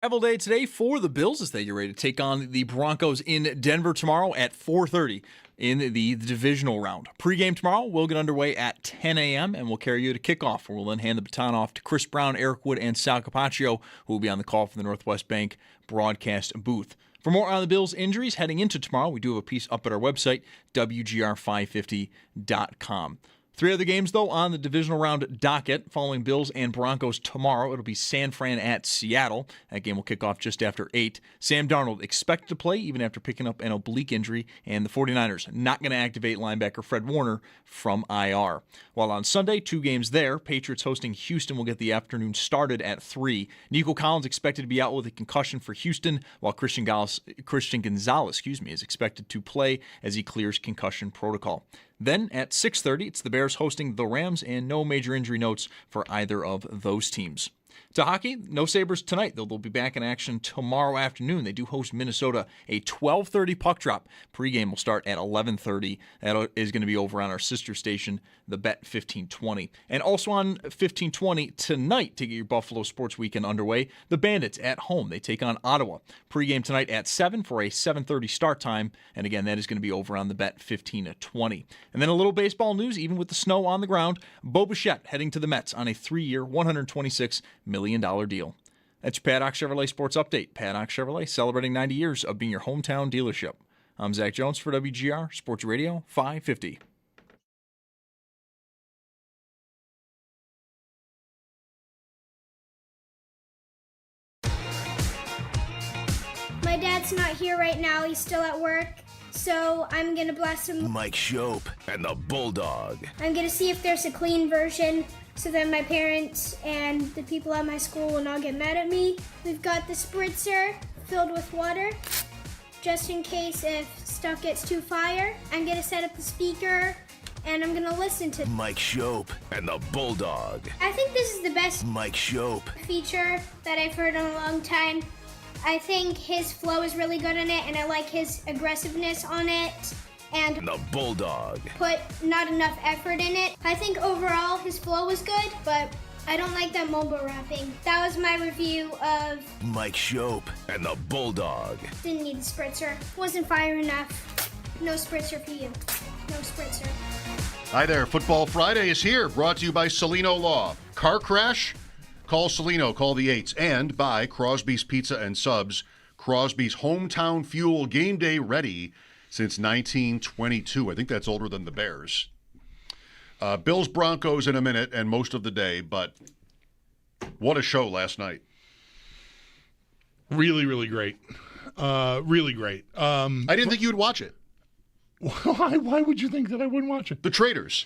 Travel day today for the Bills as they get ready to take on the Broncos in Denver tomorrow at 4:30 in the divisional round. Pre-game tomorrow will get underway at 10 a.m. and we'll carry you to kickoff, where we'll then hand the baton off to Chris Brown, Eric Wood, and Sal Capaccio, who will be on the call from the Northwest Bank broadcast booth. For more on the Bills' injuries heading into tomorrow, we do have a piece up at our website, WGR550.com. 3 other games, though, on the divisional round docket. Following Bills and Broncos tomorrow, it'll be San Fran at Seattle. That game will kick off just after 8. Sam Darnold expected to play even after picking up an oblique injury, and the 49ers not going to activate linebacker Fred Warner from IR. While on Sunday, 2 games there. Patriots hosting Houston will get the afternoon started at 3. Nico Collins expected to be out with a concussion for Houston, while Christian Gonzalez is expected to play as he clears concussion protocol. Then at 6:30, it's the Bears hosting the Rams, and no major injury notes for either of those teams. To hockey, no Sabres tonight, though they'll be back in action tomorrow afternoon. They do host Minnesota, a 12:30 puck drop. Pre-game will start at 11:30. That is going to be over on our sister station, the Bet 1520. And also on 1520 tonight, to get your Buffalo sports weekend underway, the Bandits at home. They take on Ottawa. Pre-game tonight at 7 for a 7:30 start time. And again, that is going to be over on the Bet 1520. And then a little baseball news, even with the snow on the ground. Bo Bichette heading to the Mets on a 3-year, $126 million deal. That's your Paddock Chevrolet Sports Update. Paddock Chevrolet, celebrating 90 years of being your hometown dealership. I'm Zach Jones for WGR Sports Radio 550. My dad's not here right now. He's still at work. So I'm going to blast him. Mike Schopp and the Bulldog. I'm going to see if there's a clean version so that my parents and the people at my school will not get mad at me. We've got the spritzer filled with water, just in case if stuff gets too fire. I'm going to set up the speaker, and I'm going to listen to Mike Schopp and the Bulldog. I think this is the best Mike Schopp feature that I've heard in a long time. I think his flow is really good in it, and I like his aggressiveness on it. And the Bulldog put not enough effort in it. I think overall his flow was good, but I don't like that mobile rapping. That was my review of Mike Schopp and the Bulldog. Didn't need the spritzer. Wasn't fire enough. No spritzer for you. No spritzer. Hi there. Football Friday is here, brought to you by Celino Law. Car crash? Call Celino, call the 8s. And by Crosby's Pizza and Subs. Crosby's hometown fuel, game day ready since 1922. I think that's older than the Bears. Bills Broncos in a minute and most of the day, but what a show last night. Really, really great. Really great. I didn't think you'd watch it. Why would you think that I wouldn't watch it? The Traitors.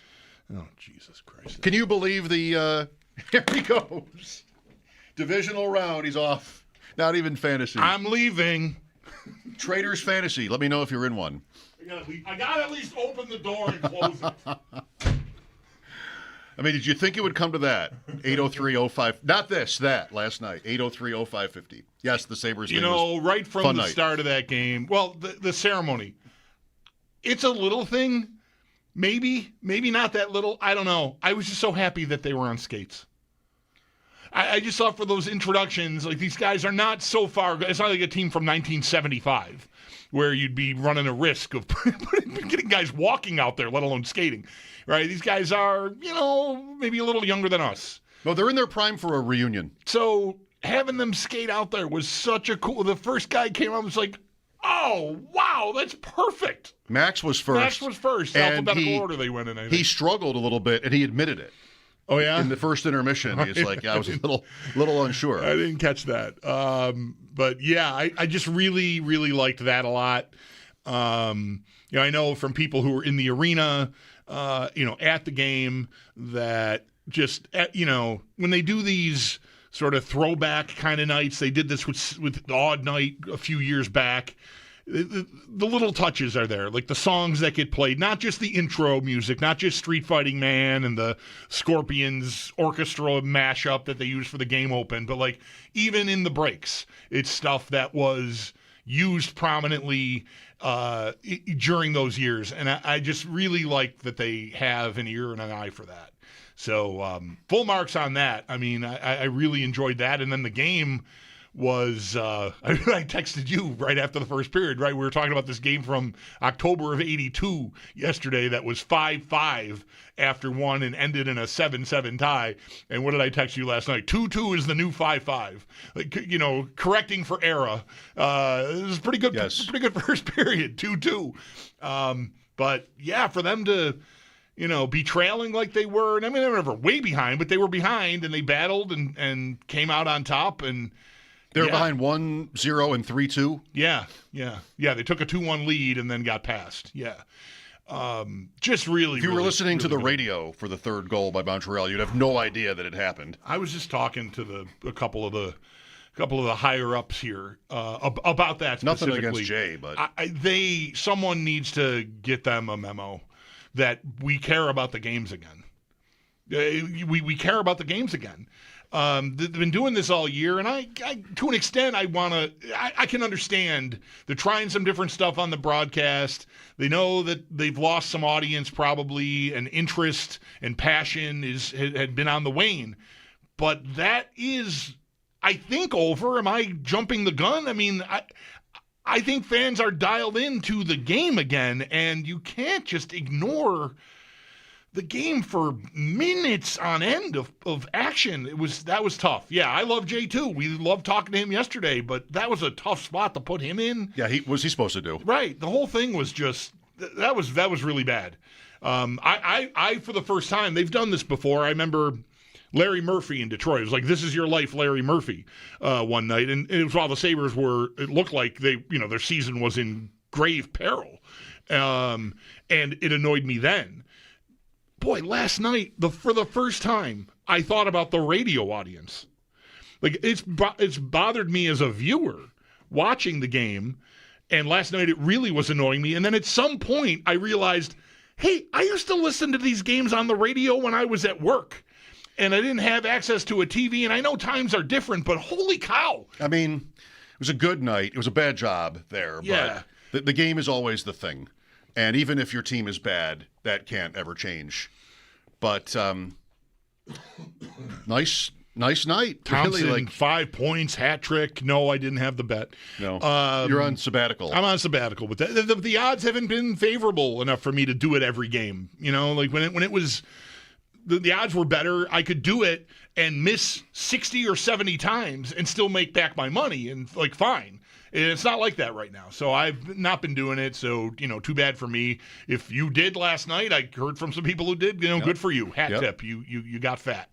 Oh, Jesus Christ. Can you believe the here he goes. Divisional round, he's off. Not even fantasy. I'm leaving. Traitors Fantasy. Let me know if you're in one. I gotta at least open the door and close it. I mean, did you think it would come to that? 803-05. Not this, that, last night. 803-0550. Yes, the Sabres. You know, right from the start of that game. Well, the ceremony. It's a little thing. Maybe not that little. I don't know. I was just so happy that they were on skates. I just thought for those introductions, like these guys are not so far. It's not like a team from 1975 where you'd be running a risk of getting guys walking out there, let alone skating. Right? These guys are, maybe a little younger than us. No, they're in their prime for a reunion. So having them skate out there was such a cool. The first guy came out was like, oh, wow, that's perfect. Max was first. Alphabetical order they went in, I think. He struggled a little bit, and he admitted it. Oh, yeah? In the first intermission. He's like, I was a little unsure. I didn't catch that. But, yeah, I just really, really liked that a lot. I know from people who were in the arena, at the game that just, when they do these sort of throwback kind of nights, they did this with the Odd Night a few years back. The little touches are there, like the songs that get played, not just the intro music, not just Street Fighting Man and the Scorpions orchestra mashup that they use for the game open, but like even in the breaks, it's stuff that was used prominently during those years. And I just really like that they have an ear and an eye for that. So full marks on that. I mean, I really enjoyed that. And then the game was I texted you right after the first period, right? We were talking about this game from October of 82 yesterday that was 5-5 after one and ended in a 7-7 tie. And what did I text you last night? 2-2 is the new 5-5. Like, correcting for era. It was pretty good. Yes. Pretty good first period, 2-2. But yeah, for them to be trailing like they were, and I mean they were never way behind, but they were behind and they battled and came out on top and. They were behind 1-0 and 3-2. Yeah. They took a 2-1 lead and then got passed. Yeah. Just really. If you were listening to the good. Radio for the third goal by Montreal, you'd have no idea that it happened. I was just talking to a couple of the higher ups here about that Nothing specifically. against Jay, but someone needs to get them a memo that we care about the games again. We care about the games again. They've been doing this all year, and I to an extent, I can understand they're trying some different stuff on the broadcast. They know that they've lost some audience probably, and interest and passion had been on the wane. But that is, I think, over. Am I jumping the gun? I mean, I think fans are dialed into the game again, and you can't just ignore the game for minutes on end of action. That was tough. Yeah, I love Jay too. We loved talking to him yesterday, but that was a tough spot to put him in. Yeah, what's he supposed to do? Right. The whole thing was just that was really bad. I for the first time, they've done this before. I remember Larry Murphy in Detroit. It was like, "This is your life, Larry Murphy," one night, and it was while the Sabres it looked like their season was in grave peril, and it annoyed me then. Boy, last night, for the first time, I thought about the radio audience. Like, it's bothered me as a viewer watching the game, and last night it really was annoying me. And then at some point, I realized, hey, I used to listen to these games on the radio when I was at work, and I didn't have access to a TV, and I know times are different, but holy cow. I mean, it was a good night. It was a bad job there, Yeah. but the game is always the thing. And even if your team is bad, that can't ever change. But nice night. Thompson, Really, 5 points, hat trick. No, I didn't have the bet. No, you're on sabbatical. I'm on sabbatical, but the odds haven't been favorable enough for me to do it every game. Like when it was, the odds were better. I could do it and miss 60 or 70 times and still make back my money, and fine. It's not like that right now. So I've not been doing it. So, too bad for me. If you did last night, I heard from some people who did, Yep. Good for you. Hat tip. You got fat.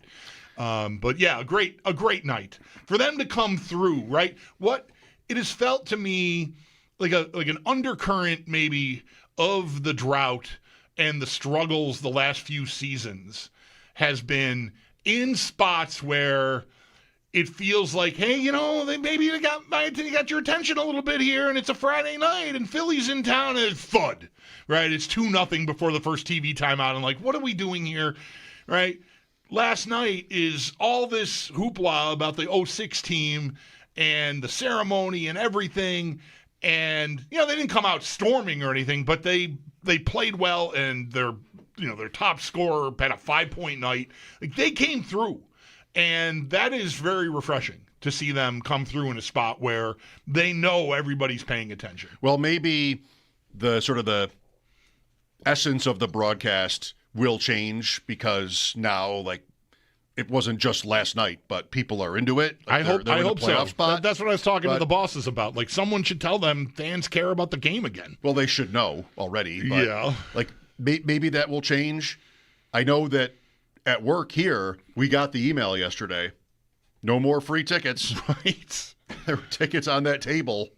But yeah, a great night for them to come through, right? What it has felt to me like an undercurrent maybe of the drought and the struggles the last few seasons has been in spots where it feels like, hey, they got your attention a little bit here, and it's a Friday night, and Philly's in town, and it's thud, right? It's 2-0 before the first TV timeout, and what are we doing here, right? Last night is all this hoopla about the 06 team and the ceremony and everything, and they didn't come out storming or anything, but they played well, and their top scorer had a 5-point night. They came through. And that is very refreshing to see them come through in a spot where they know everybody's paying attention. Well, maybe the sort of the essence of the broadcast will change because now, it wasn't just last night, but people are into it. I hope so. Spot. That's what I was talking to the bosses about. Someone should tell them fans care about the game again. Well, they should know already. But, yeah. Maybe that will change. I know that at work here, we got the email yesterday. No more free tickets. Right. There were tickets on that table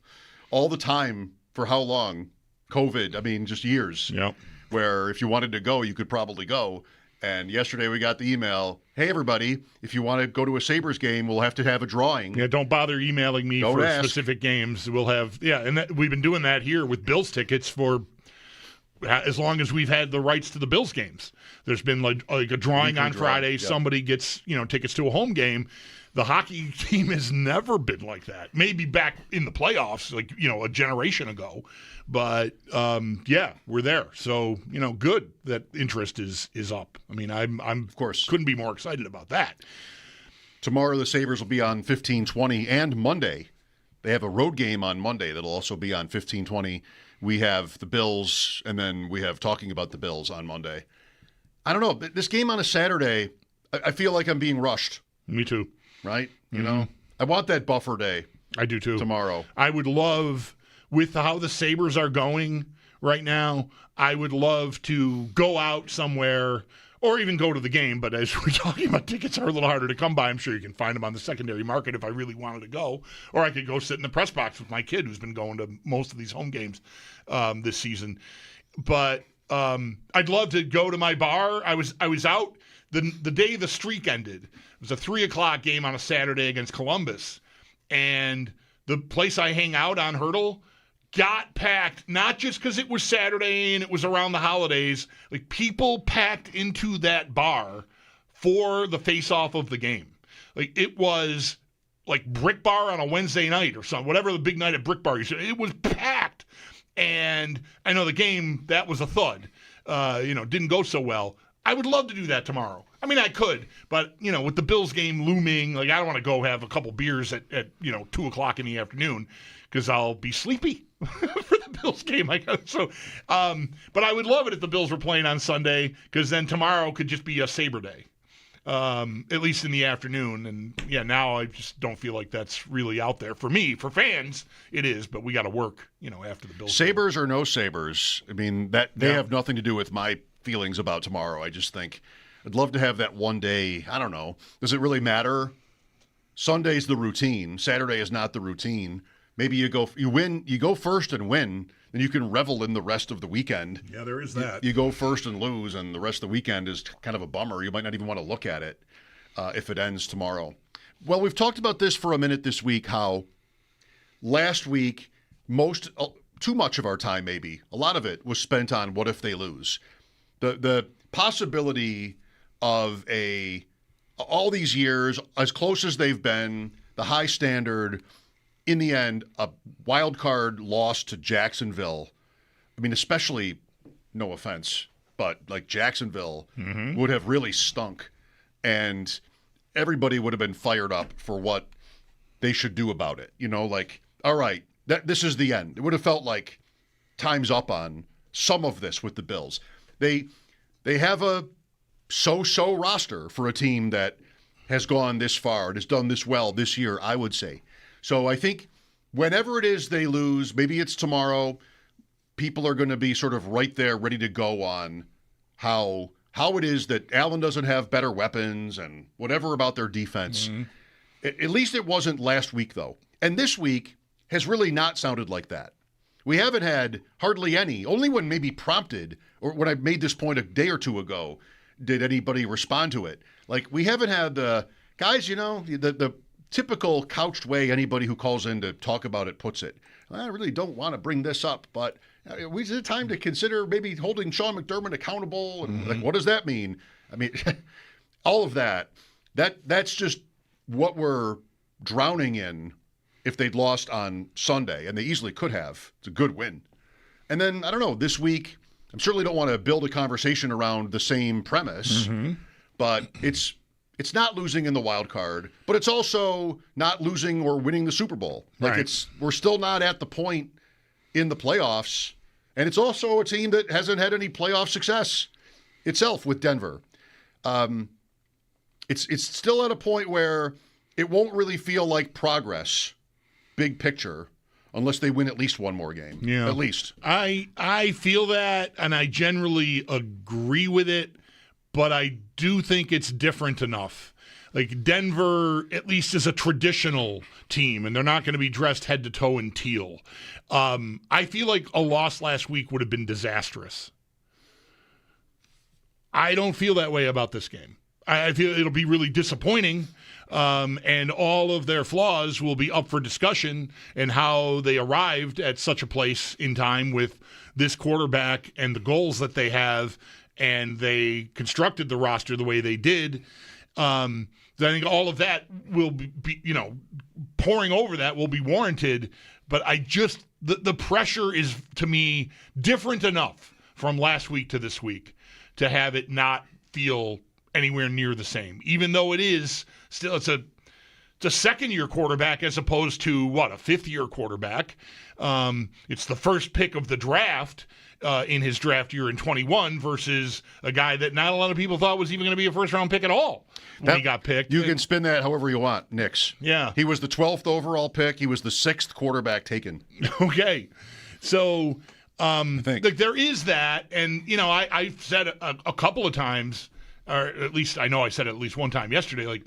all the time for how long? COVID. I mean, just years. Yep. Where if you wanted to go, you could probably go. And yesterday we got the email, hey, everybody, if you want to go to a Sabres game, we'll have to have a drawing. Yeah, don't bother emailing me for specific games. We'll have, and we've been doing that here with Bills tickets for as long as we've had the rights to the Bills games. There's been like a drawing on Friday. Yep. Somebody gets tickets to a home game. The hockey team has never been like that. Maybe back in the playoffs, a generation ago. But we're there. So good that interest is up. I mean, I'm of course couldn't be more excited about that. Tomorrow the Sabres will be on 1520, and Monday. They have a road game on Monday that'll also be on 1520. We have the Bills, and then we have talking about the Bills on Monday. I don't know. This game on a Saturday, I feel like I'm being rushed. Me too. Right? You know? I want that buffer day. I do too. Tomorrow. I would love, with how the Sabres are going right now, I would love to go out somewhere or even go to the game. But as we're talking about, tickets are a little harder to come by. I'm sure you can find them on the secondary market if I really wanted to go. Or I could go sit in the press box with my kid who's been going to most of these home games this season. But I'd love to go to my bar. I was out the day the streak ended. It was a 3:00 game on a Saturday against Columbus. And the place I hang out on Hurdle got packed, not just because it was Saturday and it was around the holidays. Like, people packed into that bar for the face-off of the game. Like, it was like Brick Bar on a Wednesday night or something, whatever the big night at Brick Bar you said. It was packed. And I know the game, that was a thud. Didn't go so well. I would love to do that tomorrow. I mean, I could, but, with the Bills game looming, like, I don't want to go have a couple beers at 2 o'clock in the afternoon because I'll be sleepy for the Bills game. But I would love it if the Bills were playing on Sunday, because then tomorrow could just be a Sabre day, at least in the afternoon. And, yeah, now I just don't feel like that's really out there. For me, for fans, it is, but we got to work, after the Bills Sabres or no Sabres, I mean, that they have nothing to do with my feelings about tomorrow. I just think I'd love to have that one day. I don't know. Does it really matter? Sunday's the routine. Saturday is not the routine. Maybe you go first and win, then you can revel in the rest of the weekend. Yeah, there is that. You go first and lose, and the rest of the weekend is kind of a bummer. You might not even want to look at it if it ends tomorrow. Well, we've talked about this for a minute this week, how last week, too much of our time, maybe, a lot of it was spent on what if they lose. The possibility of all these years, as close as they've been, the high standard, in the end, a wild card loss to Jacksonville. I mean, especially, no offense, but like Jacksonville would have really stunk, and everybody would have been fired up for what they should do about it. All right, this is the end. It would have felt like time's up on some of this with the Bills. They have a so-so roster for a team that has gone this far and has done this well this year, I would say. So I think whenever it is they lose, maybe it's tomorrow, people are going to be sort of right there ready to go on how it is that Allen doesn't have better weapons and whatever about their defense. At least it wasn't last week, though. And this week has really not sounded like that. We haven't had hardly any, only when maybe prompted, or when I made this point a day or two ago, did anybody respond to it. Like, we haven't had the guys, the typical couched way anybody who calls in to talk about it puts it. I really don't want to bring this up, but is it time to consider maybe holding Sean McDermott accountable? And like, what does that mean? I mean, all of that's just what we're drowning in if they'd lost on Sunday, and they easily could have. It's a good win. And then, I don't know, this week, I certainly don't want to build a conversation around the same premise, but it's not losing in the wild card, but it's also not losing or winning the Super Bowl. Like, right. We're still not at the point in the playoffs, and it's also a team that hasn't had any playoff success itself with Denver. It's still at a point where it won't really feel like progress, big picture, unless they win at least one more game. Yeah. At least. I feel that, and I generally agree with it, but I do think it's different enough. Like, Denver, at least, is a traditional team, and they're not going to be dressed head to toe in teal. I feel like a loss last week would have been disastrous. I don't feel that way about this game. I feel it'll be really disappointing, and all of their flaws will be up for discussion, and how they arrived at such a place in time with this quarterback and the goals that they have, and they constructed the roster the way they did. I think all of that will be pouring over that will be warranted, but the pressure is, to me, different enough from last week to this week to have it not feel anywhere near the same, even though it's a second-year quarterback as opposed to, a fifth-year quarterback. It's the first pick of the draft in his draft year in 21 versus a guy that not a lot of people thought was even going to be a first-round pick at all when he got picked. You can spin that however you want, Nix. Yeah. He was the 12th overall pick. He was the 6th quarterback taken. Okay. So there is that, and, I've said a couple of times, or at least I know I said it at least one time yesterday, like,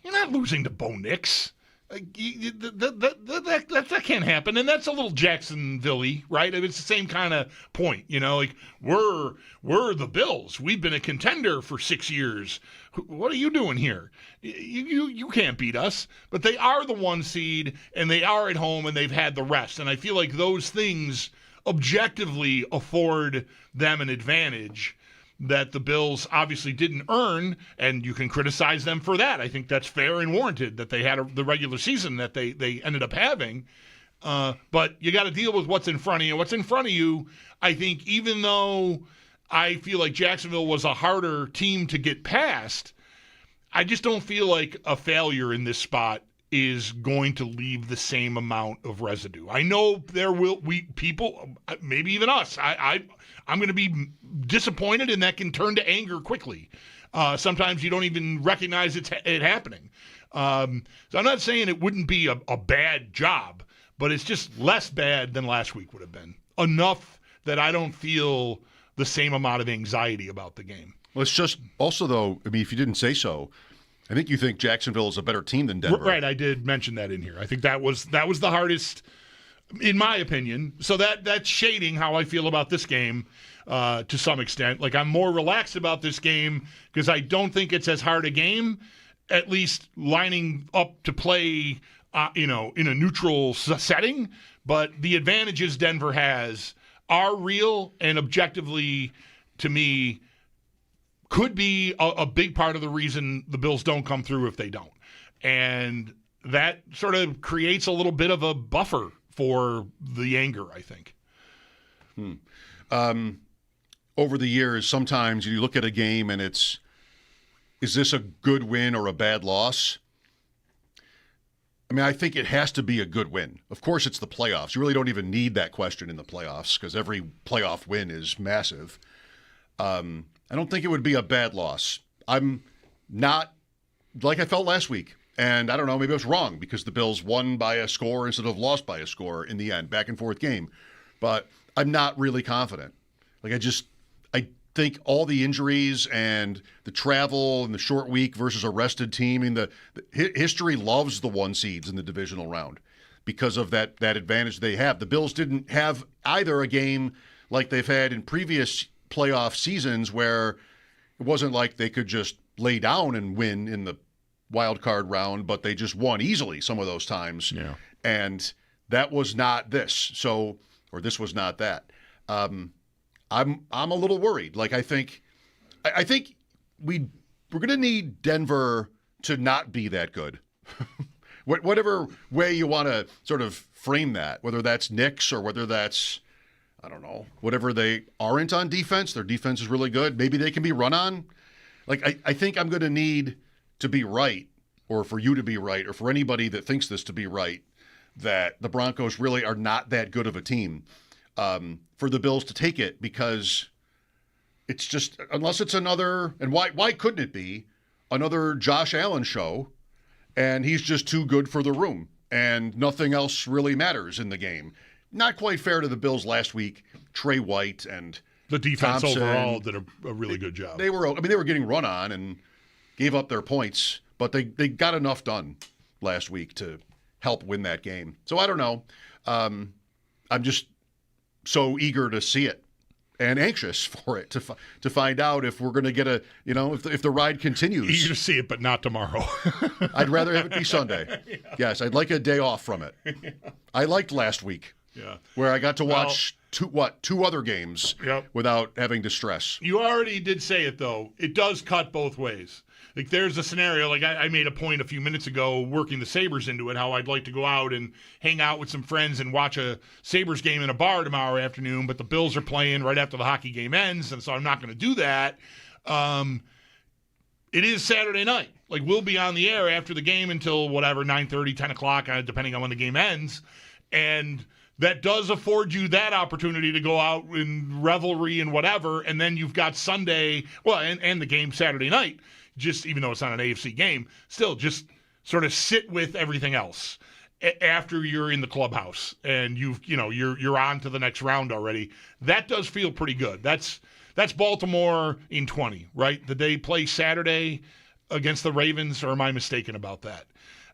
you're not losing to Bo Nix. Like, that can't happen, and that's a little Jacksonville-y, right? It's the same kind of point, like we're the Bills. We've been a contender for 6 years. What are you doing here? You can't beat us. But they are the 1 seed, and they are at home, and they've had the rest. And I feel like those things objectively afford them an advantage that the Bills obviously didn't earn, and you can criticize them for that. I think that's fair and warranted that they had the regular season that they ended up having. But you got to deal with what's in front of you. What's in front of you, I think, even though I feel like Jacksonville was a harder team to get past, I just don't feel like a failure in this spot is going to leave the same amount of residue. I know there will people, maybe even us. I'm going to be disappointed, and that can turn to anger quickly. Sometimes you don't even recognize it happening. So I'm not saying it wouldn't be a bad job, but it's just less bad than last week would have been. Enough that I don't feel the same amount of anxiety about the game. Well, it's just also, though, if you didn't say so, I think you think Jacksonville is a better team than Denver. Right, I did mention that in here. I think that was the hardest, in my opinion. So that's shading how I feel about this game to some extent. Like, I'm more relaxed about this game because I don't think it's as hard a game, at least lining up to play, in a neutral setting. But the advantages Denver has are real and objectively, to me, could be a big part of the reason the Bills don't come through if they don't. And that sort of creates a little bit of a buffer for the anger, I think. Over the years, sometimes you look at a game and is this a good win or a bad loss? I mean, I think it has to be a good win. Of course, it's the playoffs. You really don't even need that question in the playoffs because every playoff win is massive. I don't think it would be a bad loss. I'm not like I felt last week. And I don't know, maybe I was wrong because the Bills won by a score instead of lost by a score in the end, back and forth game. But I'm not really confident. Like, I think all the injuries and the travel and the short week versus a rested team, I mean, the history loves the 1 seeds in the divisional round because of that advantage they have. The Bills didn't have either a game like they've had in previous playoff seasons where it wasn't like they could just lay down and win in the wild card round, but they just won easily some of those times. Yeah. And that was not this. Or this was not that. I'm a little worried. Like, I think we're going to need Denver to not be that good. Whatever way you want to sort of frame that, whether that's Knicks or whether that's, I don't know, whatever they aren't on defense. Their defense is really good. Maybe they can be run on. Like, I think I'm going to need to be right, or for you to be right, or for anybody that thinks this to be right, that the Broncos really are not that good of a team, for the Bills to take it, because it's just, unless it's another, and why couldn't it be another Josh Allen show, and he's just too good for the room, and nothing else really matters in the game. Not quite fair to the Bills last week. Trey White and the defense Thompson, overall did a really good job. They were getting run on and gave up their points, but they got enough done last week to help win that game. So I don't know. I'm just so eager to see it and anxious for it to find out if we're going to get if the ride continues. Eager to see it, but not tomorrow. I'd rather have it be Sunday. Yeah. Yes, I'd like a day off from it. Yeah. I liked last week. Yeah. Where I got to watch two other games without having to stress. You already did say it, though. It does cut both ways. Like, there's a scenario, like I made a point a few minutes ago working the Sabres into it, how I'd like to go out and hang out with some friends and watch a Sabres game in a bar tomorrow afternoon, but the Bills are playing right after the hockey game ends, and so I'm not going to do that. it is Saturday night. Like, we'll be on the air after the game until whatever, 9:30, 10 o'clock, depending on when the game ends. And that does afford you that opportunity to go out in revelry and whatever. And then you've got Sunday, and the game Saturday night, just even though it's not an AFC game, still just sort of sit with everything else after you're in the clubhouse and you're on to the next round already. That does feel pretty good. That's Baltimore in 20, right? Did they play Saturday against the Ravens, or am I mistaken about that?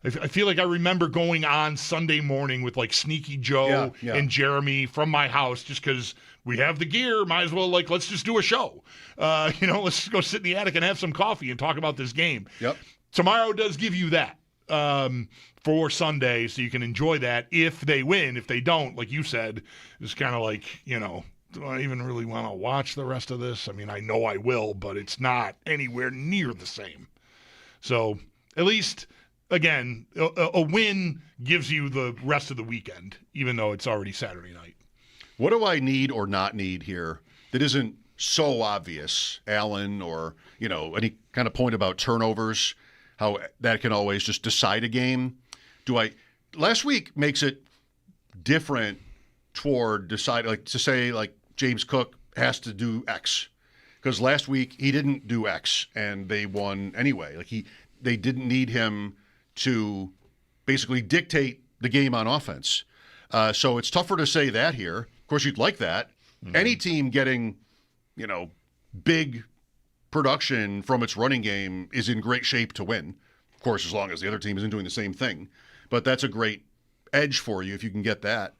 I feel like I remember going on Sunday morning with like Sneaky Joe and Jeremy from my house just because we have the gear. Might as well, let's just do a show. Let's go sit in the attic and have some coffee and talk about this game. Yep. Tomorrow does give you that for Sunday, so you can enjoy that if they win. If they don't, like you said, it's kind of like, do I even really want to watch the rest of this? I mean, I know I will, but it's not anywhere near the same. So at least, again, a win gives you the rest of the weekend, even though it's already Saturday night. What do I need or not need here that isn't so obvious, Allen, or, any kind of point about turnovers, how that can always just decide a game? Last week makes it different toward decide, to say, James Cook has to do X. Because last week he didn't do X and they won anyway. They didn't need him to basically dictate the game on offense. So it's tougher to say that here. Of course, you'd like that. Mm-hmm. Any team getting, big production from its running game is in great shape to win. Of course, as long as the other team isn't doing the same thing. But that's a great edge for you if you can get that.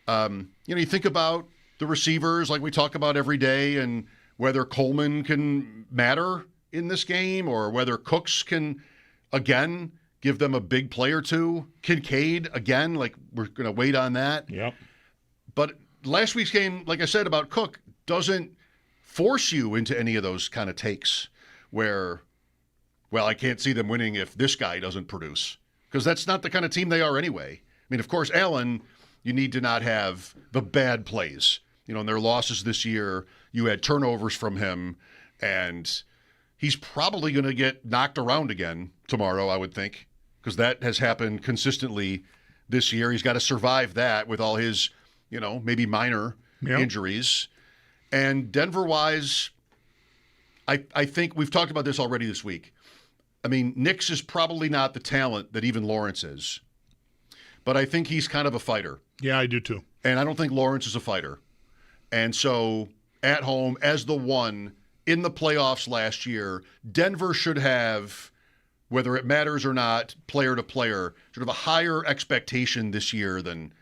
You think about the receivers like we talk about every day, and whether Coleman can matter in this game or whether Cooks can, again, give them a big play or two. Kincaid, again, we're going to wait on that. Yep. But last week's game, like I said about Cook, doesn't force you into any of those kind of takes where, I can't see them winning if this guy doesn't produce. Because that's not the kind of team they are anyway. I mean, of course, Allen, you need to not have the bad plays. In their losses this year, you had turnovers from him, and he's probably going to get knocked around again tomorrow, I would think, because that has happened consistently this year. He's got to survive that with all his, maybe minor injuries. And Denver-wise, I think we've talked about this already this week. I mean, Nix is probably not the talent that even Lawrence is, but I think he's kind of a fighter. Yeah, I do too. And I don't think Lawrence is a fighter. And so at home, as the one in the playoffs last year, Denver should have, whether it matters or not, player to player, should have a higher expectation this year than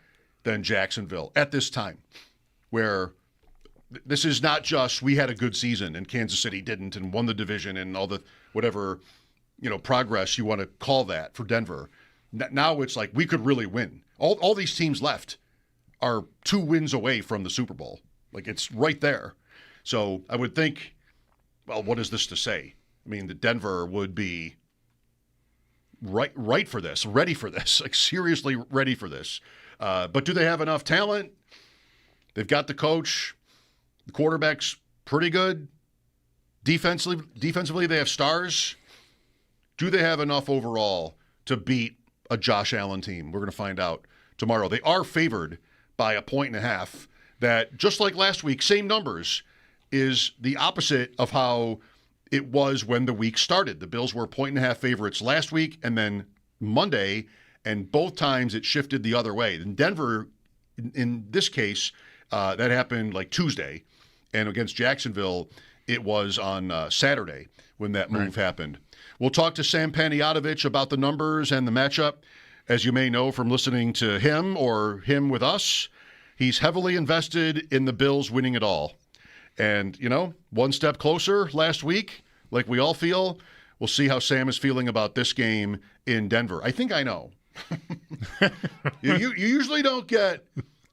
Jacksonville at this time, where this is not just we had a good season and Kansas City didn't and won the division and all the whatever, progress you want to call that for Denver. Now it's like we could really win. All these teams left are 2 wins away from the Super Bowl. It's right there. So I would think, what is this to say? I mean, that Denver would be right for this, ready for this, seriously ready for this. But do they have enough talent? They've got the coach. The quarterback's pretty good. Defensively, they have stars. Do they have enough overall to beat a Josh Allen team? We're going to find out tomorrow. They are favored by 1.5. That, just like last week, same numbers, is the opposite of how it was when the week started. The Bills were 1.5 favorites last week and then Monday, and both times it shifted the other way. In Denver, in this case, that happened Tuesday, and against Jacksonville, it was on Saturday when that move happened. We'll talk to Sam Panayotovich about the numbers and the matchup. As you may know from listening to him or him with us, he's heavily invested in the Bills winning it all. And, one step closer last week, like we all feel. We'll see how Sam is feeling about this game in Denver. I think I know. You usually don't get.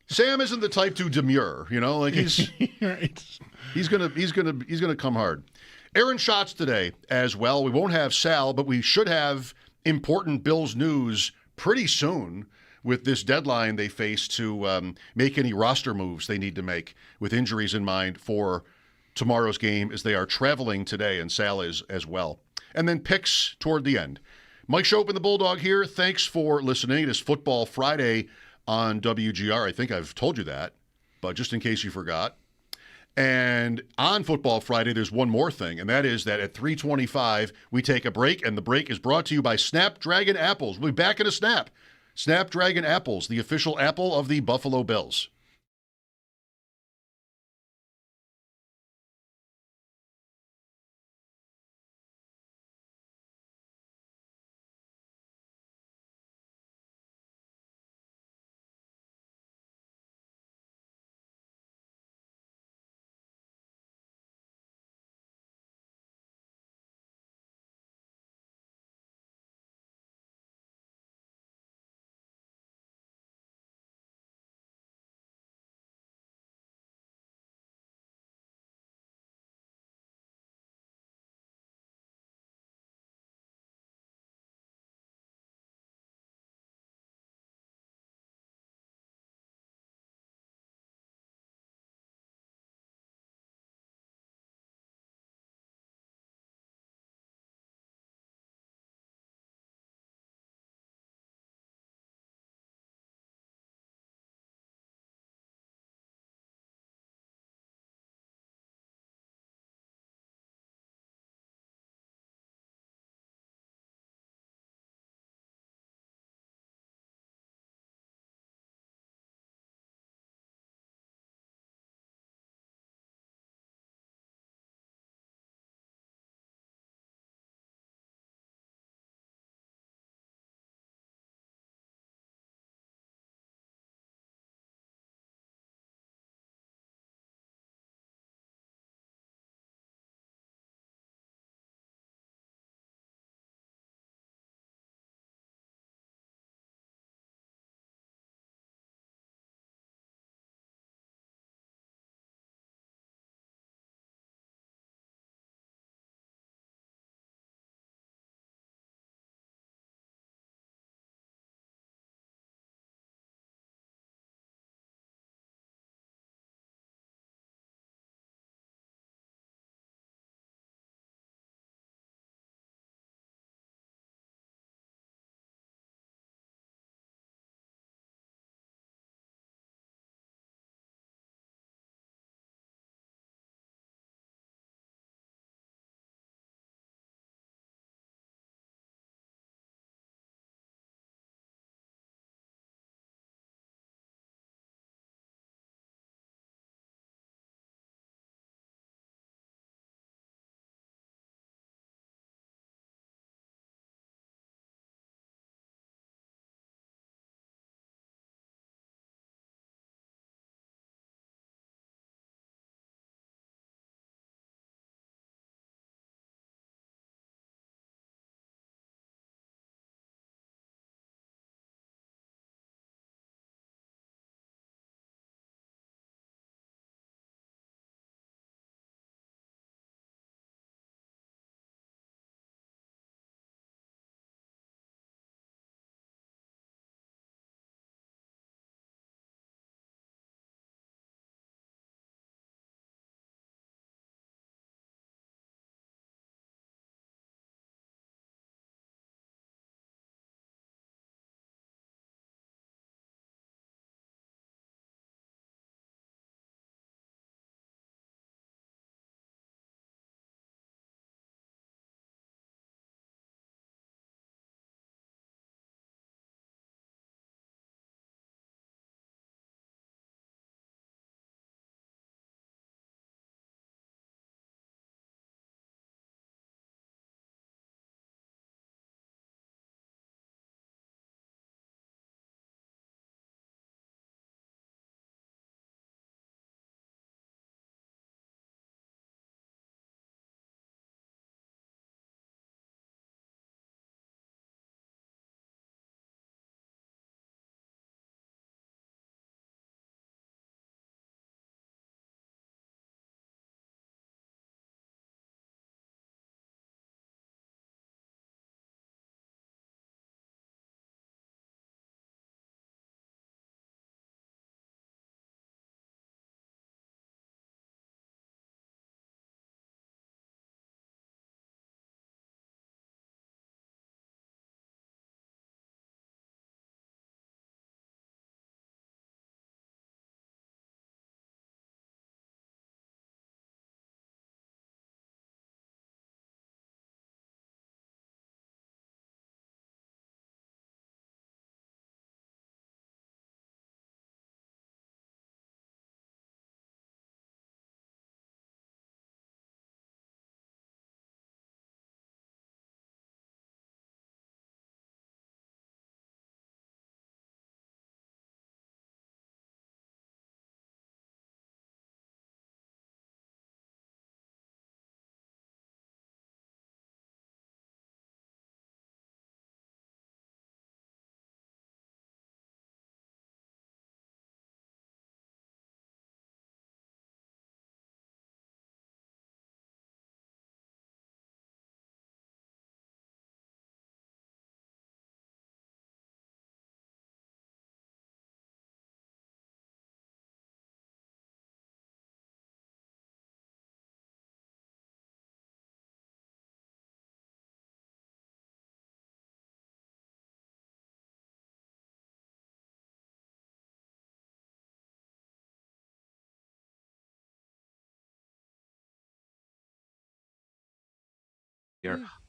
Sam isn't the type to demur, he's Right. he's gonna come hard. Aaron Schatz today as well. We won't have Sal, but we should have important Bills news pretty soon with this deadline they face to make any roster moves they need to make with injuries in mind for tomorrow's game as they are traveling today, and Sal is as well. and then picks toward the end. Mike Schopp and the Bulldog here. Thanks for listening. It is Football Friday on WGR. I think I've told you that, but just in case you forgot. And on Football Friday, there's one more thing, and that is that at 3:25, we take a break, and the break is brought to you by Snapdragon Apples. We'll be back in a snap. Snapdragon Apples, the official apple of the Buffalo Bills.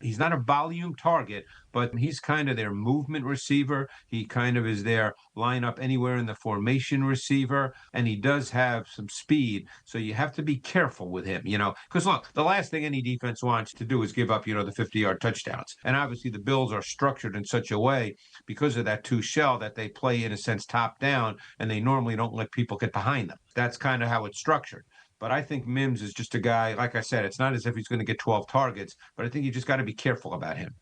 He's not a volume target, but he's kind of their movement receiver. He kind of is their line up anywhere in the formation receiver, and he does have some speed. So you have to be careful with him, because look, the last thing any defense wants to do is give up, the 50-yard touchdowns. And obviously the Bills are structured in such a way because of that two shell that they play in a sense top down, and they normally don't let people get behind them. That's kind of how it's structured. But I think Mims is just a guy, like I said, it's not as if he's going to get 12 targets, but I think you just got to be careful about him.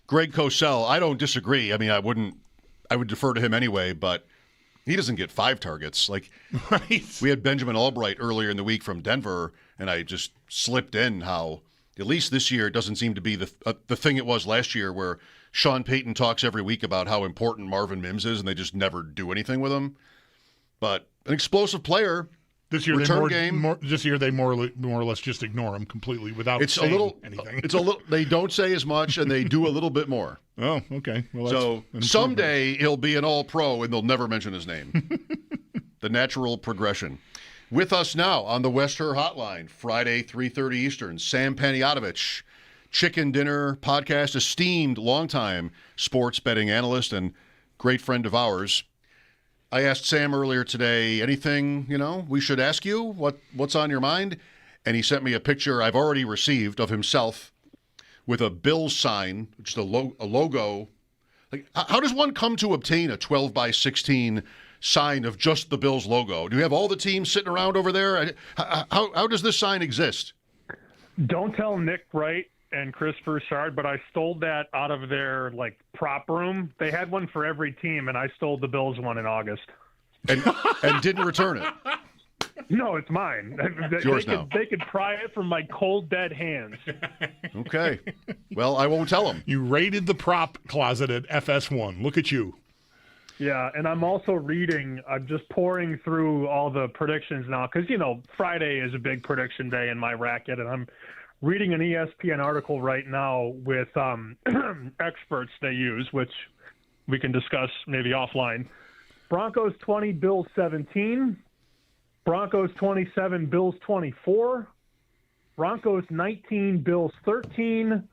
Greg Cosell, I don't disagree. I mean, I would defer to him anyway, but he doesn't get 5 targets. Like, Right. We had Benjamin Albright earlier in the week from Denver, and I just slipped in how, at least this year, it doesn't seem to be the thing it was last year where Sean Payton talks every week about how important Marvin Mims is, and they just never do anything with him. But an explosive player. This year, this year they more or less just ignore him completely without saying anything. It's a little. They don't say as much, and they do a little bit more. Oh, okay. Well, so someday he'll be an All-Pro, and they'll never mention his name. The natural progression. With us now on the West Her Hotline, Friday, 3:30 Eastern, Sam Panayotovich, Chicken Dinner Podcast, esteemed longtime sports betting analyst and great friend of ours. I asked Sam earlier today, anything, we should ask you? What's on your mind? And he sent me a picture I've already received of himself with a Bills sign, just a logo. Like, how does one come to obtain a 12 by 16 sign of just the Bills logo? Do you have all the teams sitting around over there? How does this sign exist? Don't tell Nick Wright and Chris Broussard, but I stole that out of their prop room. They had one for every team, and I stole the Bills one in August. And didn't return it. No, it's mine. It's yours now. They could pry it from my cold, dead hands. Okay. Well, I won't tell them. You raided the prop closet at FS1. Look at you. Yeah, and I'm also I'm just pouring through all the predictions now because, Friday is a big prediction day in my racket, and I'm reading an ESPN article right now with experts they use, which we can discuss maybe offline. Broncos 20, Bills 17. Broncos 27, Bills 24. Broncos 19, Bills 13.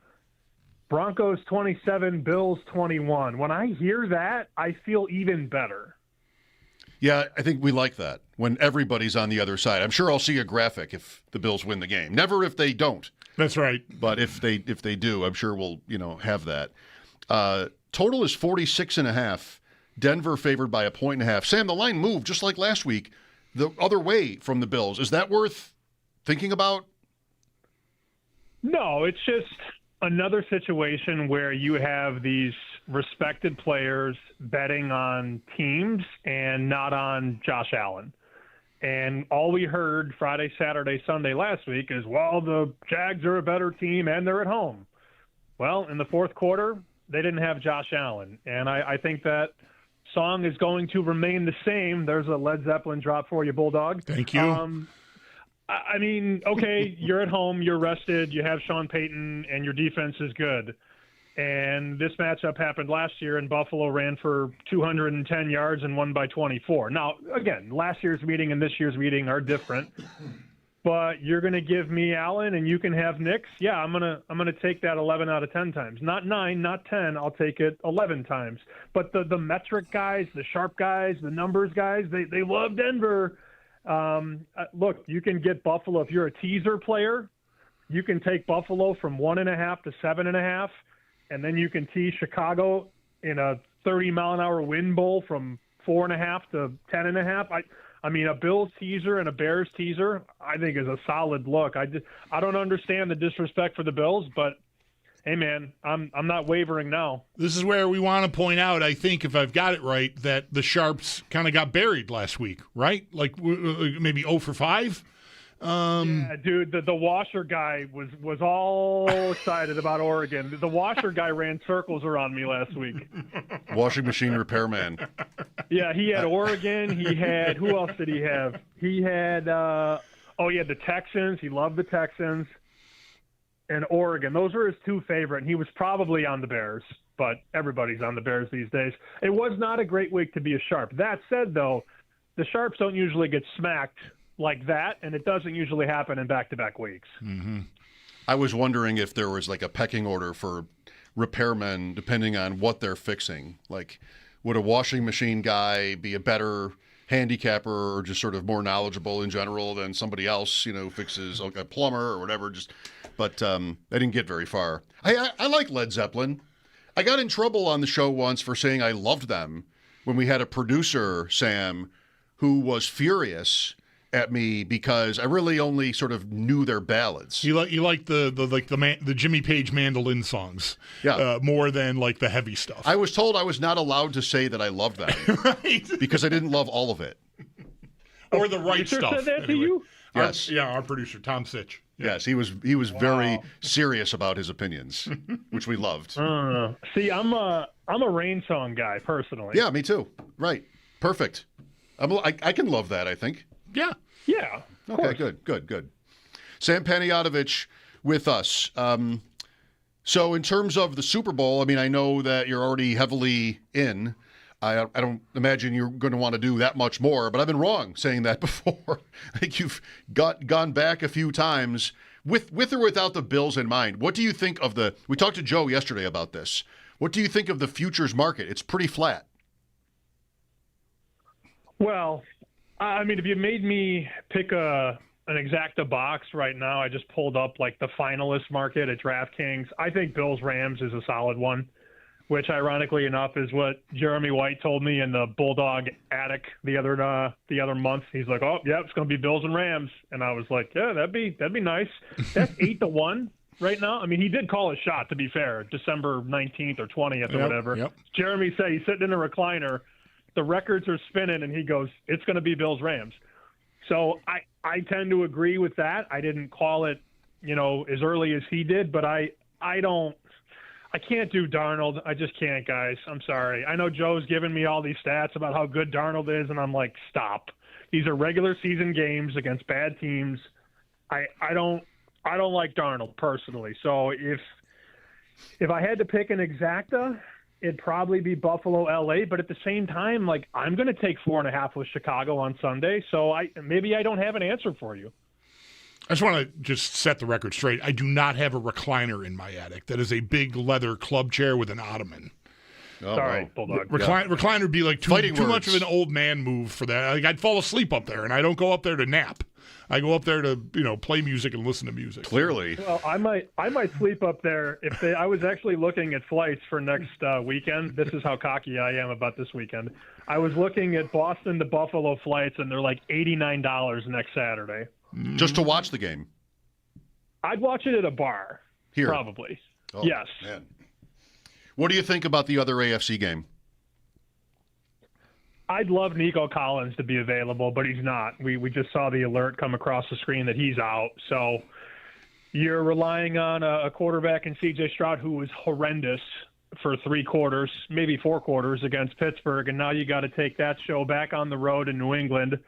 Broncos 27, Bills 21. When I hear that, I feel even better. Yeah, I think we like that when everybody's on the other side. I'm sure I'll see a graphic if the Bills win the game. Never if they don't. That's right. But if they do, I'm sure we'll have that. Total is 46.5. Denver favored by 1.5. Sam, the line moved just like last week the other way from the Bills. Is that worth thinking about? No, it's just another situation where you have these respected players betting on teams and not on Josh Allen. And all we heard Friday, Saturday, Sunday last week is, well, the Jags are a better team and they're at home. Well, in the fourth quarter, they didn't have Josh Allen. And I think that song is going to remain the same. There's a Led Zeppelin drop for you, Bulldog. Thank you. I mean, okay, you're at home, you're rested, you have Sean Payton, and your defense is good. And this matchup happened last year, and Buffalo ran for 210 yards and won by 24. Now, again, last year's meeting and this year's meeting are different. But you're going to give me Allen, and you can have Nicks. Yeah, I'm gonna take that 11 out of 10 times. Not 9, not 10. I'll take it 11 times. But the metric guys, the sharp guys, the numbers guys, they love Denver. Look, you can get Buffalo if you're a teaser player. You can take Buffalo from 1.5 to 7.5, and then you can tease Chicago in a 30-mile-an-hour wind bowl from 4.5 to 10.5. I mean, a Bills teaser and a Bears teaser, I think, is a solid look. I don't understand the disrespect for the Bills, but hey, man, I'm not wavering now. This is where we want to point out, I think, if I've got it right, that the Sharps kind of got buried last week, right? Like maybe 0 for 5? Yeah, dude, the washer guy was all excited about Oregon. The washer guy ran circles around me last week. Washing machine repairman. Yeah, he had Oregon. He had, who else did he have? He had, he had the Texans. He loved the Texans. And Oregon. Those were his two favorite. And he was probably on the Bears, but everybody's on the Bears these days. It was not a great week to be a Sharp. That said, though, the Sharps don't usually get smacked like that, and it doesn't usually happen in back-to-back weeks. Mm-hmm. I was wondering if there was like a pecking order for repairmen depending on what they're fixing. Like, would a washing machine guy be a better handicapper or just sort of more knowledgeable in general than somebody else, who fixes like a plumber or whatever? But I didn't get very far. I like Led Zeppelin. I got in trouble on the show once for saying I loved them when we had a producer, Sam, who was furious at me because I really only sort of knew their ballads. You like the Jimmy Page mandolin songs, more than like the heavy stuff. I was told I was not allowed to say that I loved them, right? Because I didn't love all of it, or the right stuff. Said that to you? Yes, our producer Tom Sitch. Yeah. Yes, he was very serious about his opinions, which we loved. See, I'm a Rain song guy personally. Yeah, me too. Right, perfect. I can love that. I think. Yeah. Yeah. Okay, good. Sam Panayotovich with us. So in terms of the Super Bowl, I mean, I know that you're already heavily in. I don't imagine you're going to want to do that much more, but I've been wrong saying that before. I think you've gone back a few times with or without the Bills in mind. What do you think of we talked to Joe yesterday about this. What do you think of the futures market? It's pretty flat. Well, I mean, if you made me pick an exacta box right now, I just pulled up like the finalist market at DraftKings. I think Bills Rams is a solid one, which ironically enough is what Jeremy White told me in the Bulldog attic the other month. He's like, "Oh, yeah, it's going to be Bills and Rams," and I was like, "Yeah, that'd be nice." That's 8-1 right now. I mean, he did call a shot, to be fair, December 19th or 20th or whatever. Yep. Jeremy said he's sitting in a recliner. The records are spinning, and he goes, "It's going to be Bills Rams." So I tend to agree with that. I didn't call it, as early as he did, but I can't do Darnold. I just can't, guys. I'm sorry. I know Joe's giving me all these stats about how good Darnold is, and I'm like, stop. These are regular season games against bad teams. I don't like Darnold personally. So if I had to pick an exacta, it'd probably be Buffalo, LA, but at the same time, like, I'm going to take 4.5 with Chicago on Sunday, so maybe I don't have an answer for you. I just want to just set the record straight. I do not have a recliner in my attic. That is a big leather club chair with an ottoman. Oh, Sorry, Bulldog. Recliner would be like too much of an old man move for that. Like, I'd fall asleep up there, and I don't go up there to nap. I go up there to play music and listen to music. Clearly. Well, I might sleep up there I was actually looking at flights for next weekend. This is how cocky I am about this weekend. I was looking at Boston to Buffalo flights, and they're like $89 next Saturday. Just to watch the game. I'd watch it at a bar. Here. Probably. Oh, yes. Man. What do you think about the other AFC game? I'd love Nico Collins to be available, but he's not. We just saw the alert come across the screen that he's out. So you're relying on a quarterback in C.J. Stroud who was horrendous for 3 quarters, maybe 4 quarters against Pittsburgh, and now you got to take that show back on the road in New England.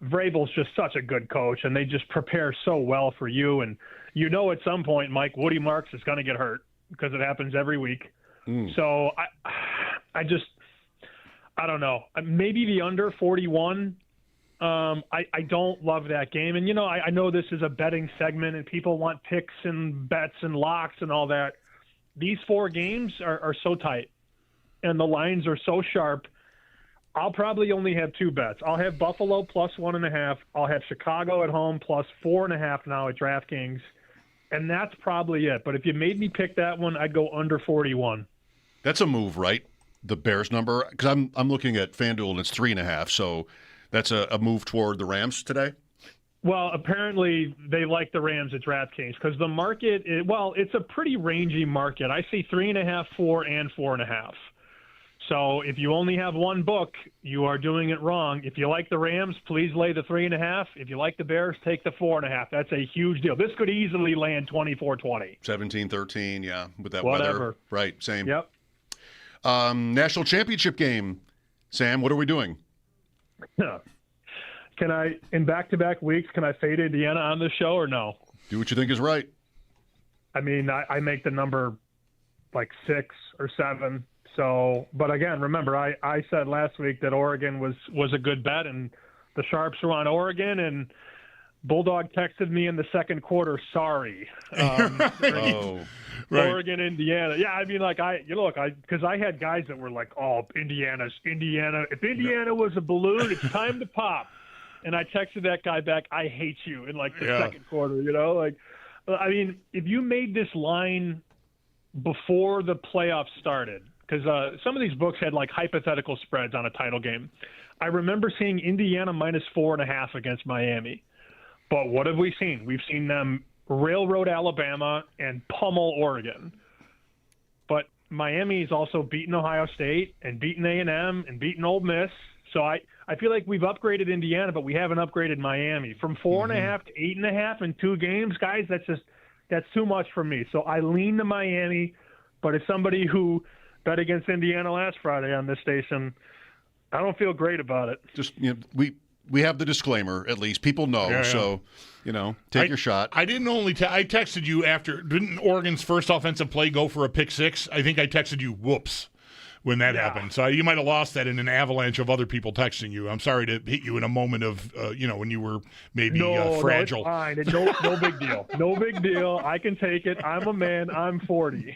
Vrabel's just such a good coach, and they just prepare so well for you. And at some point, Mike, Woody Marks is going to get hurt because it happens every week. So I don't know. Maybe the under 41. I don't love that game. And, I know this is a betting segment and people want picks and bets and locks and all that. These 4 games are so tight and the lines are so sharp. I'll probably only have 2 bets. I'll have Buffalo plus 1.5. I'll have Chicago at home plus 4.5 now at DraftKings. And that's probably it. But if you made me pick that one, I'd go under 41. That's a move, right? The Bears number, because I'm looking at FanDuel and it's 3.5, so that's a move toward the Rams today. Well, apparently they like the Rams at DraftKings because the market, it's a pretty rangy market. I see 3.5, 4, and 4.5. So if you only have one book, you are doing it wrong. If you like the Rams, please lay the 3.5. If you like the Bears, take the 4.5. That's a huge deal. This could easily land 24-20. 17-13, yeah, with that Whatever. weather. Right, same. Yep. National championship game, Sam, what are we doing? Can I, in back-to-back weeks, can I fade Indiana on this show or no? Do what you think is right. I mean, I make the number like 6 or 7. So, but again, remember, I said last week that Oregon was a good bet, and the Sharps were on Oregon, and Bulldog texted me in the second quarter, sorry. Oh, Right. Oregon, Indiana. Yeah, I mean, like, because I had guys that were like, oh, Indiana. If Indiana was a balloon, it's time to pop. And I texted that guy back, I hate you, in like the second quarter, Like, I mean, if you made this line before the playoffs started, because some of these books had like hypothetical spreads on a title game. I remember seeing Indiana -4.5 against Miami. But what have we seen? We've seen them railroad Alabama and pummel Oregon. But Miami's also beaten Ohio State and beaten A&M and beaten Ole Miss. So I feel like we've upgraded Indiana, but we haven't upgraded Miami. From 4.5 to 8.5 in 2 games, guys, that's too much for me. So I lean to Miami, but as somebody who bet against Indiana last Friday on this station, I don't feel great about it. just we have the disclaimer, at least. People know, Yeah. so, take your shot. I didn't only I texted you after, didn't Oregon's first offensive play go for a pick six? I think I texted you, whoops, when that happened. So you might have lost that in an avalanche of other people texting you. I'm sorry to hit you in a moment of, when you were maybe fragile. No, it's fine. No big deal. No big deal. I can take it. I'm a man. I'm 40.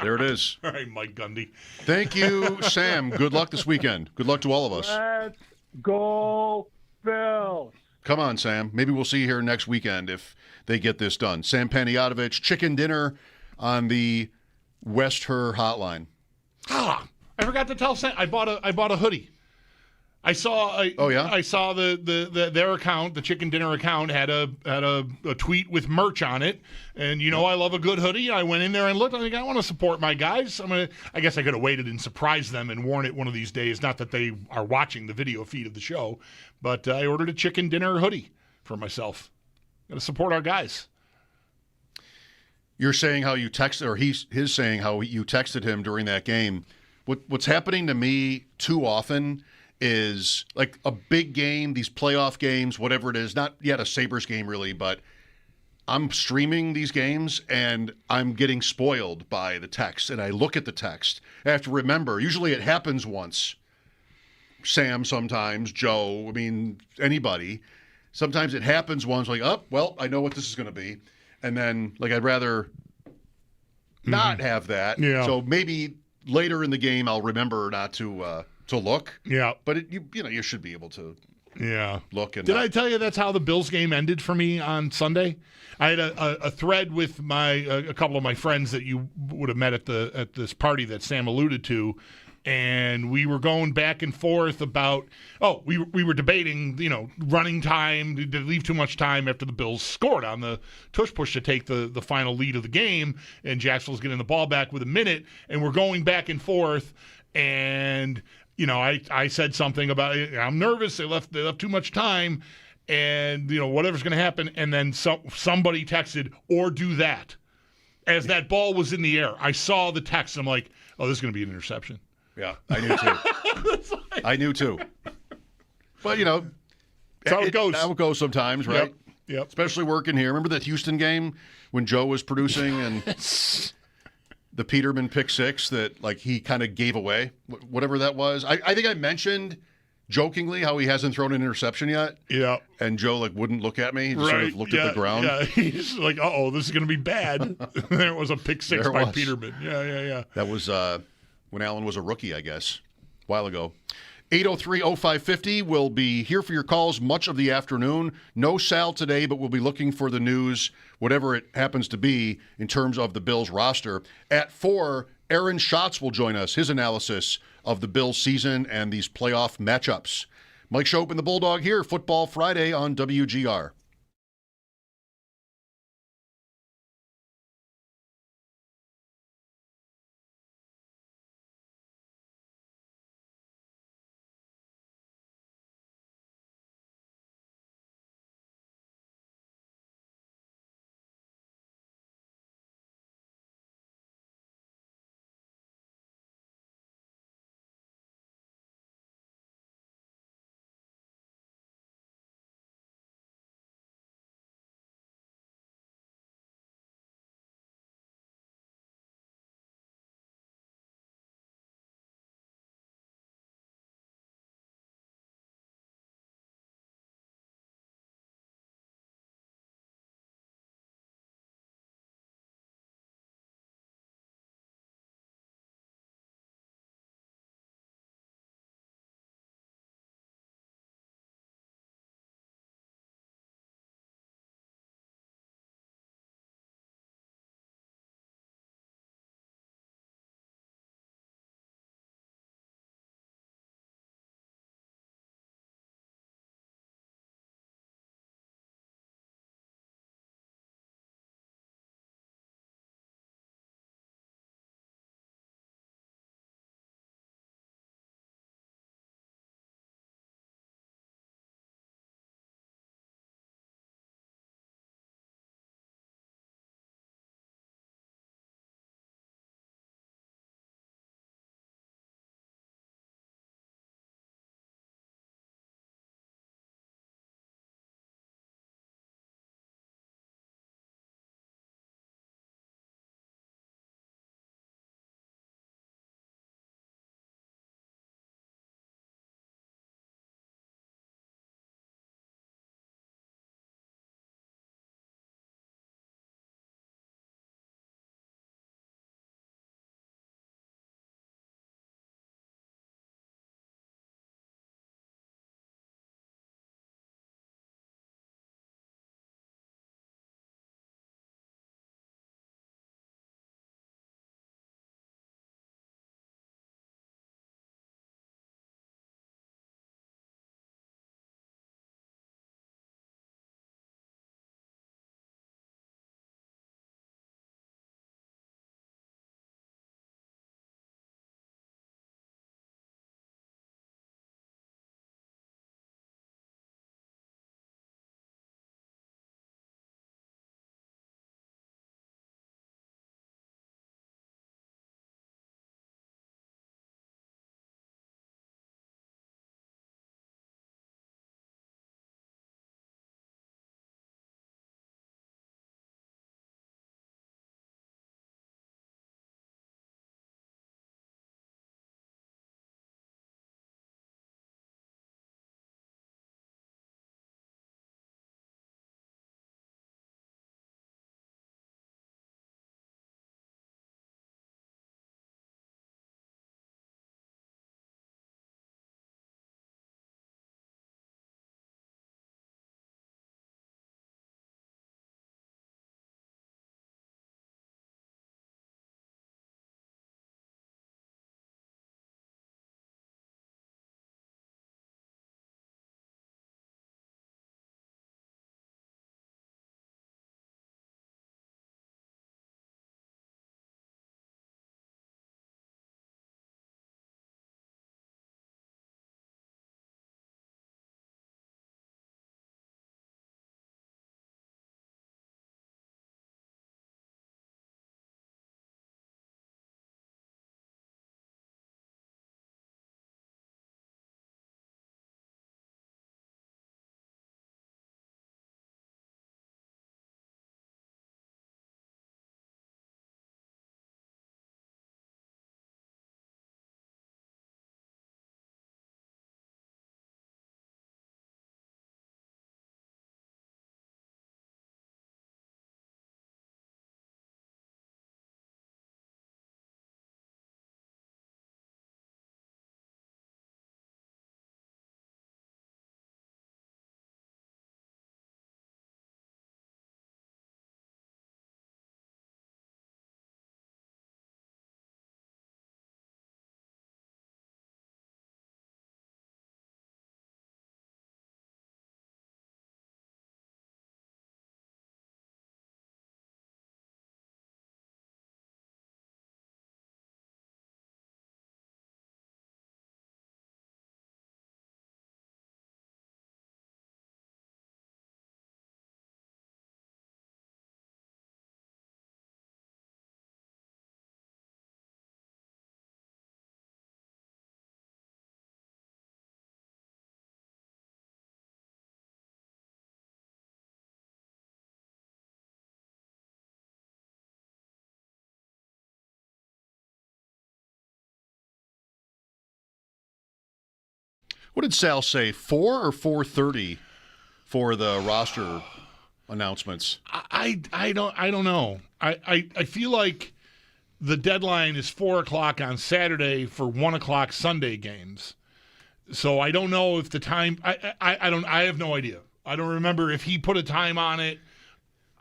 There it is. All right, Mike Gundy. Thank you, Sam. Good luck this weekend. Good luck to all of us. Let's go, Bills. Come on, Sam. Maybe we'll see you here next weekend if they get this done. Sam Panayotovich, chicken dinner on the West Her hotline. I forgot to tell Sam. I bought a hoodie. I saw. I saw their account, the Chicken Dinner account, had a tweet with merch on it, and I love a good hoodie. I went in there and looked. I think I want to support my guys. I guess I could have waited and surprised them and worn it one of these days. Not that they are watching the video feed of the show, but I ordered a Chicken Dinner hoodie for myself. Got to support our guys. You're saying how you texted, or he's saying how you texted him during that game. What's happening to me too often is like a big game, these playoff games, whatever it is, not yet a Sabres game really, but I'm streaming these games and I'm getting spoiled by the text. And I look at the text. I have to remember, usually it happens once. Sam sometimes, Joe, anybody. Sometimes it happens once, like, oh, well, I know what this is going to be. And then, like, I'd rather not have that. Yeah. So maybe later in the game I'll remember not to look. Yeah. But you should be able to look. And Did I tell you that's how the Bills game ended for me on Sunday? I had a thread with a couple of my friends that you would have met at this party that Sam alluded to, and we were going back and forth about we were debating running time. Did they leave too much time after the Bills scored on the tush push to take the final lead of the game, and Jacksonville's getting the ball back with a minute, and we're going back and forth, and I said something about I'm nervous. They left too much time, and whatever's going to happen. And then somebody texted or do that as that ball was in the air. I saw the text. And I'm like, oh, this is going to be an interception. Yeah, I knew too. I knew too. But that's how it goes. How it goes sometimes, right? Yep. Especially working here. Remember that Houston game when Joe was producing and the Peterman pick six that he kind of gave away, whatever that was. I think I mentioned jokingly how he hasn't thrown an interception yet. Yeah. And Joe wouldn't look at me. He just sort of looked at the ground. Yeah. He's like, this is going to be bad. There was a pick six by Peterman. Yeah. That was when Allen was a rookie, I guess, a while ago. 803-0550 will be here for your calls much of the afternoon. No Sal today, but we'll be looking for the news, whatever it happens to be, in terms of the Bills roster. At 4, Aaron Schatz will join us, his analysis of the Bills season and these playoff matchups. Mike Schopp and the Bulldog here, Football Friday on WGR. What did Sal say? 4 or 4:30 for the roster announcements? I don't know. I feel like the deadline is 4:00 on Saturday for 1:00 Sunday games. So I don't know if the time. I have no idea. I don't remember if he put a time on it.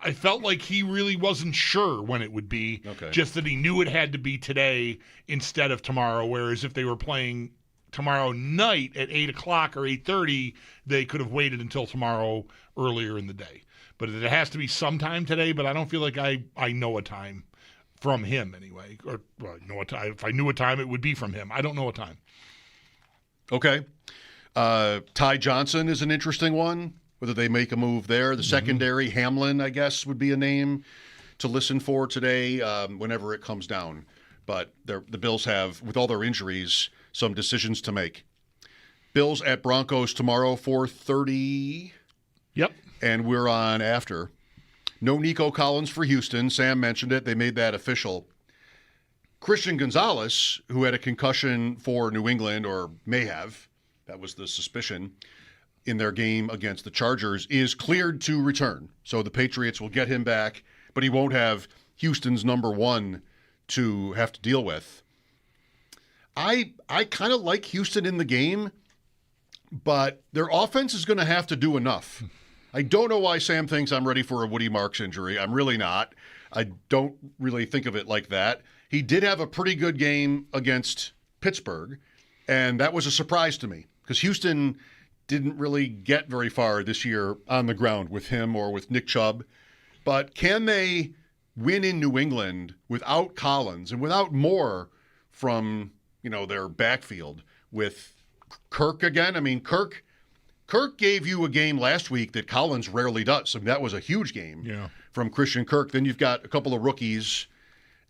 I felt like he really wasn't sure when it would be. Okay. Just that he knew it had to be today instead of tomorrow. Whereas if they were playing tomorrow night at 8:00 or 8:30, they could have waited until tomorrow earlier in the day. But it has to be sometime today. But I don't feel like I know a time from him anyway. Or well, I know a time. If I knew a time, it would be from him. I don't know a time. Okay. Ty Johnson is an interesting one. Whether they make a move there. The secondary, Hamlin, I guess, would be a name to listen for today whenever it comes down. But the Bills have, with all their injuries, some decisions to make. Bills at Broncos tomorrow, 4:30. Yep. And we're on after. No Nico Collins for Houston. Sam mentioned it. They made that official. Christian Gonzalez, who had a concussion for New England, or may have, that was the suspicion, in their game against the Chargers, is cleared to return. So the Patriots will get him back, but he won't have Houston's number one to have to deal with. I kind of like Houston in the game, but their offense is going to have to do enough. I don't know why Sam thinks I'm ready for a Woody Marks injury. I'm really not. I don't really think of it like that. He did have a pretty good game against Pittsburgh, and that was a surprise to me because Houston didn't really get very far this year on the ground with him or with Nick Chubb. But can they win in New England without Collins and without more from, their backfield with Kirk again? I mean, Kirk gave you a game last week that Collins rarely does. I mean, that was a huge game from Christian Kirk. Then you've got a couple of rookies,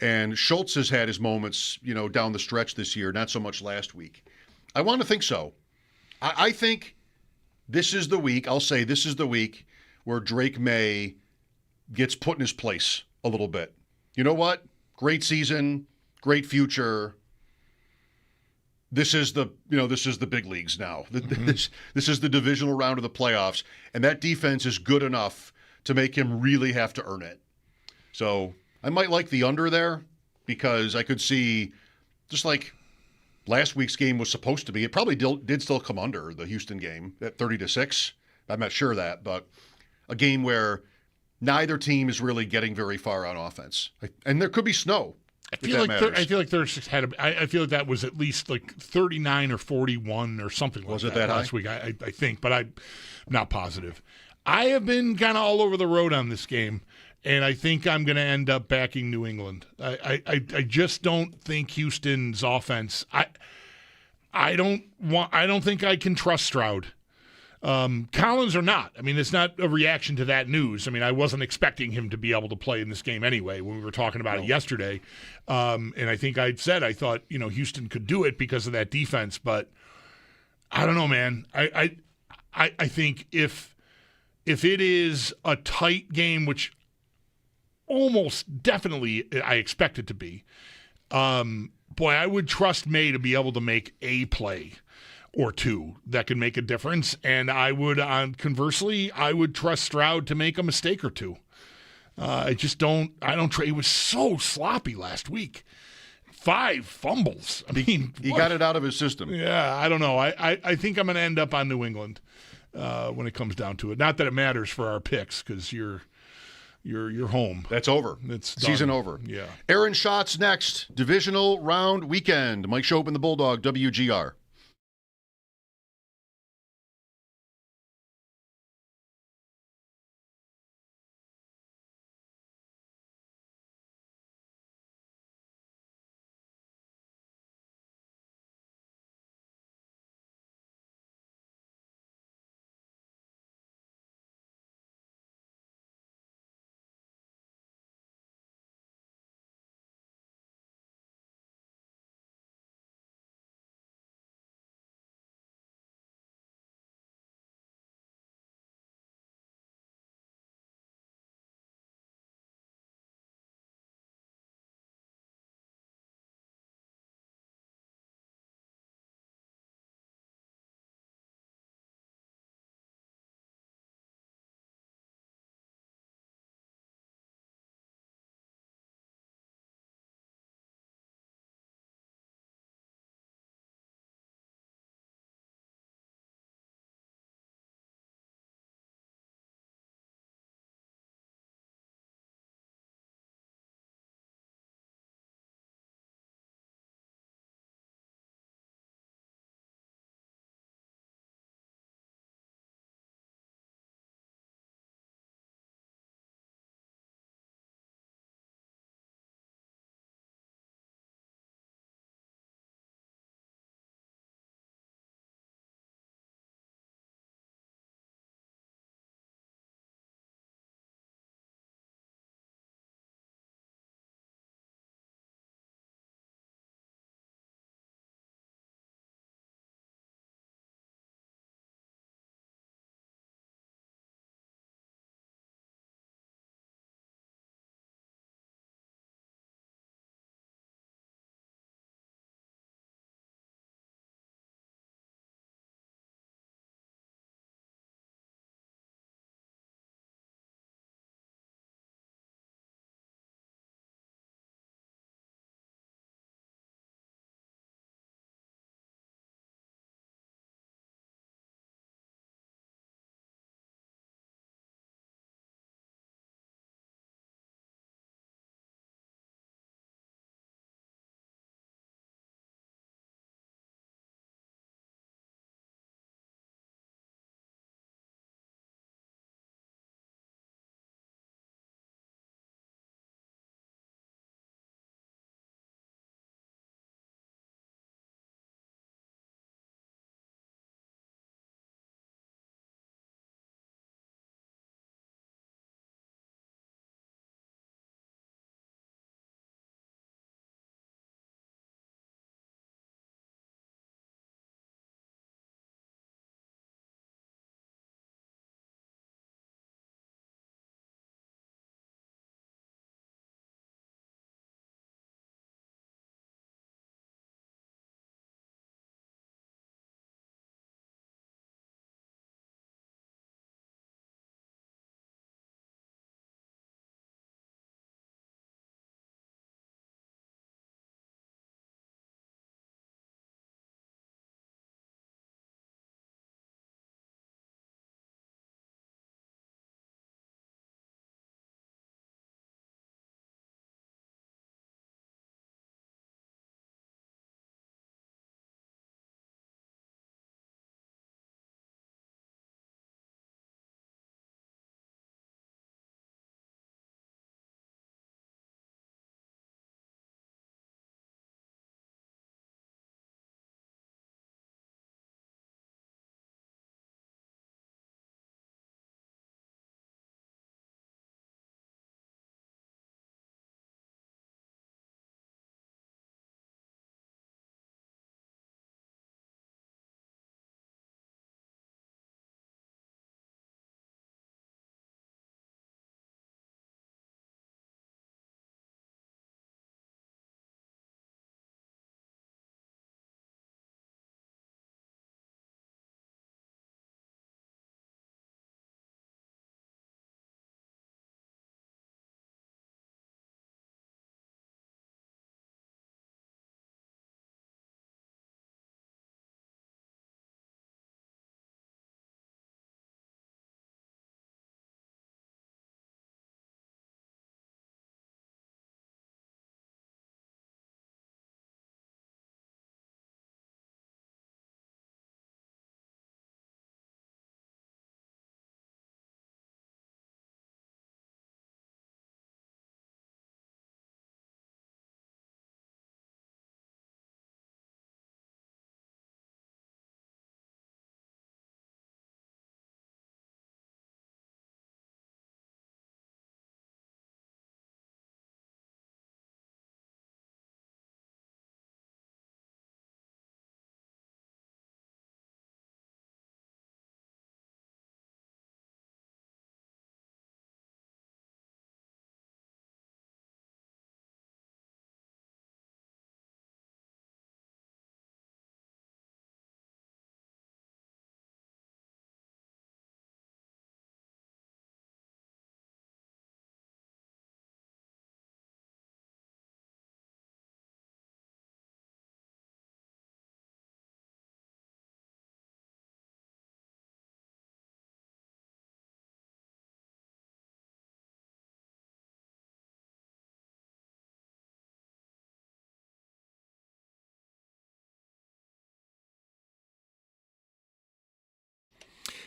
and Schultz has had his moments, down the stretch this year, not so much last week. I want to think so. I think this is the week, I'll say this is the week where Drake May gets put in his place a little bit. You know what? Great season, great future. This is the big leagues now. This is the divisional round of the playoffs, and that defense is good enough to make him really have to earn it. So I might like the under there because I could see, just like last week's game was supposed to be, it probably did still come under the Houston game at 30-6. I'm not sure of that, but a game where neither team is really getting very far on offense, and there could be snow. I feel like 36 had. I feel like that was at least like 39 or 41 or something like that. Was it that last high? week? I think, but I'm not positive. I have been kind of all over the road on this game, and I think I'm going to end up backing New England. I just don't think Houston's offense. I don't think I can trust Stroud. Collins or not. I mean, it's not a reaction to that news. I mean, I wasn't expecting him to be able to play in this game anyway when we were talking about it yesterday. And I think I thought, Houston could do it because of that defense, but I don't know, man. I think if it is a tight game, which almost definitely I expect it to be, boy, I would trust May to be able to make a play or two that could make a difference. And I would, conversely, I would trust Stroud to make a mistake or two. He was so sloppy last week. 5 fumbles. I mean, he got it out of his system. Yeah, I don't know. I think I'm going to end up on New England when it comes down to it. Not that it matters for our picks because you're home. That's over. It's season done. over. Yeah. Aaron Schatz next. Divisional round weekend. Mike Schopp and the Bulldog, WGR.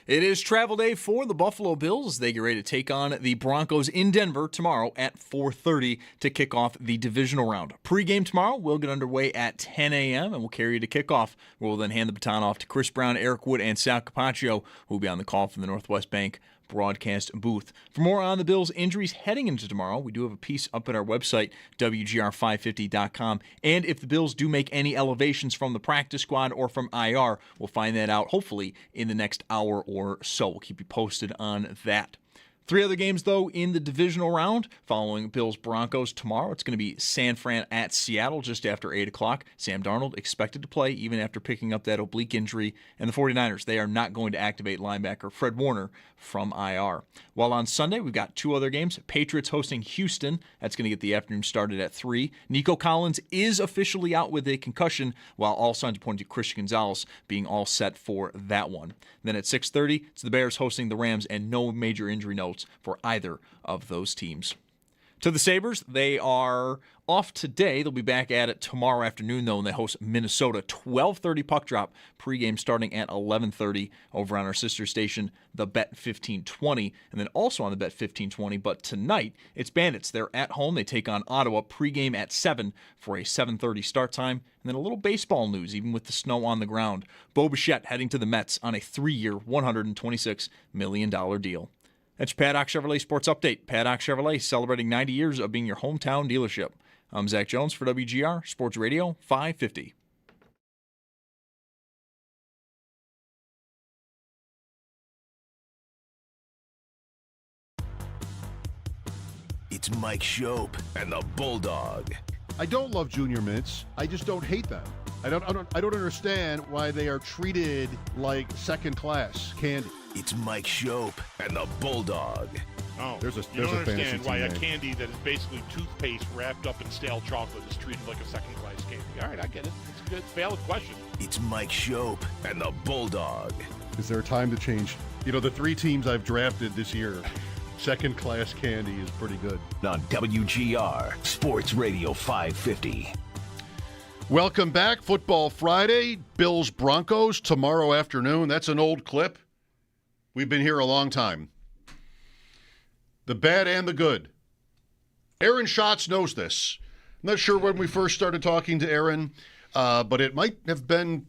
It is travel day for the Buffalo Bills. They get ready to take on the Broncos in Denver tomorrow at 4:30 to kick off the divisional round. Pre-game tomorrow will get underway at 10 a.m. and we'll carry you to kickoff. We'll then hand the baton off to Chris Brown, Eric Wood, and Sal Capaccio, who will be on the call from the Northwest Bank broadcast booth. For more on the Bills' injuries heading into tomorrow, we do have a piece up at our website, WGR550.com. And if the Bills do make any elevations from the practice squad or from IR, we'll find that out hopefully in the next hour or so. We'll keep you posted on that. 3 other games, though, in the divisional round. Following Bills-Broncos tomorrow, it's going to be San Fran at Seattle just after 8 o'clock. Sam Darnold expected to play even after picking up that oblique injury. And the 49ers, they are not going to activate linebacker Fred Warner from IR. While on Sunday, we've got 2 other games. Patriots hosting Houston. That's going to get the afternoon started at 3. Nico Collins is officially out with a concussion, while all signs point to Christian Gonzalez being all set for that one. Then at 6:30, it's the Bears hosting the Rams, and no major injury notes for either of those teams. To the Sabres, they are off today. They'll be back at it tomorrow afternoon, though, and they host Minnesota. 12:30 puck drop, pregame starting at 11:30 over on our sister station, the Bet 1520, and then also on the Bet 1520. But tonight, it's Bandits. They're at home. They take on Ottawa, pregame at 7 for a 7:30 start time. And then a little baseball news, even with the snow on the ground. Bo Bichette heading to the Mets on a 3-year, $126 million deal. That's your Paddock Chevrolet Sports Update. Paddock Chevrolet celebrating 90 years of being your hometown dealership. I'm Zach Jones for WGR Sports Radio 550. It's Mike Schopp and the Bulldog. I don't love junior mints. I just don't hate them. I don't understand why they are treated like second-class candy. It's Mike Schopp and the Bulldog. Oh, There's a you don't fantasy understand why a team name. candy that is basically toothpaste wrapped up in stale chocolate is treated like a second-class candy. All right, I get it. It's a good, valid question. It's Mike Schopp and the Bulldog. Is there time to change? You know, the 3 teams I've drafted this year, second-class candy is pretty good. On WGR Sports Radio 550. Welcome back. Football Friday, Bills-Broncos tomorrow afternoon. That's an old clip. We've been here a long time. The bad and the good. Aaron Schatz knows this. I'm not sure when we first started talking to Aaron, but it might have been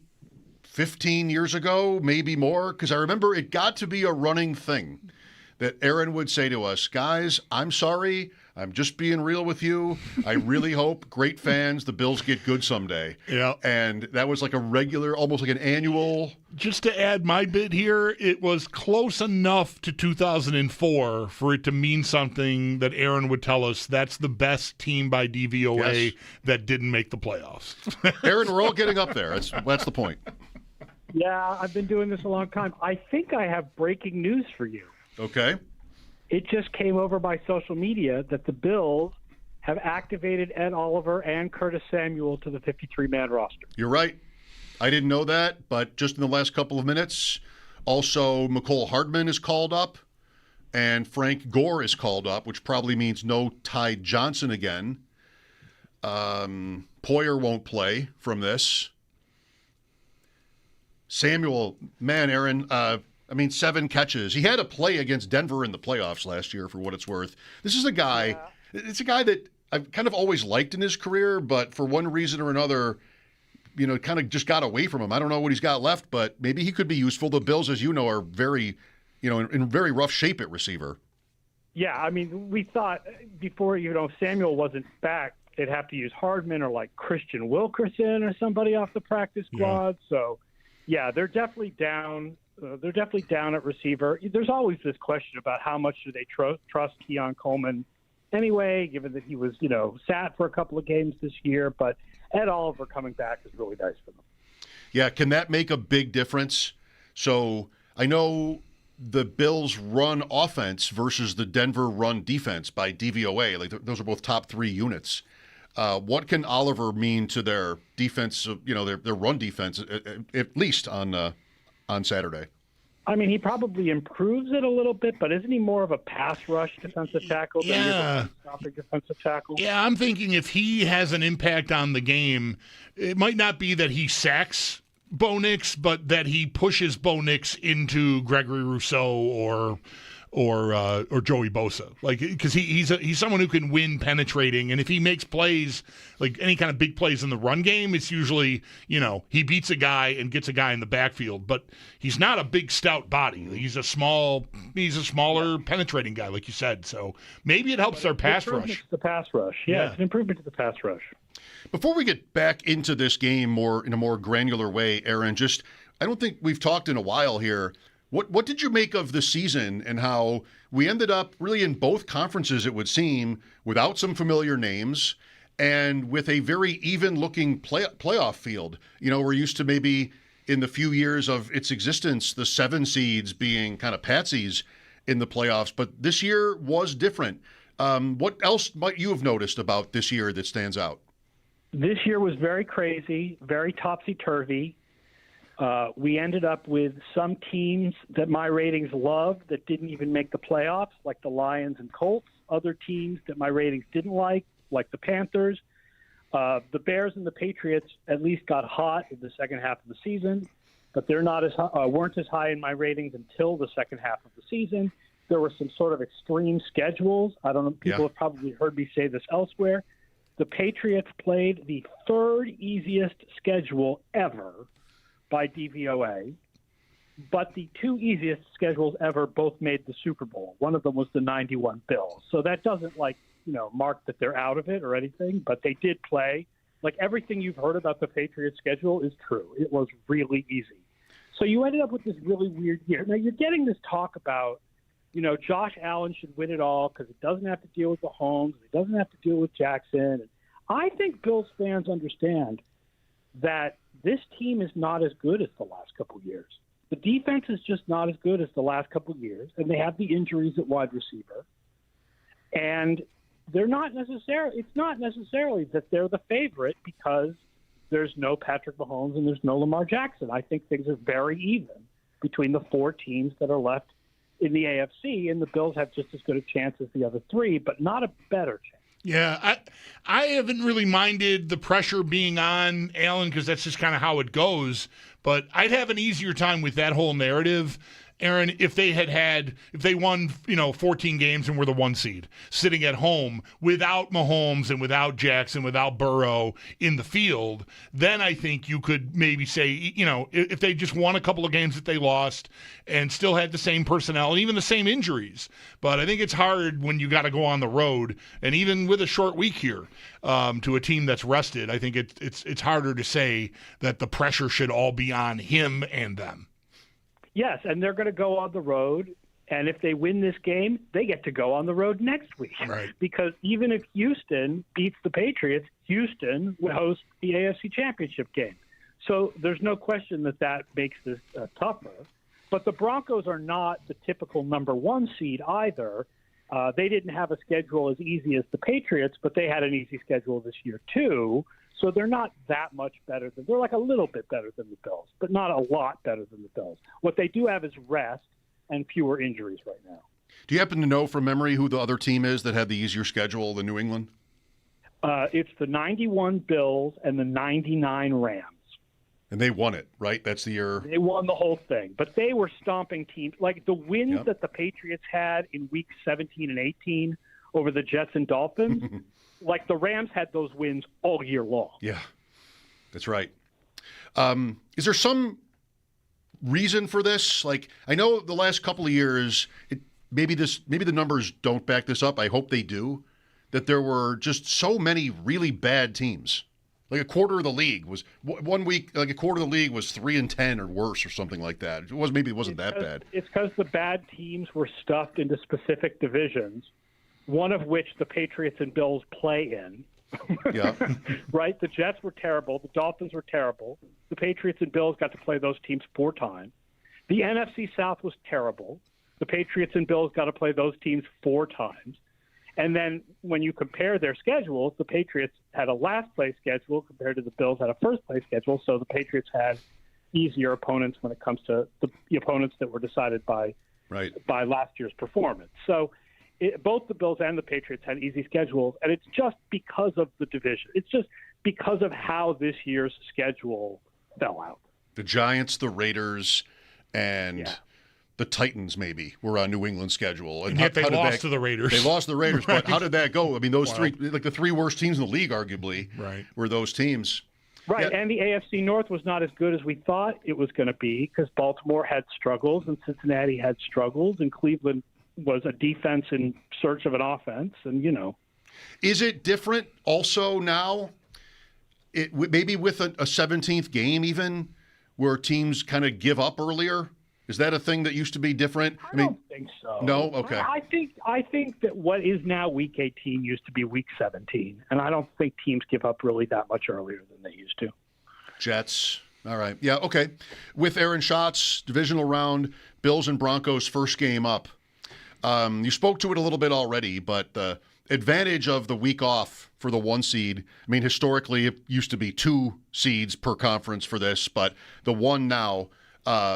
15 years ago, maybe more, because I remember it got to be a running thing that Aaron would say to us, guys, I'm sorry. I'm just being real with you. I really hope, great fans, the Bills get good someday. Yeah. And that was like a regular, almost like an annual. Just to add my bit here, it was close enough to 2004 for it to mean something that Aaron would tell us that's the best team by DVOA that didn't make the playoffs. Aaron, we're all getting up there. That's the point. Yeah, I've been doing this a long time. I think I have breaking news for you. Okay. It just came over by social media that the Bills have activated Ed Oliver and Curtis Samuel to the 53-man roster. You're right. I didn't know that, but just in the last couple of minutes, also McCole Hardman is called up, and Frank Gore is called up, which probably means no Ty Johnson again. Poyer won't play from this. Samuel, man, Aaron, 7 catches. He had to play against Denver in the playoffs last year, for what it's worth. This is a guy, It's a guy that I've kind of always liked in his career, but for one reason or another, kind of just got away from him. I don't know what he's got left, but maybe he could be useful. The Bills, as you know, are very, in very rough shape at receiver. Yeah, we thought before, Samuel wasn't back, they'd have to use Hardman or like Christian Wilkerson or somebody off the practice squad. Yeah. So, yeah, they're definitely down. They're definitely down at receiver. There's always this question about how much do they trust Keon Coleman anyway, given that he was, sat for a couple of games this year. But Ed Oliver coming back is really nice for them. Yeah, can that make a big difference? So I know the Bills run offense versus the Denver run defense by DVOA. Like those are both top 3 units. What can Oliver mean to their defense, their run defense, at least on Saturday? He probably improves it a little bit, but isn't he more of a pass rush defensive tackle than a stopping defensive tackle? Yeah, I'm thinking if he has an impact on the game, it might not be that he sacks Bo Nix, but that he pushes Bo Nix into Gregory Rousseau or Joey Bosa, like, because he's someone who can win penetrating, and if he makes plays, like any kind of big plays in the run game, it's usually, he beats a guy and gets a guy in the backfield, but he's not a big stout body. He's a smaller penetrating guy, like you said. So maybe it helps their pass rush. The pass rush, it's an improvement to the pass rush. Before we get back into this game in a more granular way, Aaron, I don't think we've talked in a while here. What did you make of the season and how we ended up really in both conferences, it would seem, without some familiar names and with a very even-looking playoff field? We're used to maybe in the few years of its existence, the 7 seeds being kind of patsies in the playoffs, but this year was different. What else might you have noticed about this year that stands out? This year was very crazy, very topsy-turvy. We ended up with some teams that my ratings loved that didn't even make the playoffs, like the Lions and Colts. Other teams that my ratings didn't like the Panthers. The Bears and the Patriots at least got hot in the second half of the season, but they're weren't as high in my ratings until the second half of the season. There were some sort of extreme schedules. I don't know. People have probably heard me say this elsewhere. The Patriots played the 3rd easiest schedule ever by DVOA, but the 2 easiest schedules ever both made the Super Bowl. One of them was the 91 Bills. So that doesn't mark that they're out of it or anything, but they did play. Like, everything you've heard about the Patriots schedule is true. It was really easy. So you ended up with this really weird year. Now you're getting this talk about, Josh Allen should win it all because he doesn't have to deal with the Mahomes. He doesn't have to deal with Jackson. And I think Bills fans understand that this team is not as good as the last couple of years. The defense is just not as good as the last couple of years, and they have the injuries at wide receiver. And it's not necessarily that they're the favorite because there's no Patrick Mahomes and there's no Lamar Jackson. I think things are very even between the 4 teams that are left in the AFC, and the Bills have just as good a chance as the other 3, but not a better chance. Yeah, I haven't really minded the pressure being on Allen because that's just kind of how it goes. But I'd have an easier time with that whole narrative, Aaron, if they won 14 games and were the 1 seed, sitting at home without Mahomes and without Jackson, without Burrow in the field. Then I think you could maybe say, if they just won a couple of games that they lost and still had the same personnel and even the same injuries. But I think it's hard when you got to go on the road, and even with a short week here, to a team that's rested. I think it's harder to say that the pressure should all be on him and them. Yes, and they're going to go on the road, and if they win this game, they get to go on the road next week. Right. Because even if Houston beats the Patriots, Houston would host the AFC Championship game. So there's no question that makes this tougher. But the Broncos are not the typical number 1 seed either. They didn't have a schedule as easy as the Patriots, but they had an easy schedule this year too. So they're not that much better they're like a little bit better than the Bills, but not a lot better than the Bills. What they do have is rest and fewer injuries right now. Do you happen to know from memory who the other team is that had the easier schedule than New England? It's the 91 Bills and the 99 Rams. And they won it, right? That's the year. They won the whole thing, but they were stomping teams. Like the wins that the Patriots had in weeks 17 and 18 over the Jets and Dolphins, like the Rams had those wins all year long. Yeah, that's right. Is there some reason for this? Like, I know the last couple of years, maybe the numbers don't back this up. I hope they do. That there were just so many really bad teams. Like a quarter of the league was 1 week. Like a quarter of the league was 3-10 or worse or something like that. It wasn't that bad. It's because the bad teams were stuffed into specific divisions, one of which the Patriots and Bills play in. Yeah. Right? The Jets were terrible. The Dolphins were terrible. The Patriots and Bills got to play those teams 4 times. The NFC South was terrible. The Patriots and Bills got to play those teams 4 times. And then when you compare their schedules, the Patriots had a last-place schedule compared to the Bills had a first-place schedule, so the Patriots had easier opponents when it comes to the opponents that were decided by last year's performance. So both the Bills and the Patriots had easy schedules, and it's just because of the division. It's just because of how this year's schedule fell out. The Giants, the Raiders, and the Titans maybe were on New England's schedule. And yet they lost to the Raiders. They lost to the Raiders, Right. but how did that go? I mean, those three, like the three worst teams in the league, arguably, were those teams. Right, and the AFC North was not as good as we thought it was going to be because Baltimore had struggles and Cincinnati had struggles and Cleveland was a defense in search of an offense, and Is it different also now, maybe with a 17th game even, where teams kind of give up earlier? Is that a thing that used to be different? I don't think so. No? Okay. I think that what is now Week 18 used to be Week 17, and I don't think teams give up really that much earlier than they used to. Jets. All right. Yeah, okay. With Aaron Schatz, divisional round, Bills and Broncos first game up. You spoke to it a little bit already, but the advantage of the week off for the 1 seed, I mean, historically it used to be 2 seeds per conference for this, but the 1 now,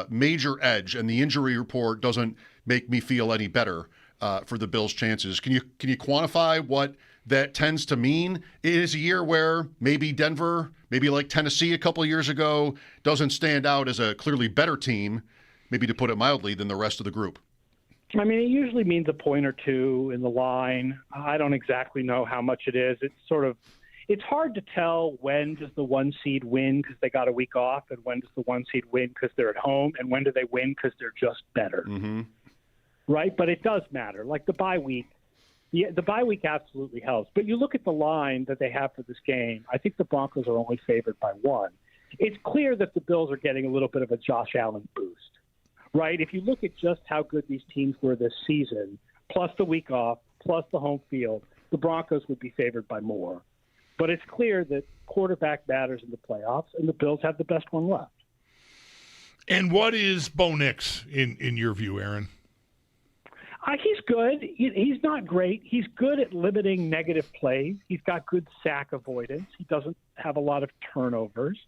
major edge, and the injury report doesn't make me feel any better for the Bills' chances. Can you quantify what that tends to mean? It is a year where maybe Denver, maybe like Tennessee a couple of years ago, doesn't stand out as a clearly better team, maybe to put it mildly, than the rest of the group. I mean, it usually means a point or two in the line. I don't exactly know how much it is. It's hard to tell when does the 1 seed win because they got a week off, and when does the 1 seed win because they're at home, and when do they win because they're just better. Mm-hmm. Right? But it does matter. Like the bye week. The bye week absolutely helps. But you look at the line that they have for this game, I think the Broncos are only favored by 1. It's clear that the Bills are getting a little bit of a Josh Allen boost. Right? If you look at just how good these teams were this season, plus the week off, plus the home field, the Broncos would be favored by more. But it's clear that quarterback matters in the playoffs, and the Bills have the best one left. And what is Bo Nix in your view, Aaron? He's good. He's not great. He's good at limiting negative plays. He's got good sack avoidance. He doesn't have a lot of turnovers.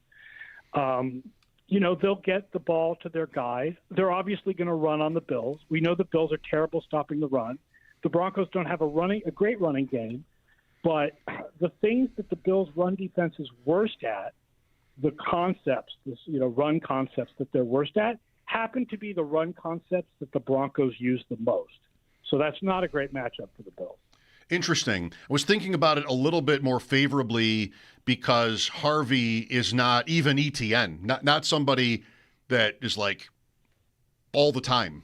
They'll get the ball to their guys. They're obviously going to run on the Bills. We know the Bills are terrible stopping the run. The Broncos don't have a great running game, but the things that the Bills' run defense is worst at, the concepts, run concepts that they're worst at, happen to be the run concepts that the Broncos use the most. So that's not a great matchup for the Bills. Interesting. I was thinking about it a little bit more favorably because Harvey is not even ETN, not somebody that is like all the time,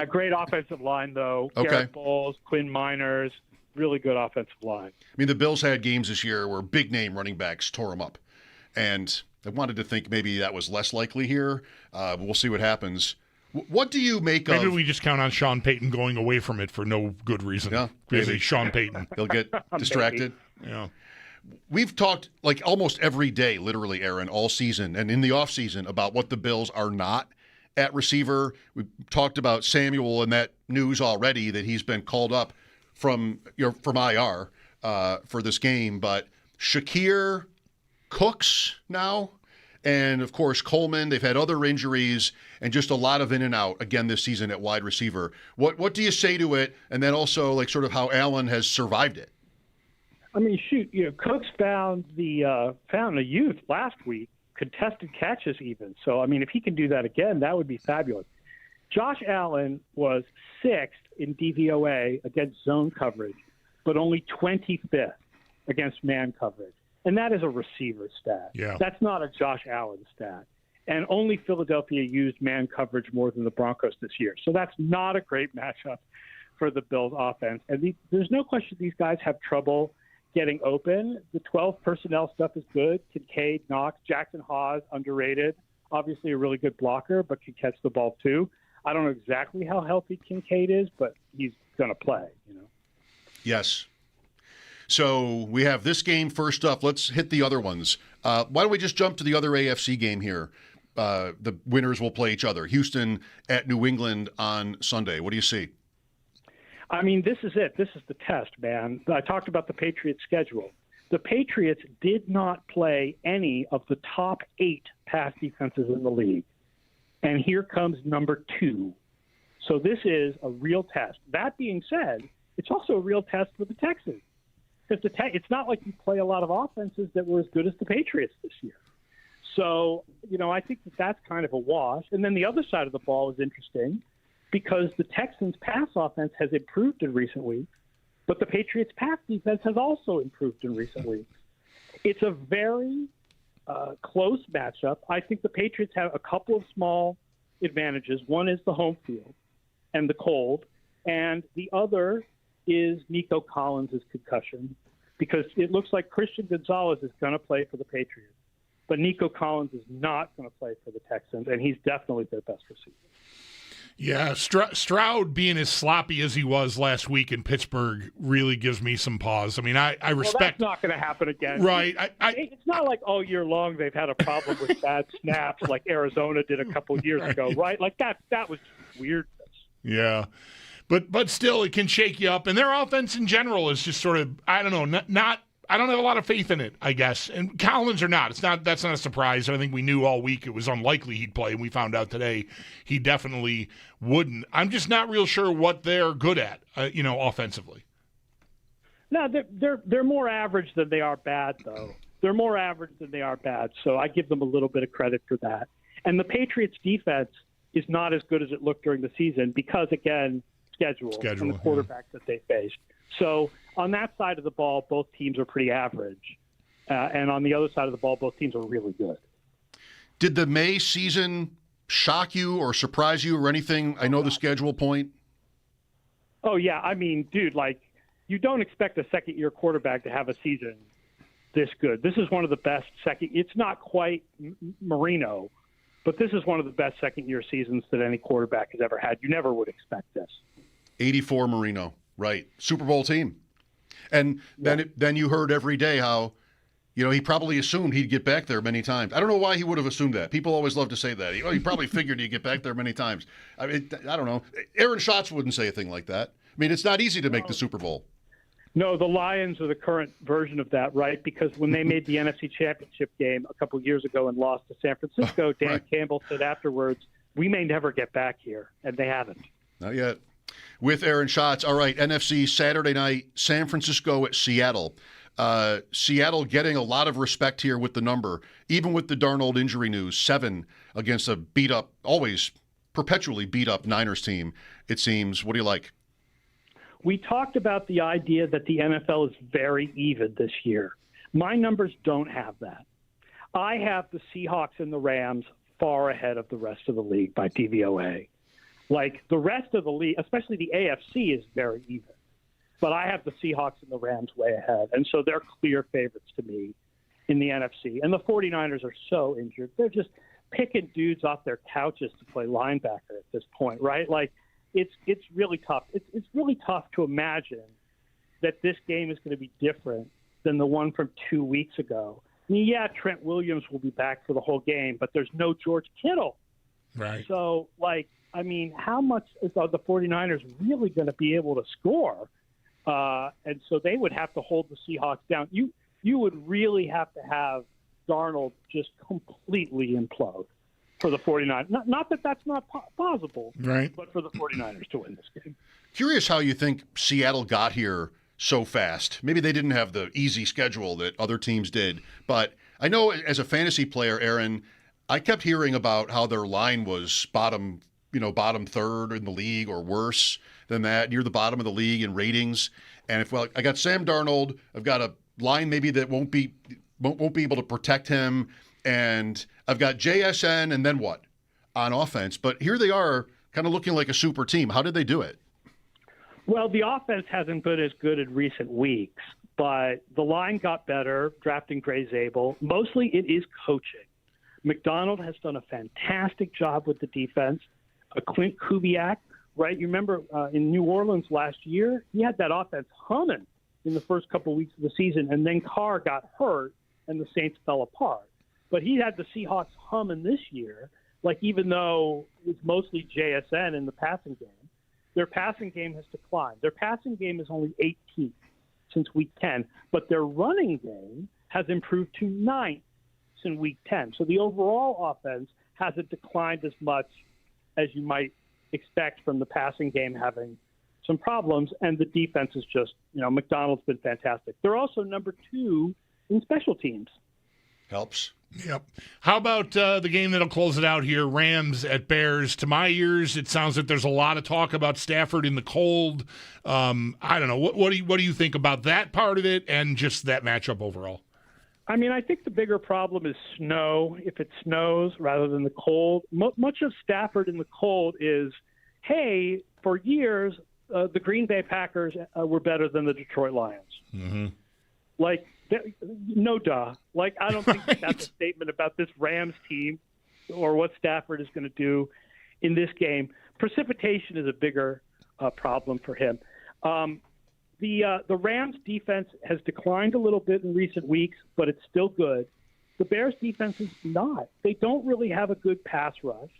Great offensive line, though. Okay. Garrett Bowles, Quinn Miners, really good offensive line. I mean, the Bills had games this year where big-name running backs tore them up. And I wanted to think maybe that was less likely here. But we'll see what happens. What do you make of... Maybe we just count on Sean Payton going away from it for no good reason. Yeah, maybe. Sean Payton. He'll get distracted. Yeah. We've talked like almost every day, literally, Aaron, all season and in the offseason about what the Bills are not at receiver. We talked about Samuel and that news already that he's been called up from IR for this game. But Shakir, Cooks now, and of course Coleman. They've had other injuries and just a lot of in and out again this season at wide receiver. What do you say to it? And then also like sort of how Allen has survived it. I mean, Cooks found a youth last week, contested catches even. So, I mean, if he can do that again, that would be fabulous. Josh Allen was 6th in DVOA against zone coverage, but only 25th against man coverage. And that is a receiver stat. Yeah. That's not a Josh Allen stat. And only Philadelphia used man coverage more than the Broncos this year. So that's not a great matchup for the Bills offense. And there's no question these guys have trouble getting open. The 12 personnel stuff is good. Kincaid, Knox, Jackson Hawes, underrated. Obviously a really good blocker, but can catch the ball too. I don't know exactly how healthy Kincaid is, but he's going to play, Yes. So we have this game first up. Let's hit the other ones. Why don't we just jump to the other AFC game here? The winners will play each other. Houston at New England on Sunday. What do you see? I mean, this is it. This is the test, man. I talked about the Patriots' schedule. The Patriots did not play any of the top 8 pass defenses in the league. And here comes number 2. So this is a real test. That being said, it's also a real test for the Texans. Because it's not like you play a lot of offenses that were as good as the Patriots this year. So, I think that's kind of a wash. And then the other side of the ball is interesting because the Texans' pass offense has improved in recent weeks, but the Patriots' pass defense has also improved in recent weeks. It's a very close matchup. I think the Patriots have a couple of small advantages. One is the home field and the cold, and the other is Nico Collins' concussion, because it looks like Christian Gonzalez is going to play for the Patriots, but Nico Collins is not going to play for the Texans, and he's definitely their best receiver. Yeah, Stroud being as sloppy as he was last week in Pittsburgh really gives me some pause. I mean, I respect. Well, that's not going to happen again. Right. It's not like all year long they've had a problem with bad snaps like Arizona did a couple years ago, right? Like that was weirdness. Yeah. But still, it can shake you up. And their offense in general is just sort of, I don't know, not I don't have a lot of faith in it, I guess. And Collins or not, that's not a surprise. I think we knew all week it was unlikely he'd play, and we found out today he definitely wouldn't. I'm just not real sure what they're good at, offensively. No, they're more average than they are bad, though. They're more average than they are bad, so I give them a little bit of credit for that. And the Patriots' defense is not as good as it looked during the season because, again, schedule and the quarterbacks that they faced. So on that side of the ball, both teams are pretty average. And on the other side of the ball, both teams are really good. Did the May season shock you or surprise you or anything? I know the schedule point. Oh, yeah. I mean, dude, you don't expect a second-year quarterback to have a season this good. This is one of the best it's not quite Marino, but this is one of the best second-year seasons that any quarterback has ever had. You never would expect this. 84 Marino, right. Super Bowl team. And then you heard every day how, he probably assumed he'd get back there many times. I don't know why he would have assumed that. People always love to say that. He probably figured he'd get back there many times. I mean, I don't know. Aaron Schatz wouldn't say a thing like that. I mean, it's not easy to make the Super Bowl. No, the Lions are the current version of that, right? Because when they made the NFC Championship game a couple of years ago and lost to San Francisco, Dan Campbell said afterwards, we may never get back here, and they haven't. Not yet. With Aaron Schatz. All right, NFC Saturday night, San Francisco at Seattle. Seattle getting a lot of respect here with the number, even with the Darnold injury news, 7 against a beat-up, always perpetually beat-up Niners team, it seems. What do you like? We talked about the idea that the NFL is very even this year. My numbers don't have that. I have the Seahawks and the Rams far ahead of the rest of the league by DVOA. The rest of the league, especially the AFC, is very even. But I have the Seahawks and the Rams way ahead. And so they're clear favorites to me in the NFC. And the 49ers are so injured. They're just picking dudes off their couches to play linebacker at this point, right? It's really tough. It's really tough to imagine that this game is going to be different than the one from 2 weeks ago. I mean, yeah, Trent Williams will be back for the whole game, but there's no George Kittle. Right. So, how much are the 49ers really going to be able to score? And so they would have to hold the Seahawks down. You would really have to have Darnold just completely implode for the 49ers. Not that that's not possible, right? But for the 49ers to win this game. Curious how you think Seattle got here so fast. Maybe they didn't have the easy schedule that other teams did. But I know as a fantasy player, Aaron, I kept hearing about how their line was bottom third in the league or worse than that, near the bottom of the league in ratings. And I got Sam Darnold, I've got a line maybe that won't be able to protect him, and I've got JSN, and then what on offense? But here they are, kind of looking like a super team. How did they do it? Well, the offense hasn't been as good in recent weeks, but the line got better, drafting Gray Zabel. Mostly it is coaching. McDonald has done a fantastic job with the defense. Clint Kubiak, right? You remember in New Orleans last year, he had that offense humming in the first couple of weeks of the season, and then Carr got hurt, and the Saints fell apart. But he had the Seahawks humming this year, even though it's mostly JSN in the passing game, their passing game has declined. Their passing game is only 18th since Week 10, but their running game has improved to 9th in Week 10. So the overall offense hasn't declined as much as you might expect from the passing game having some problems, and the defense is just, McDonald's been fantastic. They're also number 2 in special teams. Helps. Yep. How about the game that'll close it out here, Rams at Bears? To my ears, it sounds like there's a lot of talk about Stafford in the cold. I don't know. What do you think about that part of it and just that matchup overall? I mean, I think the bigger problem is snow, if it snows rather than the cold. Much of Stafford in the cold is, hey, for years, the Green Bay Packers were better than the Detroit Lions. Mm-hmm. Like, no duh. Like, I don't think that's a statement about this Rams team or what Stafford is going to do in this game. Precipitation is a bigger problem for him. The Rams defense has declined a little bit in recent weeks, but it's still good. The Bears defense is not. They don't really have a good pass rush.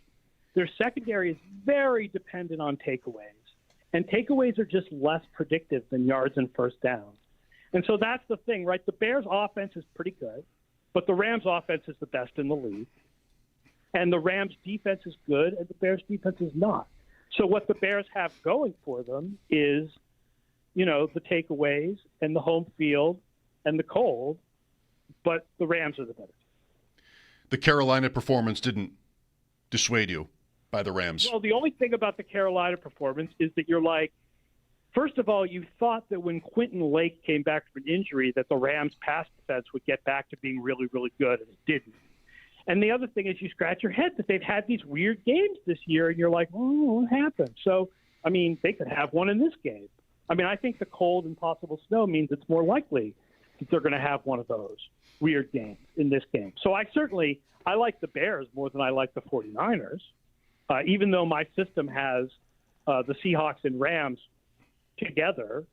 Their secondary is very dependent on takeaways, and takeaways are just less predictive than yards and first downs. And so that's the thing, right? The Bears offense is pretty good, but the Rams offense is the best in the league. And the Rams defense is good, and the Bears defense is not. So what the Bears have going for them is, you know, the takeaways and the home field and the cold, but the Rams are the better team. The Carolina performance didn't dissuade you by the Rams. Well, the only thing about the Carolina performance is that you're like, first of all, you thought that when Quentin Lake came back from an injury that the Rams' pass defense would get back to being really, really good, and it didn't. And the other thing is you scratch your head that they've had these weird games this year, and you're like, oh, what happened? So, I mean, they could have one in this game. I mean, I think the cold and possible snow means it's more likely that they're going to have one of those weird games in this game. So I like the Bears more than I like the 49ers, even though my system has the Seahawks and Rams together,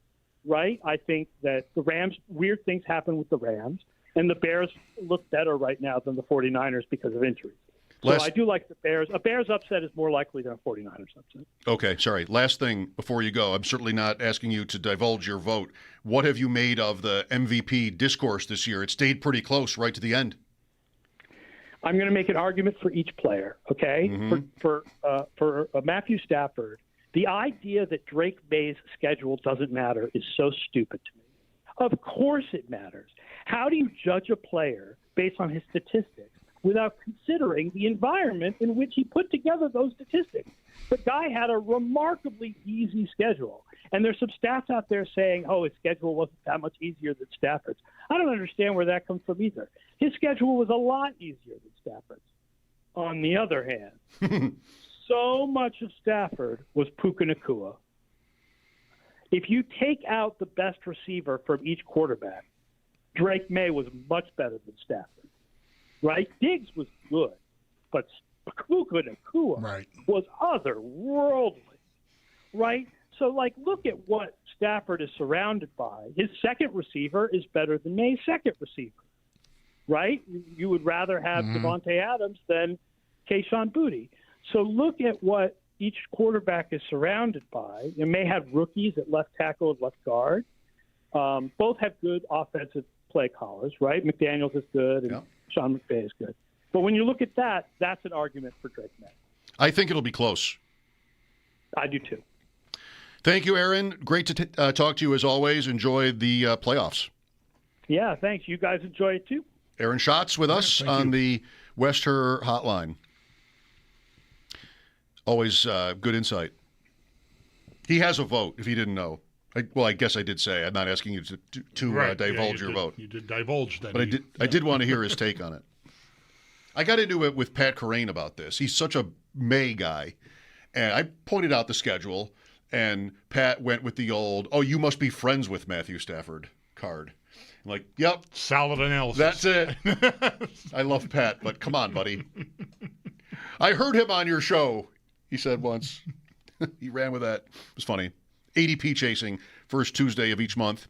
right? I think that the Rams, weird things happen with the Rams, and the Bears look better right now than the 49ers because of injuries. So I do like the Bears. A Bears upset is more likely than a 49ers upset. Okay, sorry. Last thing before you go. I'm certainly not asking you to divulge your vote. What have you made of the MVP discourse this year? It stayed pretty close right to the end. I'm going to make an argument for each player, okay? Mm-hmm. For Matthew Stafford, the idea that Drake May's schedule doesn't matter is so stupid to me. Of course it matters. How do you judge a player based on his statistics without considering the environment in which he put together those statistics? The guy had a remarkably easy schedule. And there's some stats out there saying, oh, his schedule wasn't that much easier than Stafford's. I don't understand where that comes from either. His schedule was a lot easier than Stafford's. On the other hand, so much of Stafford was Puka Nacua. If you take out the best receiver from each quarterback, Drake May was much better than Stafford. Right? Diggs was good, but Puka Nacua was otherworldly. Right? So, like, look at what Stafford is surrounded by. His second receiver is better than May's second receiver. Right? You would rather have Devontae Adams than Kayshon Boutte. So look at what each quarterback is surrounded by. You may have rookies at left tackle and left guard. Both have good offensive play callers, right? McDaniels is good, and Sean McVay is good. But when you look at that, that's an argument for Drake May. I think it'll be close. I do too. Thank you, Aaron. Great to talk to you as always. Enjoy the playoffs. Yeah, thanks. You guys enjoy it too. Aaron Schatz with us on the West Her Hotline. Always good insight. He has a vote, if you didn't know. I guess I did say. I'm not asking you to divulge your vote. You did divulge that. But I did want to hear his take on it. I got into it with Pat Corain about this. He's such a May guy. And I pointed out the schedule, and Pat went with the old, oh, you must be friends with Matthew Stafford card. I'm like, yep. Solid analysis. That's it. I love Pat, but come on, buddy. I heard him on your show, he said once. He ran with that. It was funny. ADP chasing, first Tuesday of each month.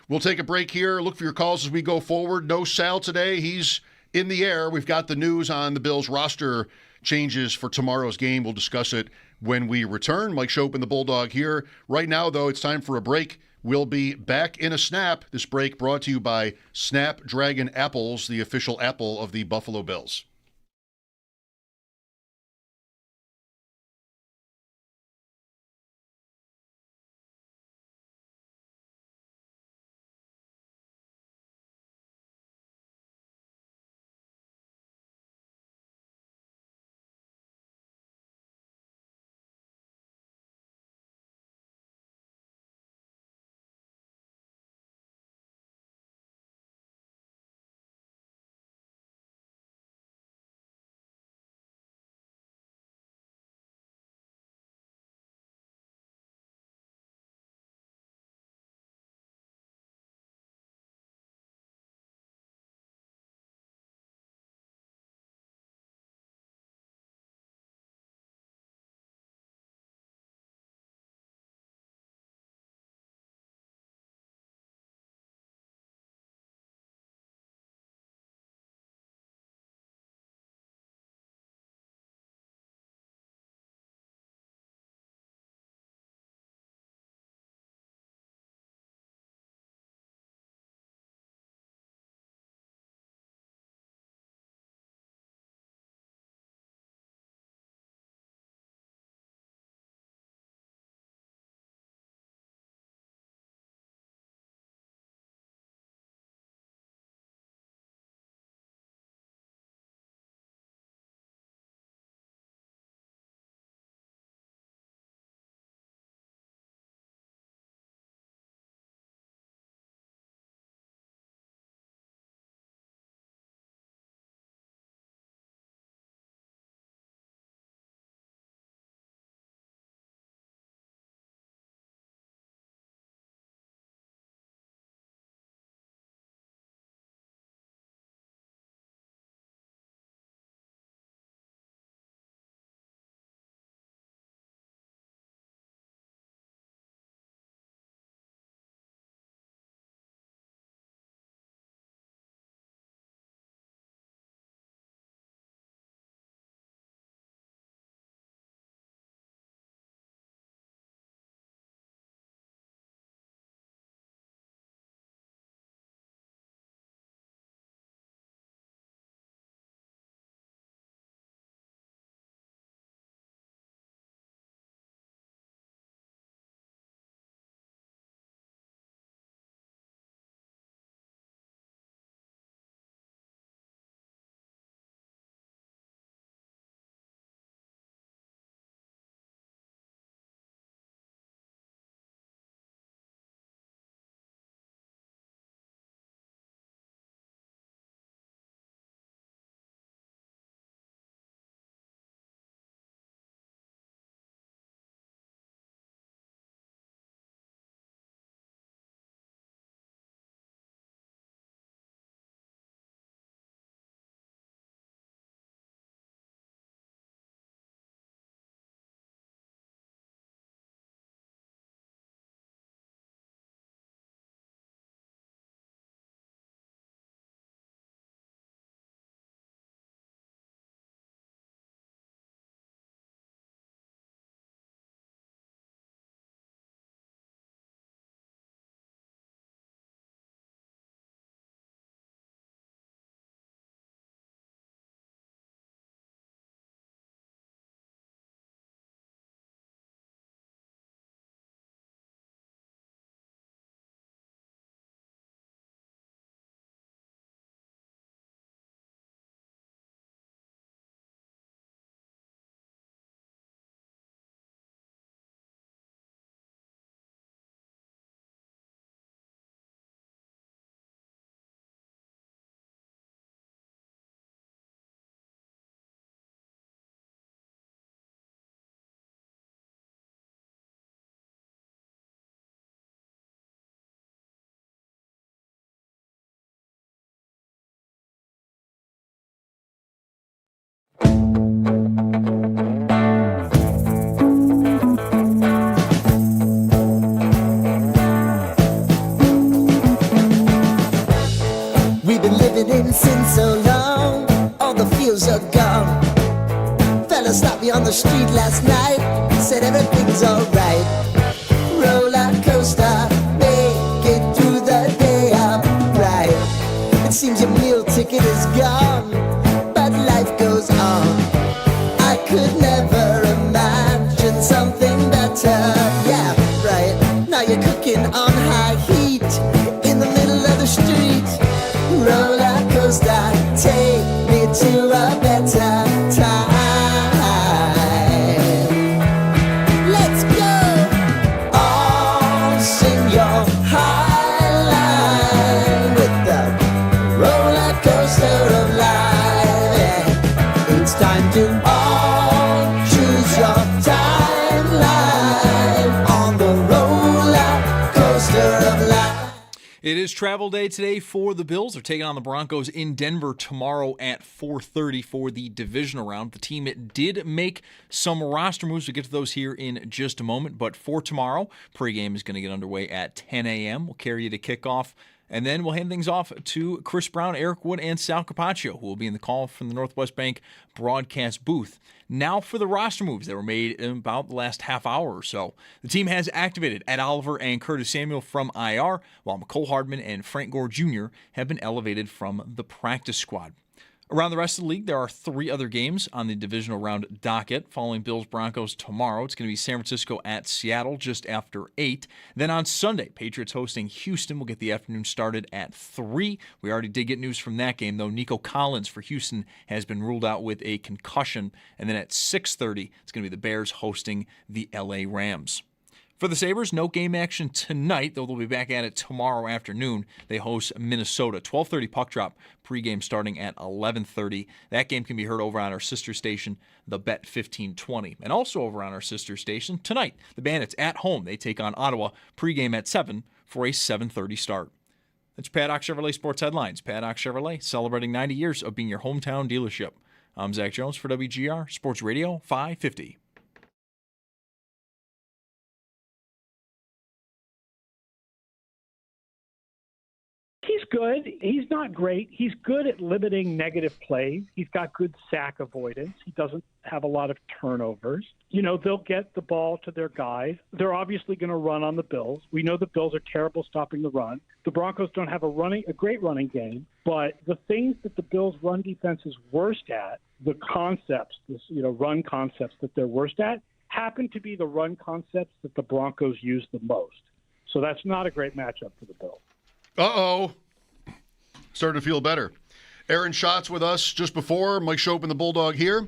We'll take a break here. Look for your calls as we go forward. No Sal today. He's in the air. We've got the news on the Bills roster changes for tomorrow's game. We'll discuss it when we return. Mike Schopp and the Bulldog here. Right now, though, it's time for a break. We'll be back in a snap. This break brought to you by Snapdragon Apples, the official apple of the Buffalo Bills. been so long, all the feels are gone. Fella stopped me on the street last night, said everything's alright. Roller coaster, make it through the day alright. It seems your meal ticket is gone, but life goes on. I could never imagine something better. Yeah, right. Now you're cooking on high heat in the middle of the street. Roller coaster, take me to a better time. Let's go. All sing your high line with the roller coaster of life. Yeah. It's time to all choose your timeline on the roller coaster of life. It is travel day today for the Bills. They're taking on the Broncos in Denver tomorrow at 4:30 for the divisional round. The team did make some roster moves. We'll get to those here in just a moment. But for tomorrow, pregame is going to get underway at 10 a.m. We'll carry you to kickoff. And then we'll hand things off to Chris Brown, Eric Wood, and Sal Capaccio, who will be in the call from the Northwest Bank broadcast booth. Now for the roster moves that were made in about the last half hour or so. The team has activated Ed Oliver and Curtis Samuel from IR, while McCole Hardman and Frank Gore Jr. have been elevated from the practice squad. Around the rest of the league, there are 3 other games on the divisional round docket. Following Bills-Broncos tomorrow, it's going to be San Francisco at Seattle just after 8. Then on Sunday, Patriots hosting Houston. We'll get the afternoon started at 3. We already did get news from that game, though. Nico Collins for Houston has been ruled out with a concussion. And then at 6:30, it's going to be the Bears hosting the LA Rams. For the Sabres, no game action tonight, though they'll be back at it tomorrow afternoon. They host Minnesota. 12:30 puck drop, pregame starting at 11:30. That game can be heard over on our sister station, the Bet 1520. And also over on our sister station, tonight, the Bandits at home. They take on Ottawa, pregame at 7 for a 7:30 start. That's Paddock Chevrolet Sports Headlines. Paddock Chevrolet, celebrating 90 years of being your hometown dealership. I'm Zach Jones for WGR Sports Radio 550. He's good. He's not great. He's good at limiting negative plays. He's got good sack avoidance. He doesn't have a lot of turnovers. You know, they'll get the ball to their guys. They're obviously going to run on the Bills. We know the Bills are terrible stopping the run. The Broncos don't have a great running game, but the things that the Bills' run defense is worst at, the concepts, run concepts that they're worst at, happen to be the run concepts that the Broncos use the most. So that's not a great matchup for the Bills. Uh-oh. Starting to feel better. Aaron Schatz with us just before. Mike Schopp and the Bulldog here.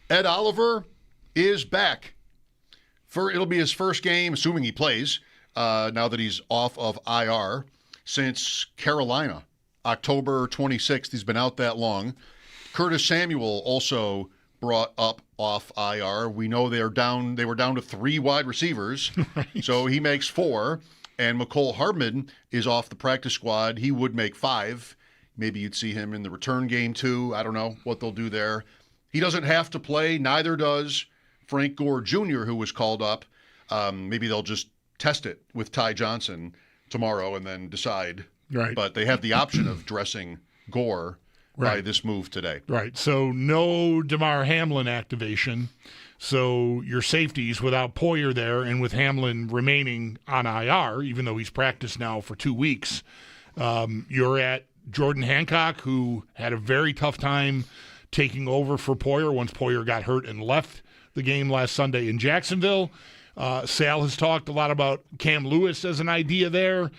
Ed Oliver is back. It'll be his first game, assuming he plays, now that he's off of IR, since Carolina. October 26th, he's been out that long. Curtis Samuel also brought up off IR. We know they were down to 3 wide receivers, right. So he makes 4. And McCole Hardman is off the practice squad. He would make 5. Maybe you'd see him in the return game too. I don't know what they'll do there. He doesn't have to play. Neither does Frank Gore Jr., who was called up. Maybe they'll just test it with Ty Johnson tomorrow and then decide. Right. But they have the option of dressing Gore by this move today. Right. So no DeMar Hamlin activation. So your safeties without Poyer there and with Hamlin remaining on IR, even though he's practiced now for 2 weeks, you're at Jordan Hancock, who had a very tough time taking over for Poyer once Poyer got hurt and left the game last Sunday in Jacksonville. Sal has talked a lot about Cam Lewis as an idea there,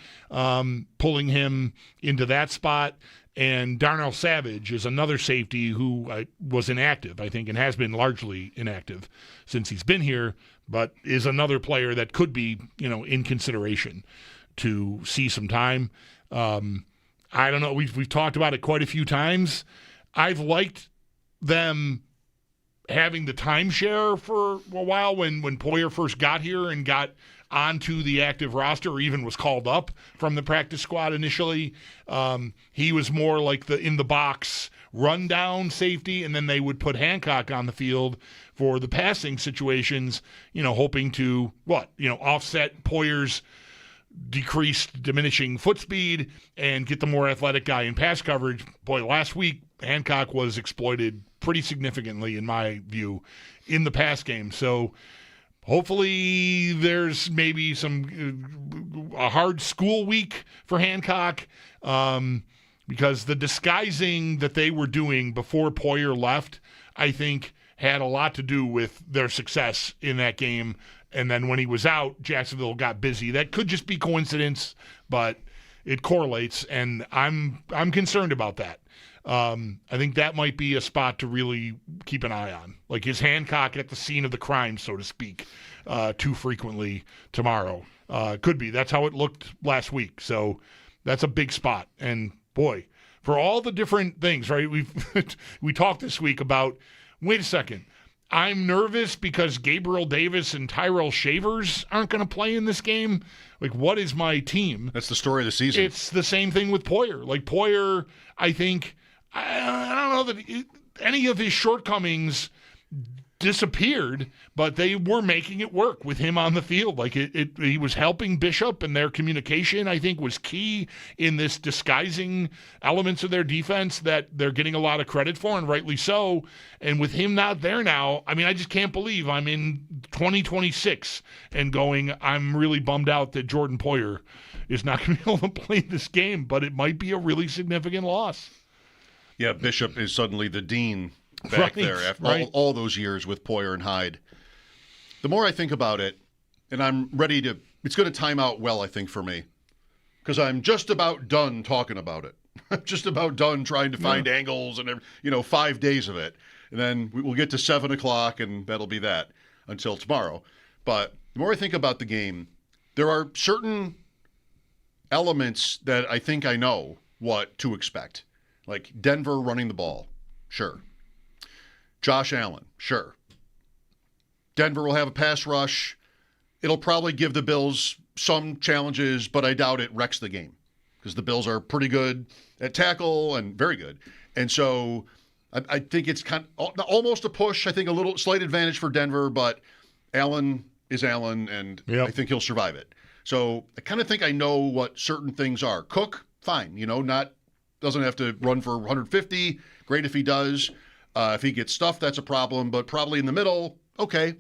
pulling him into that spot. And Darnell Savage is another safety who was inactive, I think, and has been largely inactive since he's been here, but is another player that could be, in consideration to see some time. I don't know. We've talked about it quite a few times. I've liked them having the timeshare for a while when Poyer first got here and got onto the active roster, or even was called up from the practice squad initially. He was more like the in-the-box rundown safety, and then they would put Hancock on the field for the passing situations, hoping to, offset Poyer's diminishing foot speed and get the more athletic guy in pass coverage. Boy, last week, Hancock was exploited pretty significantly, in my view, in the pass game. So hopefully there's maybe a hard school week for Hancock, because the disguising that they were doing before Poyer left, I think, had a lot to do with their success in that game. And then when he was out, Jacksonville got busy. That could just be coincidence, but it correlates, and I'm concerned about that. I think that might be a spot to really keep an eye on. Like, is Hancock at the scene of the crime, so to speak, too frequently tomorrow? Could be. That's how it looked last week. So that's a big spot. And boy, for all the different things, right? We talked this week about, wait a second, I'm nervous because Gabriel Davis and Tyrell Shavers aren't going to play in this game. Like, what is my team? That's the story of the season. It's the same thing with Poyer. Like, Poyer, I think, I don't know that any of his shortcomings disappeared, but they were making it work with him on the field. Like, he was helping Bishop, and their communication, I think, was key in this disguising elements of their defense that they're getting a lot of credit for, and rightly so. And with him not there now, I mean, I just can't believe I'm in 2026 and going, I'm really bummed out that Jordan Poyer is not going to be able to play this game, but it might be a really significant loss. Yeah, Bishop is suddenly the dean back there after all those years with Poyer and Hyde. The more I think about it, and I'm ready to, it's going to time out well, I think, for me, because I'm just about done talking about it. I'm just about done trying to find angles and, 5 days of it. And then we'll get to 7 o'clock, and that'll be that until tomorrow. But the more I think about the game, there are certain elements that I think I know what to expect. Like Denver running the ball, sure. Josh Allen, sure. Denver will have a pass rush. It'll probably give the Bills some challenges, but I doubt it wrecks the game because the Bills are pretty good at tackle and very good. And so I think it's kind of almost a push. I think a little slight advantage for Denver, but Allen is Allen, and I think he'll survive it. So I kind of think I know what certain things are. Cook, fine, doesn't have to run for 150. Great if he does. If he gets stuffed, that's a problem, but probably in the middle, okay.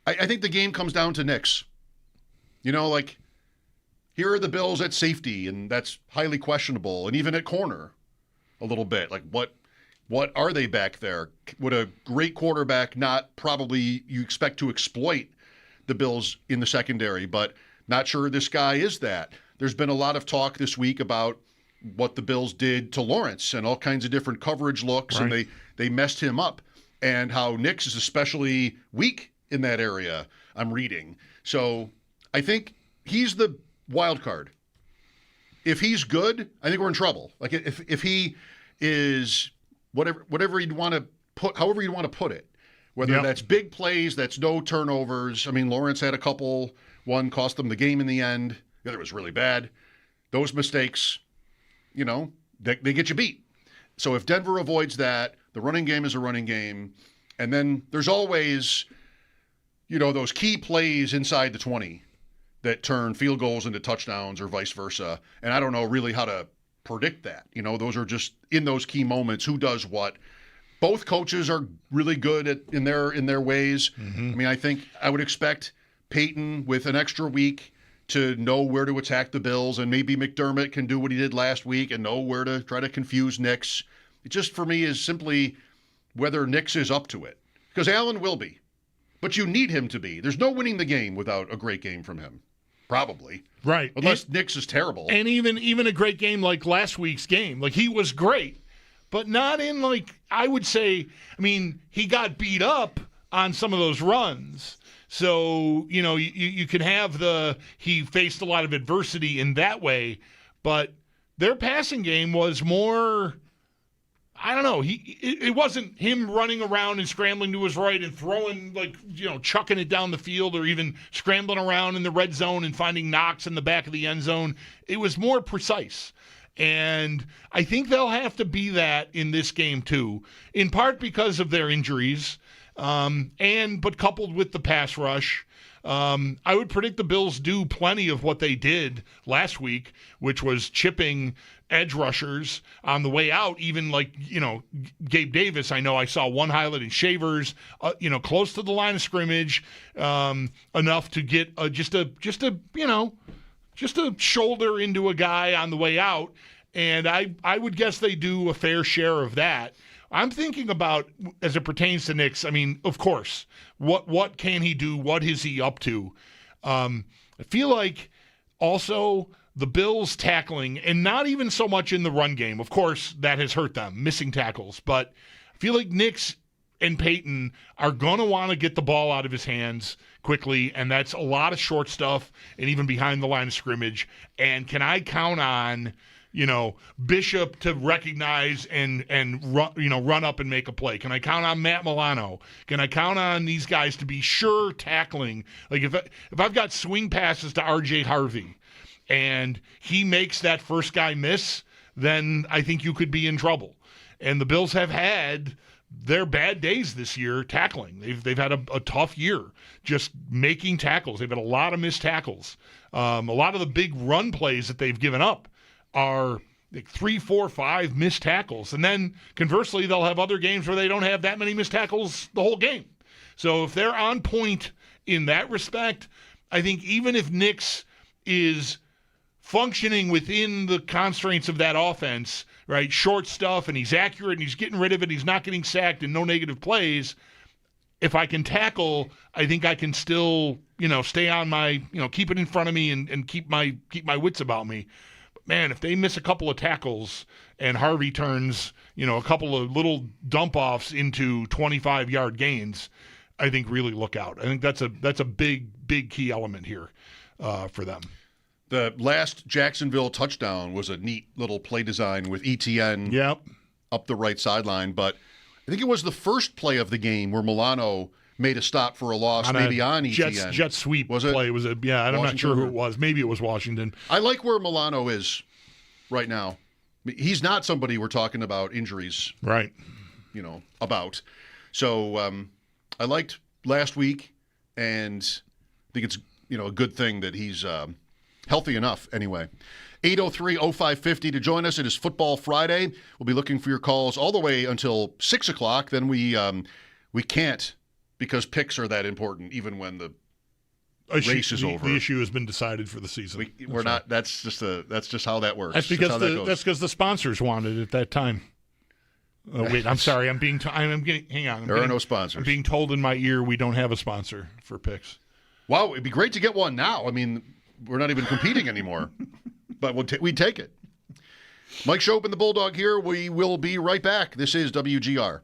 I think the game comes down to Nix. Here are the Bills at safety, and that's highly questionable, and even at corner a little bit. Like, what are they back there? Would a great quarterback not probably you expect to exploit the Bills in the secondary, but not sure this guy is that. There's been a lot of talk this week about what the Bills did to Lawrence and all kinds of different coverage looks, and they messed him up, and how Nix is especially weak in that area, I'm reading. So I think he's the wild card. If he's good, I think we're in trouble. Like if he is whatever you'd want to put, however you want to put it, whether that's big plays, that's no turnovers. I mean, Lawrence had a couple. One cost them the game in the end. The other was really bad. Those mistakes, they get you beat. So if Denver avoids that, the running game is a running game. And then there's always, those key plays inside the 20 that turn field goals into touchdowns or vice versa. And I don't know really how to predict that. Those are just in those key moments, who does what. Both coaches are really good in their ways. Mm-hmm. I mean, I think I would expect Peyton with an extra week to know where to attack the Bills, and maybe McDermott can do what he did last week and know where to try to confuse Nix. It just, for me, is simply whether Nix is up to it. Because Allen will be. But you need him to be. There's no winning the game without a great game from him. Probably. Right. Unless Nix is terrible. And even a great game like last week's game. Like, he was great. But not in, I would say, he got beat up on some of those runs. So, you can have he faced a lot of adversity in that way, but their passing game was more, I don't know, it wasn't him running around and scrambling to his right and throwing, chucking it down the field, or even scrambling around in the red zone and finding knocks in the back of the end zone. It was more precise. And I think they'll have to be that in this game too, in part because of their injuries. but coupled with the pass rush, I would predict the Bills do plenty of what they did last week, which was chipping edge rushers on the way out. Even Gabe Davis, I know I saw one highlight in Shavers, close to the line of scrimmage, enough to get just a shoulder into a guy on the way out. And I would guess they do a fair share of that. I'm thinking about, as it pertains to Nix, I mean, of course, what can he do? What is he up to? I feel like also the Bills tackling, and not even so much in the run game. Of course, that has hurt them, missing tackles. But I feel like Nix and Peyton are going to want to get the ball out of his hands quickly, and that's a lot of short stuff and even behind the line of scrimmage. And can I count on Bishop to recognize and run up and make a play? Can I count on Matt Milano? Can I count on these guys to be sure tackling? Like if I've got swing passes to RJ Harvey and he makes that first guy miss, then I think you could be in trouble. And the Bills have had their bad days this year tackling. They've had a tough year just making tackles. They've had a lot of missed tackles. A lot of the big run plays that they've given up are like 3, 4, 5 missed tackles. And then conversely, they'll have other games where they don't have that many missed tackles the whole game. So if they're on point in that respect, I think even if Nix is functioning within the constraints of that offense, right, short stuff, and he's accurate and he's getting rid of it, he's not getting sacked and no negative plays, if I can tackle, I think I can still, stay on my, keep it in front of me and keep my wits about me. Man, if they miss a couple of tackles and Harvey turns, a couple of little dump-offs into 25-yard gains, I think really look out. I think that's a big, big key element here for them. The last Jacksonville touchdown was a neat little play design with ETN up the right sideline, but I think it was the first play of the game where Milano made a stop for a loss, maybe on ETN. Jet sweep was it? Play. Was it? Yeah, I'm not sure who it was. Maybe it was Washington. I like where Milano is right now. He's not somebody we're talking about injuries, right? About. So I liked last week, and I think it's a good thing that he's healthy enough anyway. 803-0550 to join us. It is Football Friday. We'll be looking for your calls all the way until 6 o'clock. Then we can't, because picks are that important, even when the race is over. The issue has been decided for the season. We're not. That's just how that works. That's because the sponsors wanted it at that time. Wait, I'm sorry. Hang on. There are no sponsors. I'm being told in my ear we don't have a sponsor for picks. Wow, it'd be great to get one now. I mean, we're not even competing anymore, but we'd take it. Mike Schopp and the Bulldog here. We will be right back. This is WGR.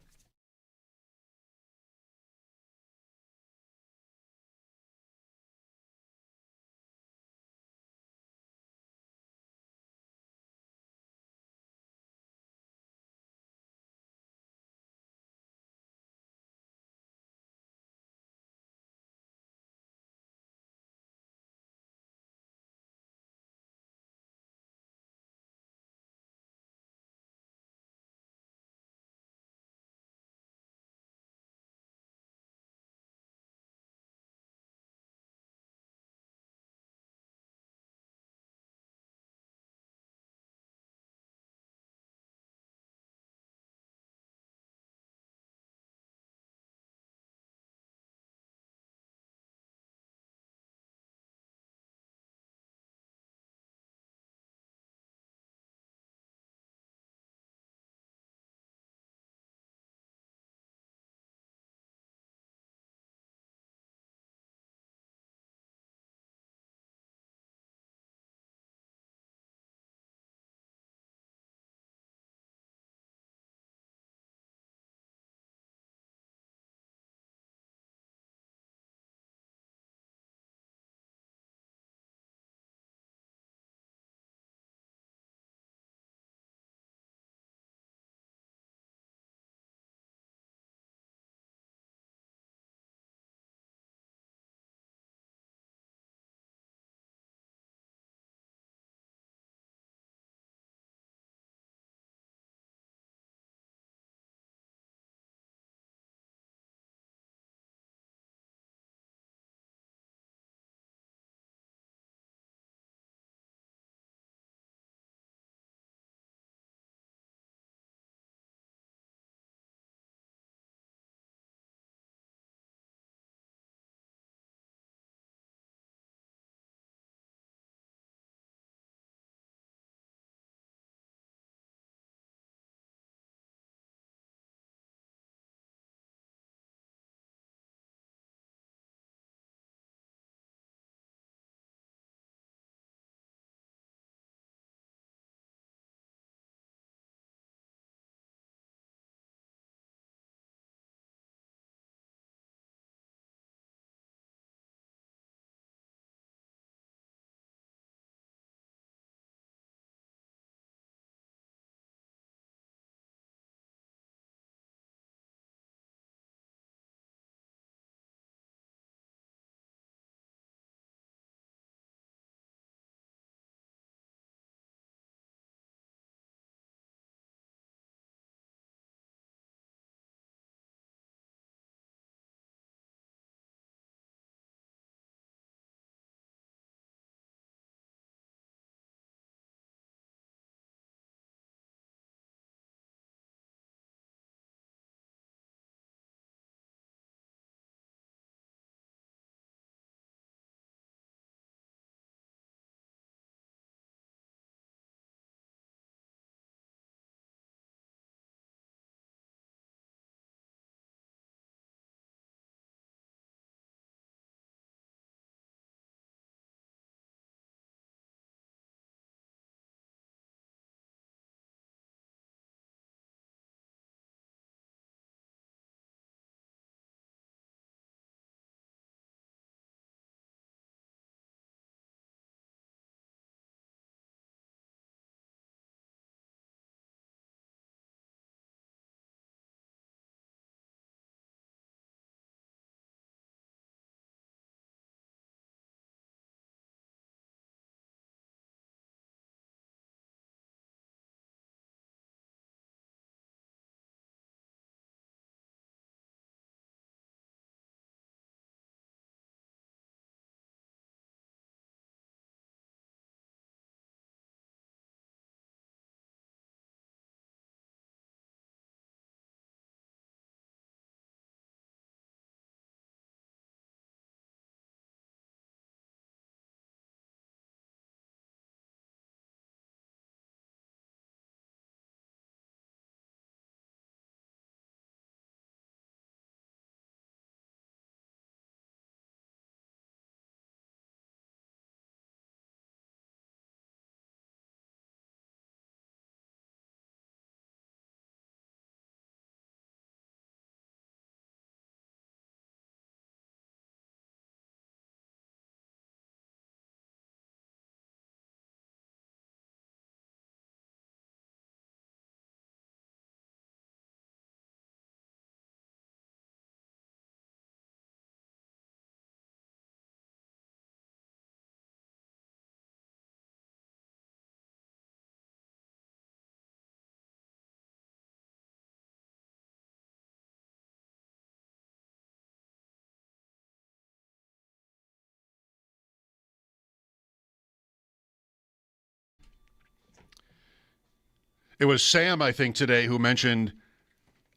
It was Sam, I think, today who mentioned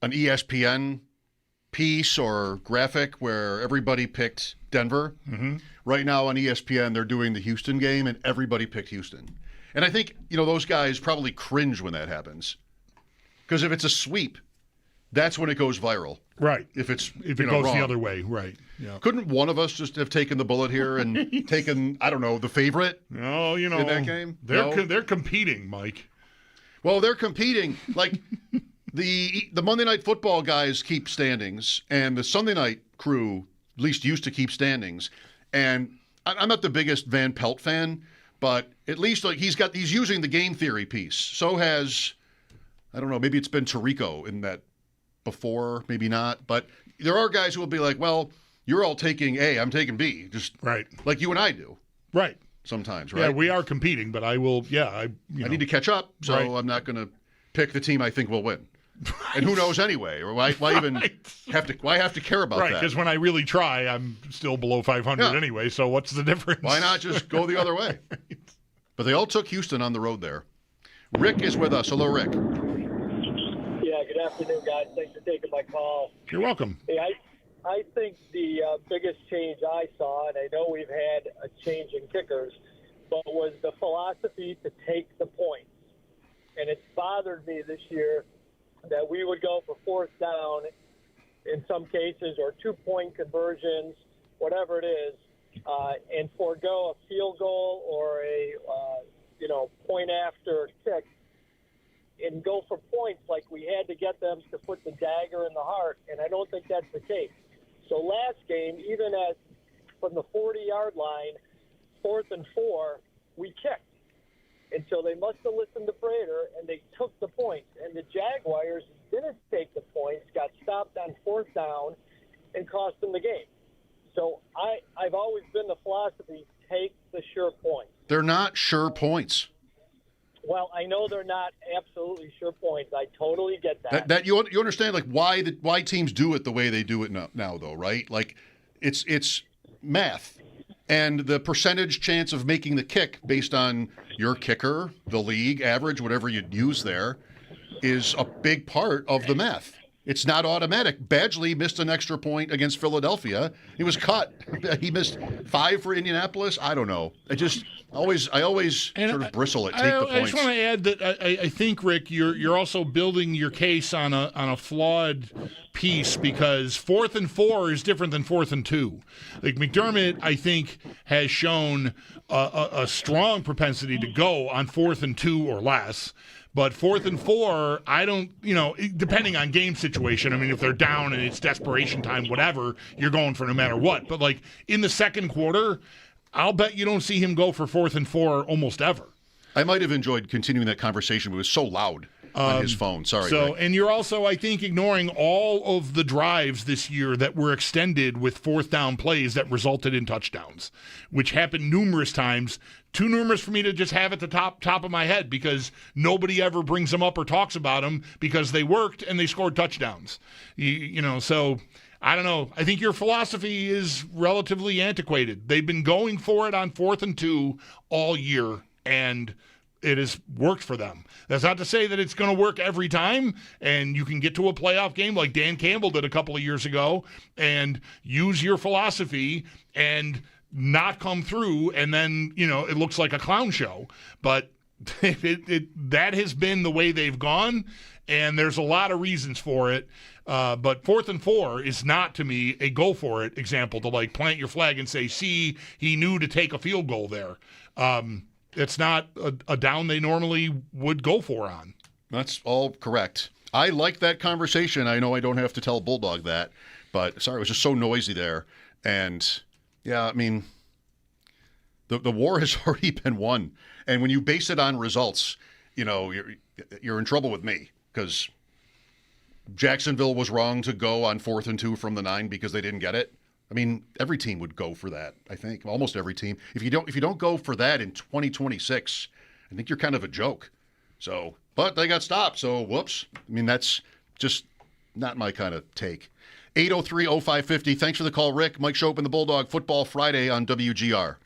an ESPN piece or graphic where everybody picked Denver. Mm-hmm. Right now on ESPN, they're doing the Houston game, and everybody picked Houston. And I think, those guys probably cringe when that happens. Because if it's a sweep, that's when it goes viral. Right. If it goes wrong. the other way, right. Yeah. Couldn't one of us just have taken the bullet here and taken, I don't know, the favorite No, in that game? They're competing, Mike. Well, they're competing. Like, the Monday Night Football guys keep standings, and the Sunday Night crew at least used to keep standings. And I'm not the biggest Van Pelt fan, but at least he's using the game theory piece. So has, I don't know, maybe it's been Tirico in that before, maybe not. But there are guys who will be like, well, you're all taking A, I'm taking B. Just right. Like you and I do. Right. Sometimes, right? Yeah, we are compiling, but I will, I need to catch up, so right. I'm not going to pick the team I think will win. And who knows anyway? Or why even have to care about right, that? because when I really try, I'm still below 500 anyway, so what's the difference? Why not just go the other way? Right. But they all took Houston on the road there. Rick is with us. Hello, Rick. Yeah, good afternoon, guys. Thanks for taking my call. You're welcome. Hey, I think the biggest change I saw, and I know we've had a change in kickers, but was the philosophy to take the points. And it's bothered me this year that we would go for fourth down in some cases or 2-point conversions, whatever it is, and forego a field goal or a point after kick and go for points like we had to get them to put the dagger in the heart, and I don't think that's the case. So last game, even from the 40-yard line, 4th and 4, we kicked. And so they must have listened to Prater, and they took the points. And the Jaguars didn't take the points, got stopped on 4th down, and cost them the game. So I've always been the philosophy, take the sure points. They're not sure points. Well, I know they're not absolutely sure points. I totally get that. That you understand, like, why teams do it the way they do it now though, right? Like, it's math. And the percentage chance of making the kick based on your kicker, the league average, whatever you use there, is a big part of the math. It's not automatic. Badgley missed an extra point against Philadelphia. He was cut. He missed 5 for Indianapolis. I don't know. I always sort of bristle at take the points. I just want to add that I think, Rick, you're also building your case on a flawed piece because 4th and 4 is different than 4th and 2. Like McDermott, I think, has shown a strong propensity to go on 4th and 2 or less. But 4th and 4, I don't, depending on game situation. I mean, if they're down and it's desperation time, whatever, you're going for no matter what. But like in the second quarter, I'll bet you don't see him go for 4th and 4 almost ever. I might have enjoyed continuing that conversation, but it was so loud on his phone. Sorry. So, Rick. and you're also, I think, ignoring all of the drives this year that were extended with 4th down plays that resulted in touchdowns, which happened numerous times. Too numerous for me to just have at the top of my head because nobody ever brings them up or talks about them because they worked and they scored touchdowns. So I don't know. I think your philosophy is relatively antiquated. They've been going for it on 4th and 2 all year, and it has worked for them. That's not to say that it's going to work every time, and you can get to a playoff game like Dan Campbell did a couple of years ago and use your philosophy and not come through, and then, it looks like a clown show. But that has been the way they've gone, and there's a lot of reasons for it. But 4th and 4 is not, to me, a go for it example to like plant your flag and say, see, he knew to take a field goal there. It's not a down they normally would go for on. That's all correct. I like that conversation. I know I don't have to tell Bulldog that, but sorry, it was just so noisy there. And yeah, I mean, the war has already been won. And when you base it on results, you're in trouble with me because Jacksonville was wrong to go on 4th and 2 from the 9 because they didn't get it. I mean, every team would go for that, I think. Almost every team. If you don't go for that in 2026, I think you're kind of a joke. So, but they got stopped, so whoops. I mean, that's just not my kind of take. 803-0550. Thanks for the call, Rick. Mike Schopp and the Bulldog Football Friday on WGR.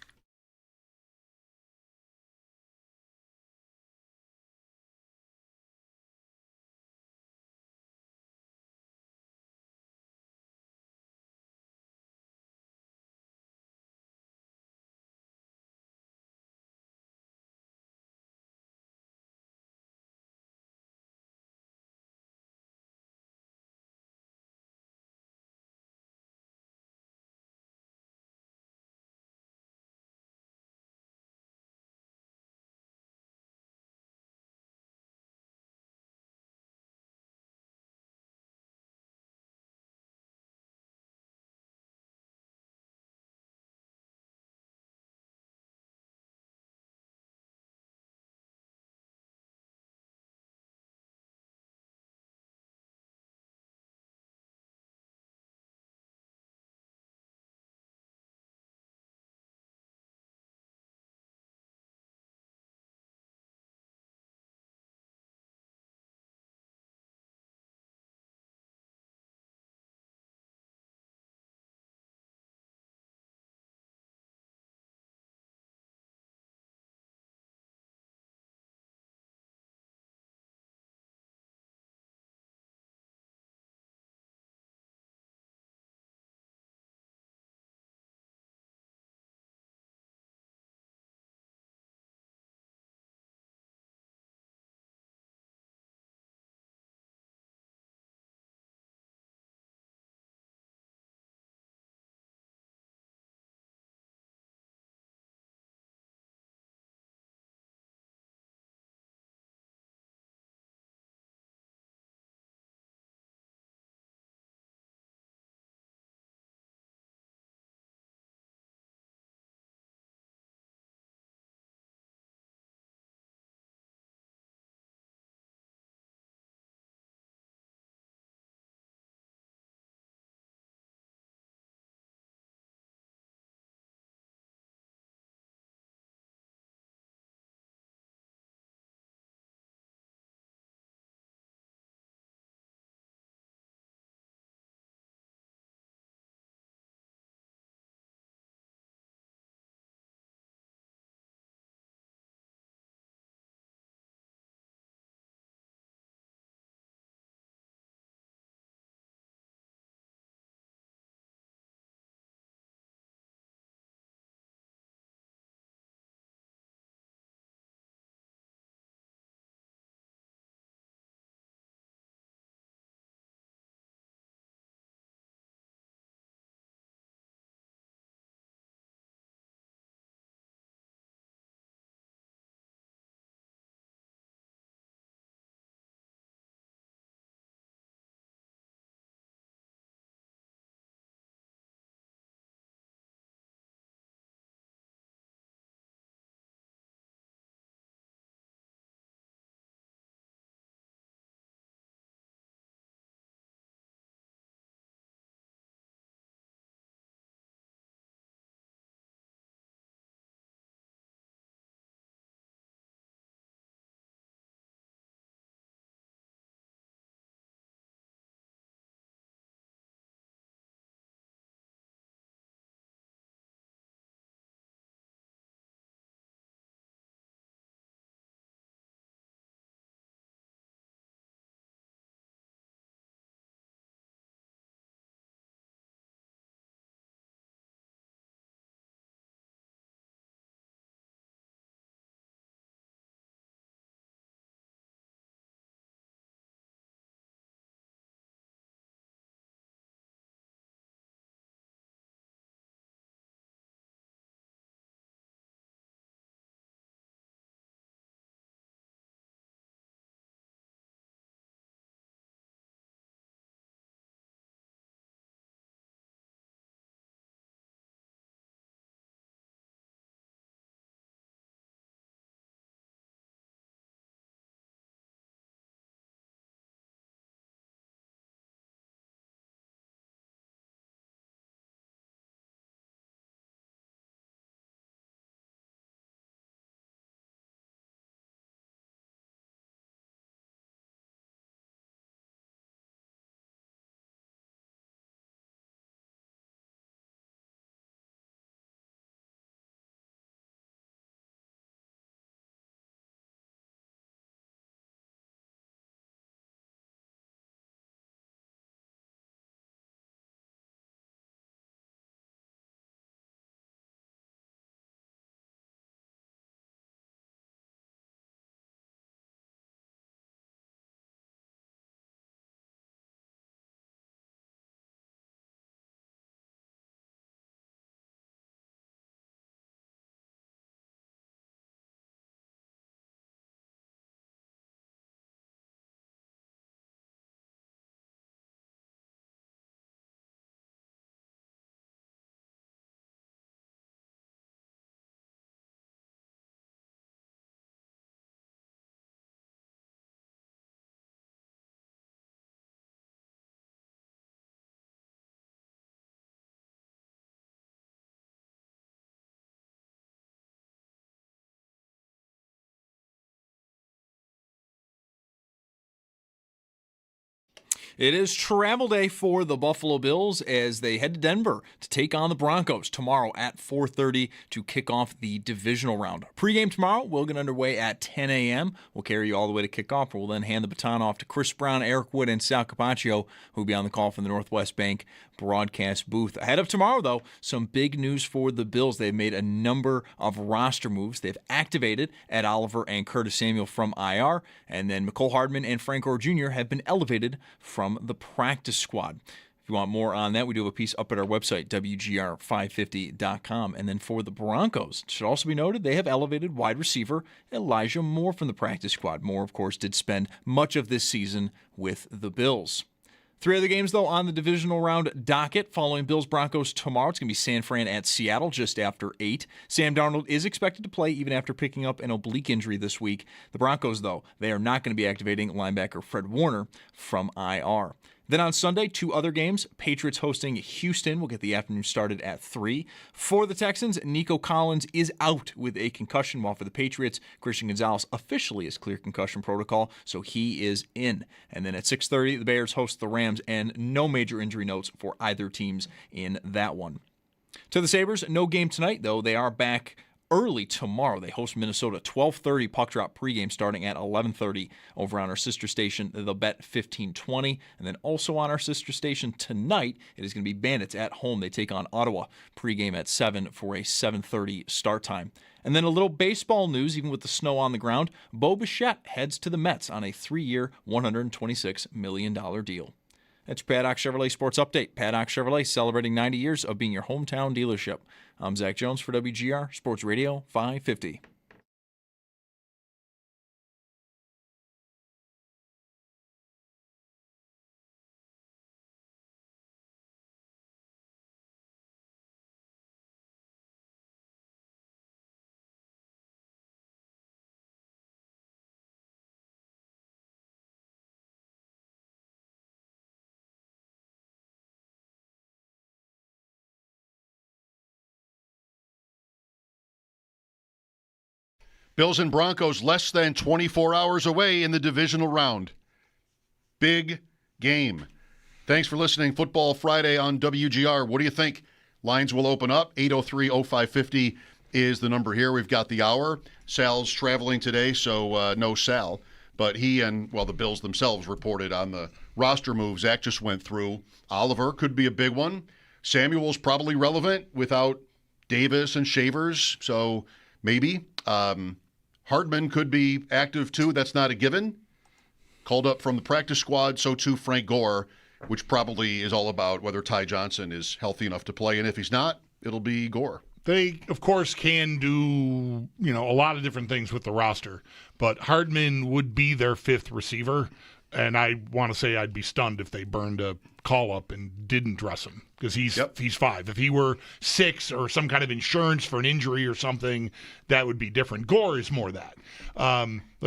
It is travel day for the Buffalo Bills as they head to Denver to take on the Broncos tomorrow at 4:30 to kick off the divisional round. Pre-game tomorrow will get underway at 10 a.m. We'll carry you all the way to kickoff, where we'll then hand the baton off to Chris Brown, Eric Wood, and Sal Capaccio, who will be on the call from the Northwest Bank broadcast booth. Ahead of tomorrow, though, some big news for the Bills. They've made a number of roster moves. They've activated Ed Oliver and Curtis Samuel from IR, and then Mecole Hardman and Frank Gore Jr. have been elevated from the practice squad. If you want more on that, we do have a piece up at our website, WGR550.com. And then for the Broncos, it should also be noted they have elevated wide receiver Elijah Moore from the practice squad. Moore, of course, did spend much of this season with the Bills. 3 other games, though, on the divisional round docket following Bills-Broncos tomorrow. It's going to be San Fran at Seattle just after 8. Sam Darnold is expected to play even after picking up an oblique injury this week. The Broncos, though, they are not going to be activating linebacker Fred Warner from IR. Then on Sunday, 2 other games. Patriots hosting Houston. We'll get the afternoon started at 3. For the Texans, Nico Collins is out with a concussion, while for the Patriots, Christian Gonzalez officially has cleared concussion protocol, so he is in. And then at 6:30, the Bears host the Rams, and no major injury notes for either teams in that one. To the Sabres, no game tonight, though. They are back early tomorrow. They host Minnesota, 12:30 puck drop pregame starting at 11:30 over on our sister station, The Bet 1520. And then also on our sister station tonight, it is going to be Bandits at home. They take on Ottawa pregame at 7 for a 7:30 start time. And then a little baseball news, even with the snow on the ground. Bo Bichette heads to the Mets on a 3-year, $126 million deal. That's your Paddock Chevrolet Sports Update. Paddock Chevrolet celebrating 90 years of being your hometown dealership. I'm Zach Jones for WGR Sports Radio 550. Bills and Broncos less than 24 hours away in the divisional round. Big game. Thanks for listening. Football Friday on WGR. What do you think? Lines will open up. 803-0550 is the number here. We've got the hour. Sal's traveling today, so no Sal. But he and, the Bills themselves reported on the roster moves Zach just went through. Oliver could be a big one. Samuel's probably relevant without Davis and Shavers, so maybe. Hardman could be active too. That's not a given. Called up from the practice squad, so too Frank Gore, which probably is all about whether Ty Johnson is healthy enough to play. And if he's not, it'll be Gore. They, of course, can do, a lot of different things with the roster, but Hardman would be their 5th receiver. And I want to say I'd be stunned if they burned a call-up and didn't dress him, because he's 5. If he were 6 or some kind of insurance for an injury or something, that would be different. Gore is more that.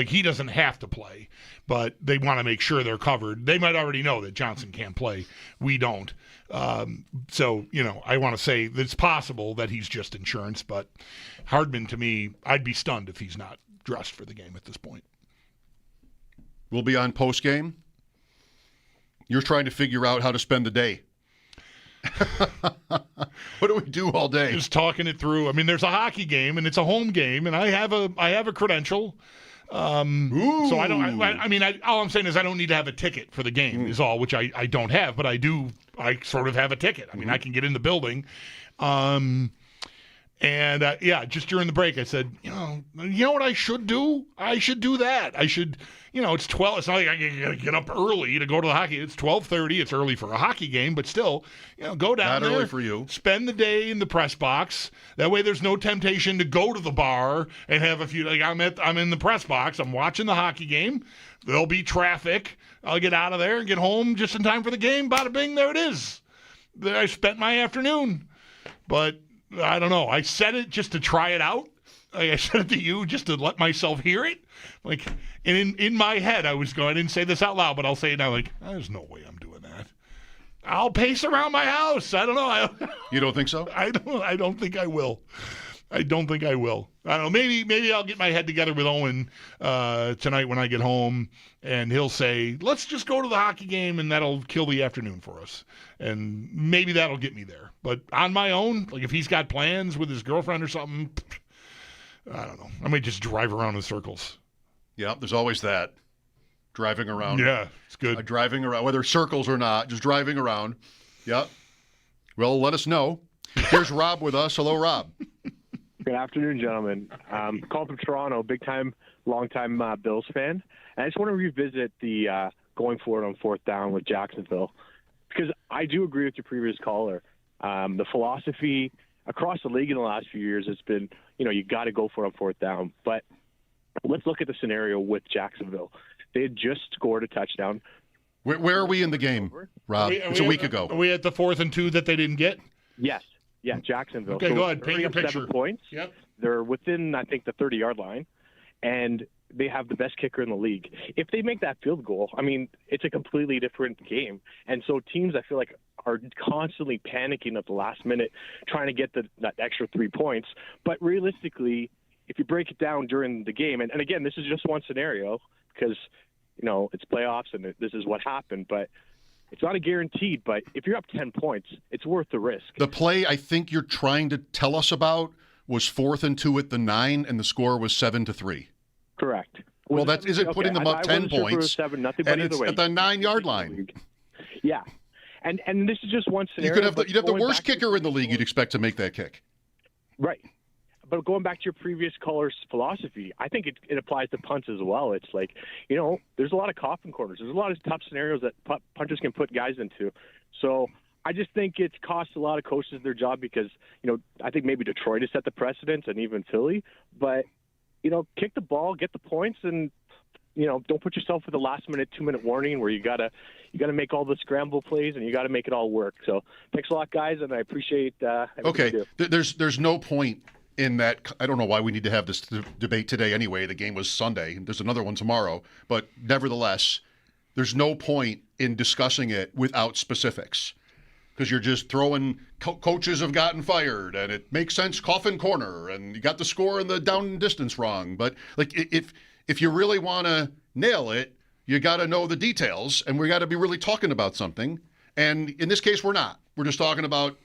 He doesn't have to play, but they want to make sure they're covered. They might already know that Johnson can't play. We don't. So, I want to say that it's possible that he's just insurance, but Hardman, to me, I'd be stunned if he's not dressed for the game at this point. We'll be on post-game. You're trying to figure out how to spend the day. What do we do all day? Just talking it through. I mean, there's a hockey game, and it's a home game, and I have a credential. So I don't. All I'm saying is I don't need to have a ticket for the game. Is all, which I don't have, but I do. I sort of have a ticket. I mean, I can get in the building. Just during the break, I said, you know what I should do? I should do that. I should, it's 12. It's not like I gotta get up early to go to the hockey. It's 12:30. It's early for a hockey game, but still, go down there. Not early for you. Spend the day in the press box. That way, there's no temptation to go to the bar and have a few. I'm in the press box. I'm watching the hockey game. There'll be traffic. I'll get out of there and get home just in time for the game. Bada bing, there it is. There I spent my afternoon, but. I don't know. I said it just to try it out. I said it to you just to let myself hear it. And in my head, I didn't say this out loud, but I'll say it now. There's no way I'm doing that. I'll pace around my house. I don't know. You don't think so? I don't think I will. I don't think I will. I don't know. Maybe I'll get my head together with Owen tonight when I get home, and he'll say, let's just go to the hockey game, and that'll kill the afternoon for us. And maybe that'll get me there. But on my own, like if he's got plans with his girlfriend or something, I don't know. I might just drive around in circles. Yeah, there's always that. Driving around. Yeah, it's good. Driving around, whether circles or not, just driving around. Yeah. Well, let us know. Here's Rob with us. Hello, Rob. Good afternoon, gentlemen. Calling from Toronto, big-time, long-time Bills fan. And I just want to revisit the going forward on fourth down with Jacksonville, because I do agree with your previous caller. The philosophy across the league in the last few years has been, you got to go for it on fourth down. But let's look at the scenario with Jacksonville. They had just scored a touchdown. Where are we in the game, Rob? It's a week ago. Are we at the 4th and 2 that they didn't get? Yes. Yeah, Jacksonville. Okay, so go ahead. Paint your picture. 7 points. Yep. They're within, I think, the 30-yard line, and they have the best kicker in the league. If they make that field goal, I mean, it's a completely different game. And so teams, I feel like, are constantly panicking at the last minute, trying to get that extra 3 points. But realistically, if you break it down during the game, and again, this is just one scenario because, it's playoffs and this is what happened, but it's not a guaranteed, but if you're up 10 points, it's worth the risk. The play I think you're trying to tell us about was 4th and 2 at the 9, and the score was 7-3. Correct. Well, that isn't putting them up 10 points, sure nothing, but and it's at the 9-yard line. Yeah, and this is just one scenario. You'd have the worst kicker in the league you'd expect to make that kick. Right. But going back to your previous caller's philosophy, I think it applies to punts as well. It's like, there's a lot of coffin corners. There's a lot of tough scenarios that punters can put guys into. So I just think it costs a lot of coaches their job because, I think maybe Detroit has set the precedent and even Philly. But, kick the ball, get the points, and, don't put yourself with a last-minute, 2-minute warning where you gotta make all the scramble plays and you got to make it all work. So thanks a lot, guys, and I appreciate everything. Okay, there's no point in that. I don't know why we need to have this debate today anyway. The game was Sunday. There's another one tomorrow. But nevertheless, there's no point in discussing it without specifics because you're just throwing coaches have gotten fired and it makes sense coffin corner and you got the score and the down and distance wrong. But like if you really want to nail it, you got to know the details and we got to be really talking about something. And in this case, we're not. We're just talking about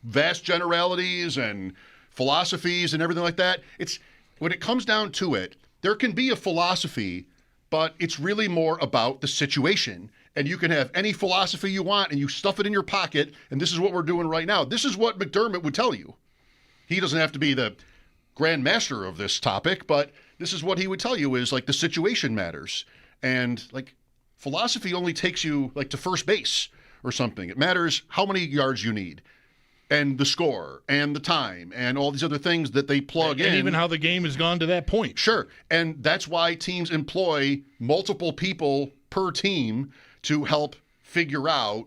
vast generalities and philosophies and everything like that. It's when it comes down to it, there can be a philosophy, but it's really more about the situation. And you can have any philosophy you want and you stuff it in your pocket. And this is what we're doing right now. This is what McDermott would tell you. He doesn't have to be the grand master of this topic, but this is what he would tell you is like the situation matters. And like philosophy only takes you like to first base or something. It matters how many yards you need. And the score, and the time, and all these other things that they plug in. And even how the game has gone to that point. Sure. And that's why teams employ multiple people per team to help figure out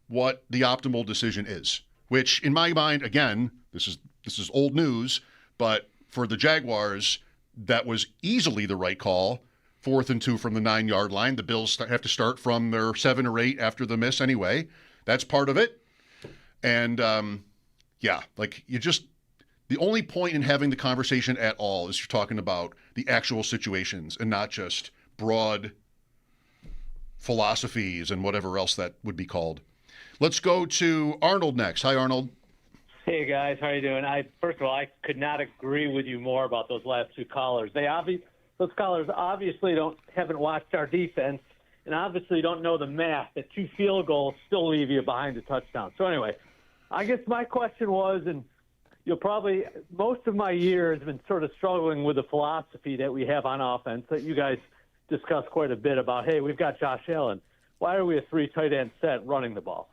what the optimal decision is. Which, in my mind, again, this is old news, but for the Jaguars, that was easily the right call. 4th and 2 from the 9-yard line. The Bills have to start from their 7 or 8 after the miss anyway. That's part of it. And, the only point in having the conversation at all is you're talking about the actual situations and not just broad philosophies and whatever else that would be called. Let's go to Arnold next. Hi, Arnold. Hey, guys. How are you doing? First of all, I could not agree with you more about those last two callers. Those callers obviously haven't watched our defense and obviously don't know the math that 2 field goals still leave you behind a touchdown. So anyway, I guess my question was, and most of my years have been sort of struggling with the philosophy that we have on offense that you guys discussed quite a bit about, hey, we've got Josh Allen. Why are we a 3 tight end set running the ball?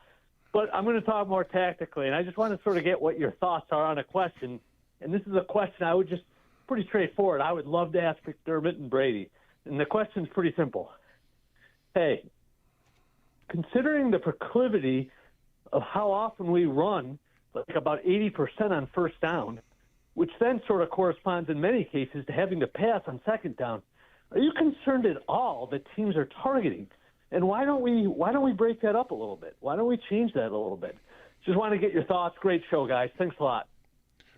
But I'm going to talk more tactically, and I just want to sort of get what your thoughts are on a question. And this is a question I would just pretty straightforward. I would love to ask McDermott and Brady. And the question's pretty simple. Hey, considering the proclivity of how often we run, like about 80% on first down, which then sort of corresponds in many cases to having to pass on second down, are you concerned at all that teams are targeting? And why don't we break that up a little bit? Why don't we change that a little bit? Just want to get your thoughts. Great show, guys. Thanks a lot.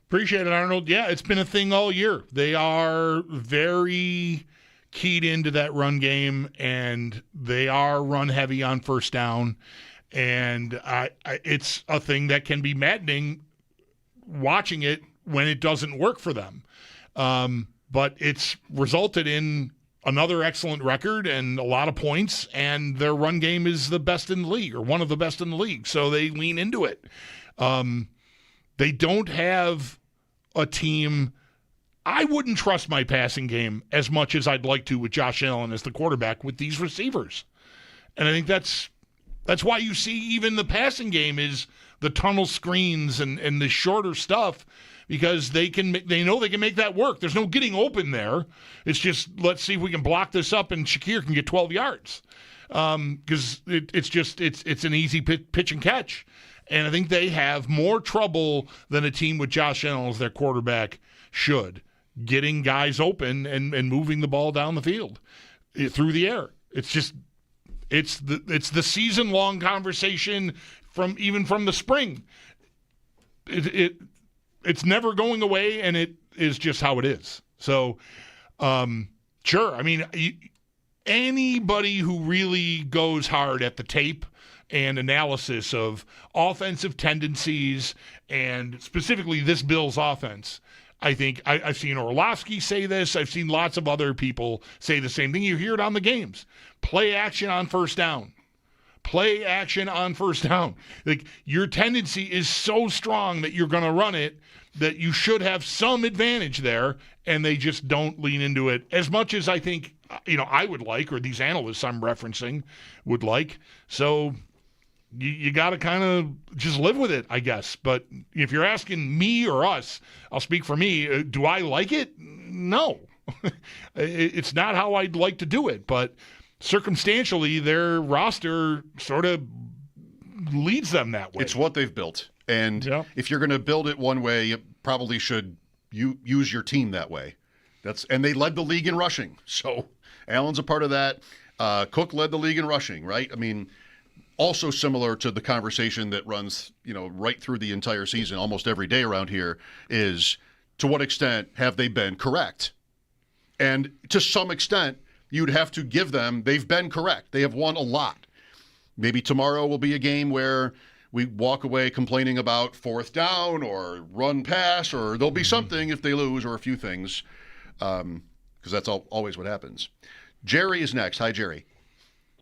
Appreciate it, Arnold. Yeah, it's been a thing all year. They are very keyed into that run game, and they are run heavy on first down. And it's a thing that can be maddening watching it when it doesn't work for them. But it's resulted in another excellent record and a lot of points, and their run game is the best in the league, or one of the best in the league. So they lean into it. They don't have a team. I wouldn't trust my passing game as much as I'd like to with Josh Allen as the quarterback with these receivers. And I think that's why you see even the passing game is the tunnel screens and the shorter stuff, because they know they can make that work. There's no getting open there. It's just, let's see if we can block this up and Shakir can get 12 yards. Because it's an easy pitch and catch. And I think they have more trouble than a team with Josh Allen as their quarterback should, getting guys open and moving the ball down the field through the air. It's the season-long conversation from the spring. It's never going away, and it is just how it is. So, sure. I mean, anybody who really goes hard at the tape and analysis of offensive tendencies, and specifically this Bills offense, I think I've seen Orlovsky say this. I've seen lots of other people say the same thing. You hear it on the games. Play action on first down. Play action on first down. Like, your tendency is so strong that you're going to run it that you should have some advantage there, and they just don't lean into it as much as I think, I would like, or these analysts I'm referencing would like. So you got to kind of just live with it, I guess. But if you're asking me or us, I'll speak for me. Do I like it? No. It's not how I'd like to do it, but circumstantially, their roster sort of leads them that way. It's what they've built. And if you're going to build it one way, you probably should use your team that way. And they led the league in rushing. So Allen's a part of that. Cook led the league in rushing, right? I mean, also similar to the conversation that runs, right through the entire season, almost every day around here, is to what extent have they been correct? And to some extent, you'd have to give them, they've been correct. They have won a lot. Maybe tomorrow will be a game where we walk away complaining about fourth down or run pass, or there'll be something if they lose, or a few things, because that's always what happens. Jerry is next. Hi, Jerry.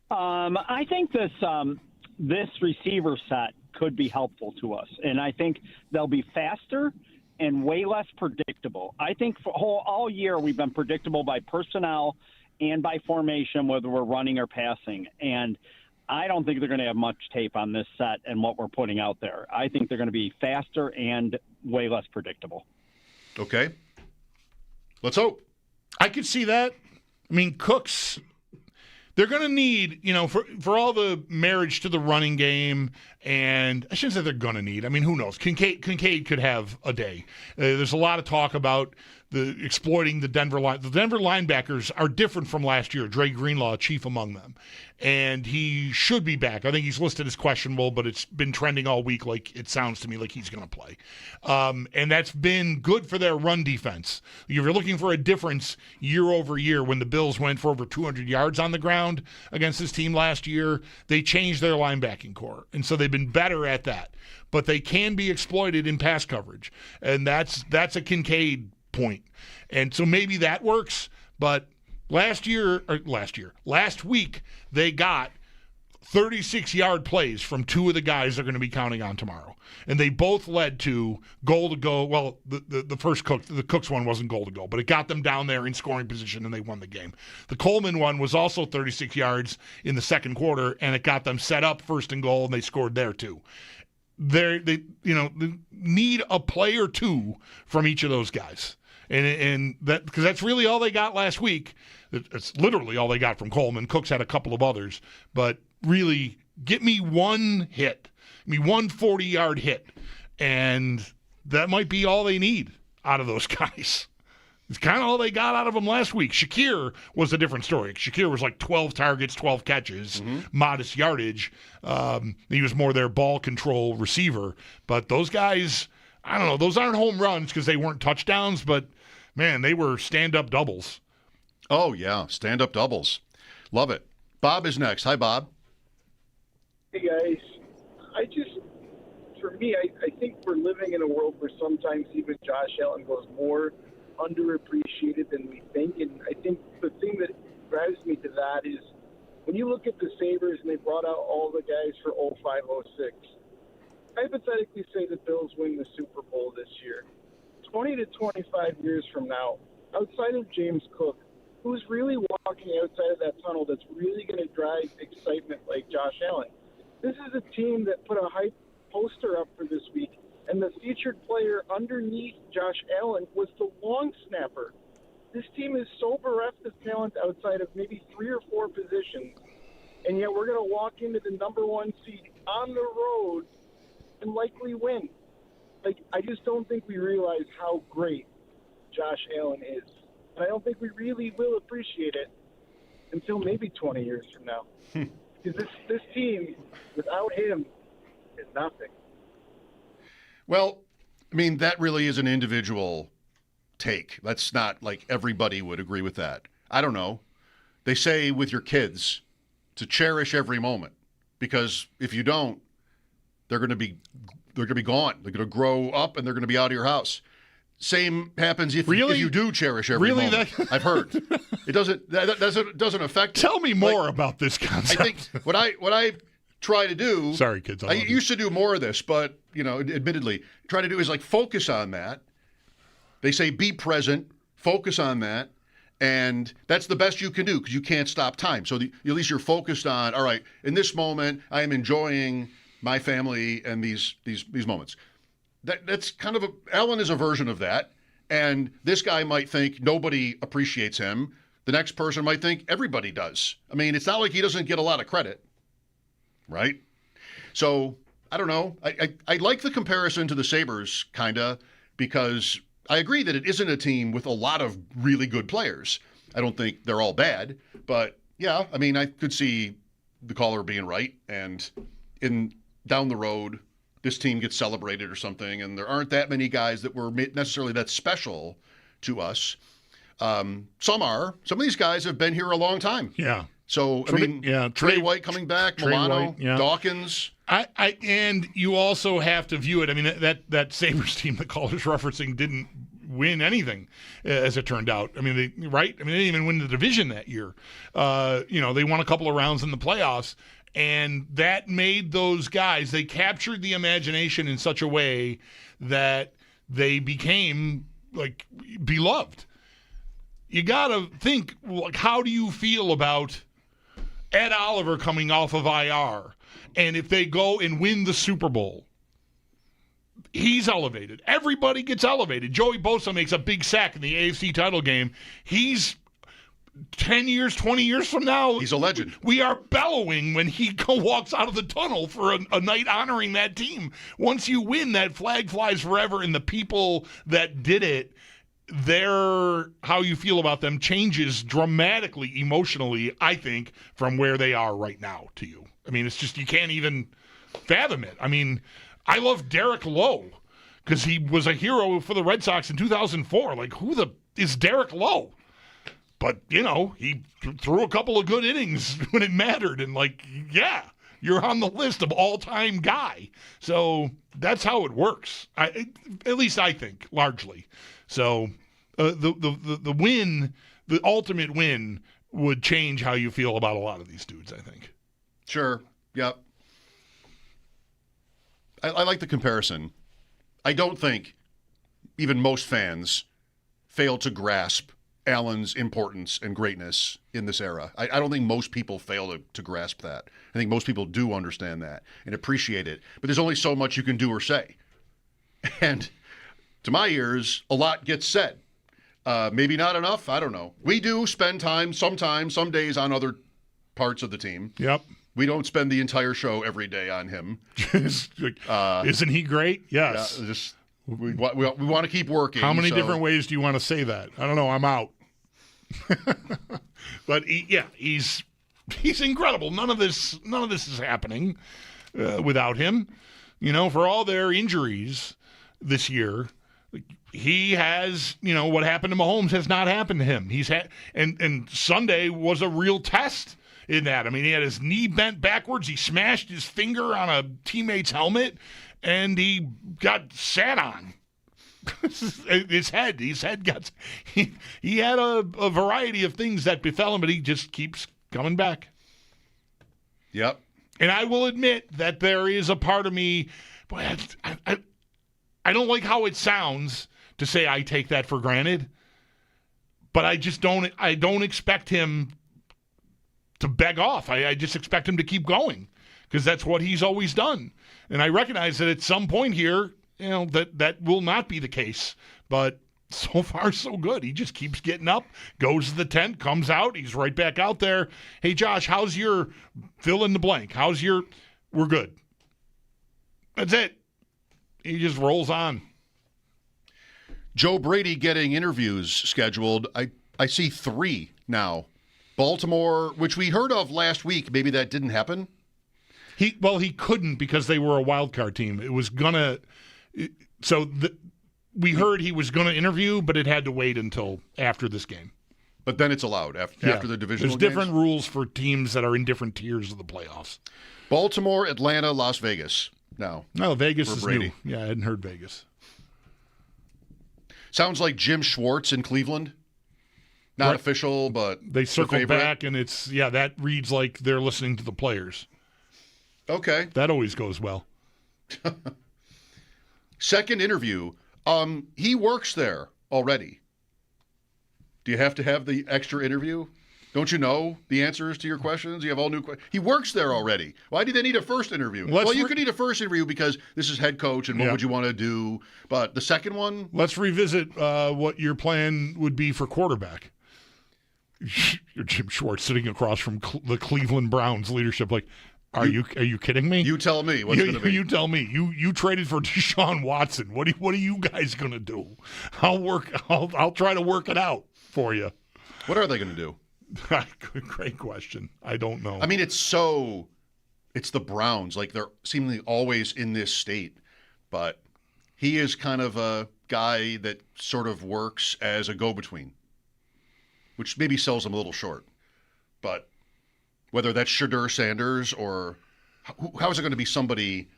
I think this receiver set could be helpful to us, and I think they'll be faster and way less predictable. I think for all year we've been predictable by personnel and by formation, whether we're running or passing. And I don't think they're going to have much tape on this set and what we're putting out there. I think they're going to be faster and way less predictable. Okay. Let's hope. I could see that. I mean, Cooks, they're going to need, for all the marriage to the running game, and I shouldn't say they're going to need. I mean, who knows? Kincaid could have a day. There's a lot of talk about exploiting the Denver line. The Denver linebackers are different from last year. Dre Greenlaw, chief among them. And he should be back. I think he's listed as questionable, but it's been trending all week. Like, it sounds to me like he's going to play. And that's been good for their run defense. If you're looking for a difference year over year, when the Bills went for over 200 yards on the ground against this team last year, they changed their linebacking core. And so they've been better at that. But they can be exploited in pass coverage. And that's a Kincaid point. And so maybe that works, but last week they got 36-yard plays from two of the guys they're going to be counting on tomorrow. And they both led to goal to go. Well, the first the Cooks one wasn't goal to go, but it got them down there in scoring position and they won the game. The Coleman one was also 36 yards in the second quarter, and it got them set up first and goal, and they scored there too. They need a play or two from each of those guys. And that, because that's really all they got last week. It's literally all they got from Coleman. Cooks had a couple of others, but really, get me one hit, one 40-yard hit, and that might be all they need out of those guys. It's kind of all they got out of them last week. Shakir was a different story. Shakir was like 12 targets, 12 catches, modest yardage. He was more their ball control receiver. But those guys I don't know. Those aren't home runs because they weren't touchdowns, but, man, they were stand-up doubles. Oh, yeah, stand-up doubles. Love it. Bob is next. Hi, Bob. Hey, guys. For me, I think we're living in a world where sometimes even Josh Allen goes more underappreciated than we think. And I think the thing that drives me to that is when you look at the Sabres and they brought out all the guys for 05-06, hypothetically say the Bills win the Super Bowl this year. 20 to 25 years from now, outside of James Cook, who's really walking outside of that tunnel that's really going to drive excitement like Josh Allen? This is a team that put a hype poster up for this week, and the featured player underneath Josh Allen was the long snapper. This team is so bereft of talent outside of maybe 3 or 4 positions, and yet we're going to walk into the number 1 seed on the road and likely win. I just don't think we realize how great Josh Allen is. And I don't think we really will appreciate it until maybe 20 years from now. Because this team, without him, is nothing. Well, I mean, that really is an individual take. That's not like everybody would agree with that. I don't know. They say with your kids to cherish every moment, because if you don't, they're going to be gone. They're going to grow up and they're going to be out of your house. Same happens if you do cherish every moment. I've heard. It doesn't affect. Tell me more about this concept. I think what I try to do. Sorry, kids. I used to do more of this, but admittedly, try to do is like focus on that. They say be present, focus on that, and that's the best you can do because you can't stop time. So at least you're focused on. All right, in this moment, I am enjoying my family and these moments. That's kind of Allen is a version of that, and this guy might think nobody appreciates him. The next person might think everybody does. I mean, it's not like he doesn't get a lot of credit. Right? So, I don't know. I like the comparison to the Sabres, kind of, because I agree that it isn't a team with a lot of really good players. I don't think they're all bad. But, yeah, I mean, I could see the caller being right. And down the road, this team gets celebrated or something, and there aren't that many guys that were necessarily that special to us. Some are. Some of these guys have been here a long time. Yeah. So, Trey White coming back, Milano, Dawkins. And you also have to view it. I mean, that Sabres team the caller's referencing didn't win anything, as it turned out. I mean, they didn't even win the division that year. They won a couple of rounds in the playoffs, and that made those guys, they captured the imagination in such a way that they became, beloved. You got to think, how do you feel about Ed Oliver coming off of IR, and if they go and win the Super Bowl, he's elevated. Everybody gets elevated. Joey Bosa makes a big sack in the AFC title game. He's 10 years, 20 years from now. He's a legend. We are bellowing when he walks out of the tunnel for a night honoring that team. Once you win, that flag flies forever, and the people that did it, how you feel about them changes dramatically emotionally, I think, from where they are right now to you. I mean, it's just, you can't even fathom it. I mean, I love Derek Lowe because he was a hero for the Red Sox in 2004. Who is Derek Lowe? But, he threw a couple of good innings when it mattered. And, you're on the list of all-time guy. So that's how it works. At least I think, largely. So the win, the ultimate win, would change how you feel about a lot of these dudes, I think. Sure. Yep. I like the comparison. I don't think even most fans fail to grasp Allen's importance and greatness in this era. I don't think most people fail to grasp that. I think most people do understand that and appreciate it. But there's only so much you can do or say. And to my ears, a lot gets said. Maybe not enough. I don't know. We do spend time sometimes, some days on other parts of the team. Yep. We don't spend the entire show every day on him. Isn't he great? Yes. Yeah, we want to keep working. How many different ways do you want to say that? I don't know. I'm out. But he's incredible. None of this is happening without him. For all their injuries, this year. He has, what happened to Mahomes has not happened to him. He's had, and Sunday was a real test in that. I mean, he had his knee bent backwards. He smashed his finger on a teammate's helmet, and he got sat on. His head got. He had a variety of things that befell him, but he just keeps coming back. Yep. And I will admit that there is a part of me, boy, I don't like how it sounds to say I take that for granted, but I don't expect him to beg off. I just expect him to keep going because that's what he's always done. And I recognize that at some point here, that will not be the case, but so far so good. He just keeps getting up, goes to the tent, comes out, he's right back out there. Hey, Josh, how's your fill in the blank? We're good. That's it. He just rolls on. Joe Brady getting interviews scheduled. I see 3 now. Baltimore, which we heard of last week, maybe that didn't happen. He couldn't because they were a wild card team. It was gonna. We heard he was gonna interview, but it had to wait until after this game. But then it's allowed after the divisional. There's different rules for teams that are in different tiers of the playoffs. Baltimore, Atlanta, Las Vegas. No, Vegas is Brady. new. Yeah, I hadn't heard Vegas. Sounds like Jim Schwartz in Cleveland. Not right. Official, but they circled back, and that reads like they're listening to the players. Okay, that always goes well. Second interview. He works there already. Do you have to have the extra interview? Don't you know the answers to your questions? You have all new questions. He works there already. Why do they need a first interview? You could need a first interview because this is head coach and what would you want to do. But the second one? Let's revisit what your plan would be for quarterback. You're Jim Schwartz sitting across from the Cleveland Browns leadership. Like, are you kidding me? You tell me what's going to be. You tell me. You traded for Deshaun Watson. What are you guys going to do? I'll try to work it out for you. What are they going to do? Great question. I don't know. I mean, it's the Browns. Like, they're seemingly always in this state. But he is kind of a guy that sort of works as a go-between, which maybe sells him a little short. But whether that's Shadur Sanders or how is it going to be somebody?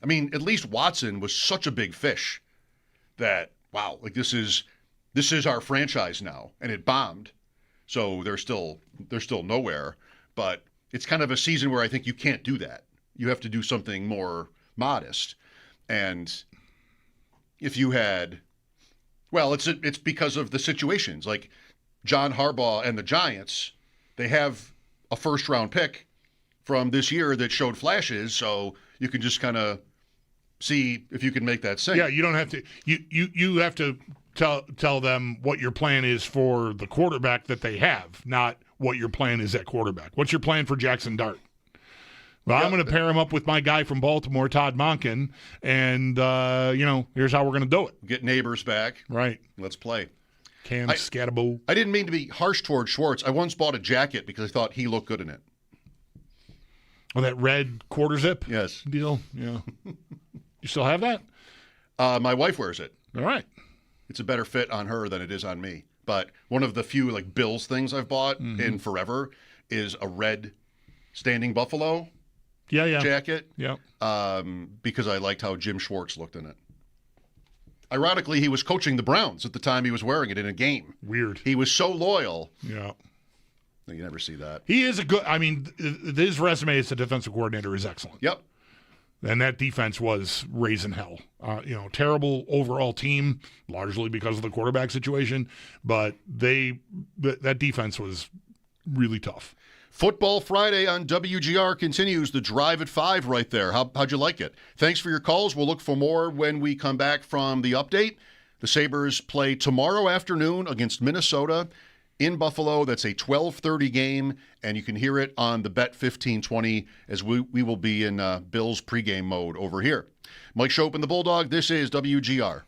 I mean, at least Watson was such a big fish that, wow, like this is our franchise now, and it bombed. So they're still nowhere, but it's kind of a season where I think you can't do that. You have to do something more modest. And if you had, well, it's because of the situations. Like John Harbaugh and the Giants, they have a first-round pick from this year that showed flashes, so you can just kind of see if you can make that sink. Yeah, you don't have to. You have to tell them what your plan is for the quarterback that they have, not what your plan is at quarterback. What's your plan for Jackson Dart? Well, I'm going to pair him up with my guy from Baltimore, Todd Monken, and here's how we're going to do it. Get Neighbors back. Right. Let's play. Cam Scatabo. I didn't mean to be harsh toward Schwartz. I once bought a jacket because I thought he looked good in it. Oh, that red quarter zip? Yes. Deal? Yeah. You still have that? My wife wears it. All right. It's a better fit on her than it is on me. But one of the few like Bills things I've bought in forever is a red standing buffalo jacket. Yeah. Because I liked how Jim Schwartz looked in it. Ironically, he was coaching the Browns at the time he was wearing it in a game. Weird. He was so loyal. Yeah. You never see that. He is his resume as a defensive coordinator is excellent. Yep. And that defense was raising hell. Terrible overall team, largely because of the quarterback situation, but that defense was really tough. Football Friday on WGR continues. The Drive at 5 right there. How'd you like it? Thanks for your calls. We'll look for more when we come back from the update. The Sabres play tomorrow afternoon against Minnesota in Buffalo. That's a 12:30 game, and you can hear it on the Bet 1520 as we will be in Bills pregame mode over here. Mike Schopp and the Bulldog. This is WGR.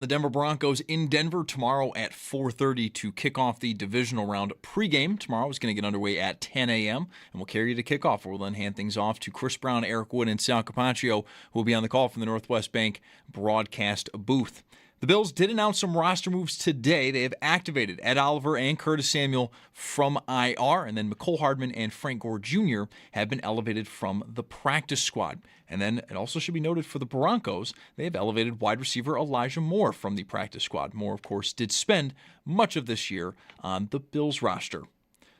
The Denver Broncos in Denver tomorrow at 4:30 to kick off the divisional round pregame. Tomorrow is going to get underway at 10 a.m. and we'll carry you to kickoff. We'll then hand things off to Chris Brown, Eric Wood, and Sal Capaccio, who will be on the call from the Northwest Bank broadcast booth. The Bills did announce some roster moves today. They have activated Ed Oliver and Curtis Samuel from IR, and then Mecole Hardman and Frank Gore Jr. have been elevated from the practice squad. And then it also should be noted for the Broncos, they have elevated wide receiver Elijah Moore from the practice squad. Moore, of course, did spend much of this year on the Bills roster.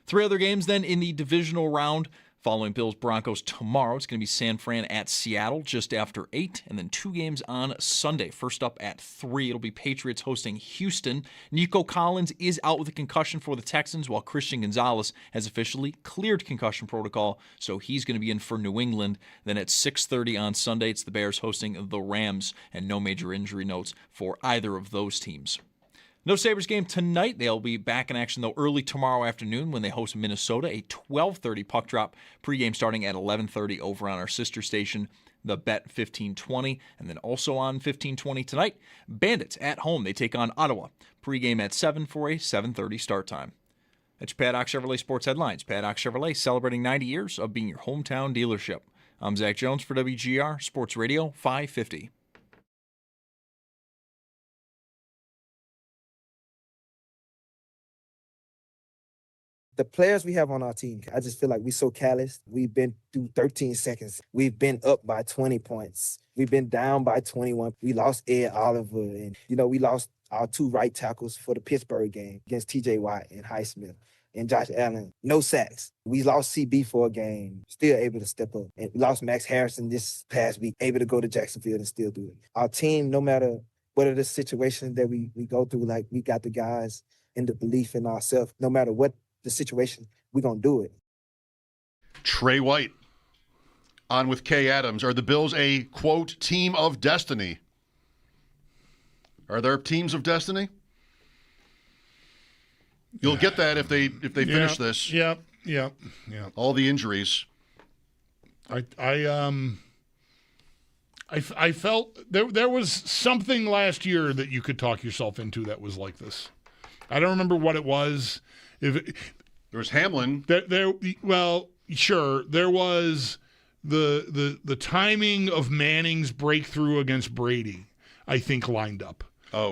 3 other games then in the divisional round. Following Bills-Broncos tomorrow, it's going to be San Fran at Seattle just after 8, and then 2 games on Sunday. First up at 3, it'll be Patriots hosting Houston. Nico Collins is out with a concussion for the Texans, while Christian Gonzalez has officially cleared concussion protocol, so he's going to be in for New England. Then at 6:30 on Sunday, it's the Bears hosting the Rams, and no major injury notes for either of those teams. No Sabres game tonight. They'll be back in action, though, early tomorrow afternoon when they host Minnesota. A 12:30 puck drop pregame starting at 11:30 over on our sister station, the Bet 1520. And then also on 1520 tonight, Bandits at home. They take on Ottawa. Pregame at 7 for a 7:30 start time. That's your Paddock Chevrolet Sports Headlines. Paddock Chevrolet celebrating 90 years of being your hometown dealership. I'm Zach Jones for WGR Sports Radio 550. The players we have on our team, I just feel like we're so callous. We've been through 13 seconds. We've been up by 20 points. We've been down by 21. We lost Ed Oliver, and, we lost our 2 right tackles for the Pittsburgh game against TJ Watt and Highsmith and Josh Allen. No sacks. We lost CB for a game, still able to step up. And we lost Max Harrison this past week, able to go to Jacksonville and still do it. Our team, no matter what are the situations that we go through, like, we got the guys and the belief in ourselves, no matter what the situation, we're going to do it. Trey White on with Kay Adams. Are the Bills a, quote, team of destiny? Are there teams of destiny? You'll get that if they finish this. Yeah. All the injuries. I felt there was something last year that you could talk yourself into that was like this. I don't remember what it was. There was Hamlin. Well, sure. There was the timing of Manning's breakthrough against Brady, I think, lined up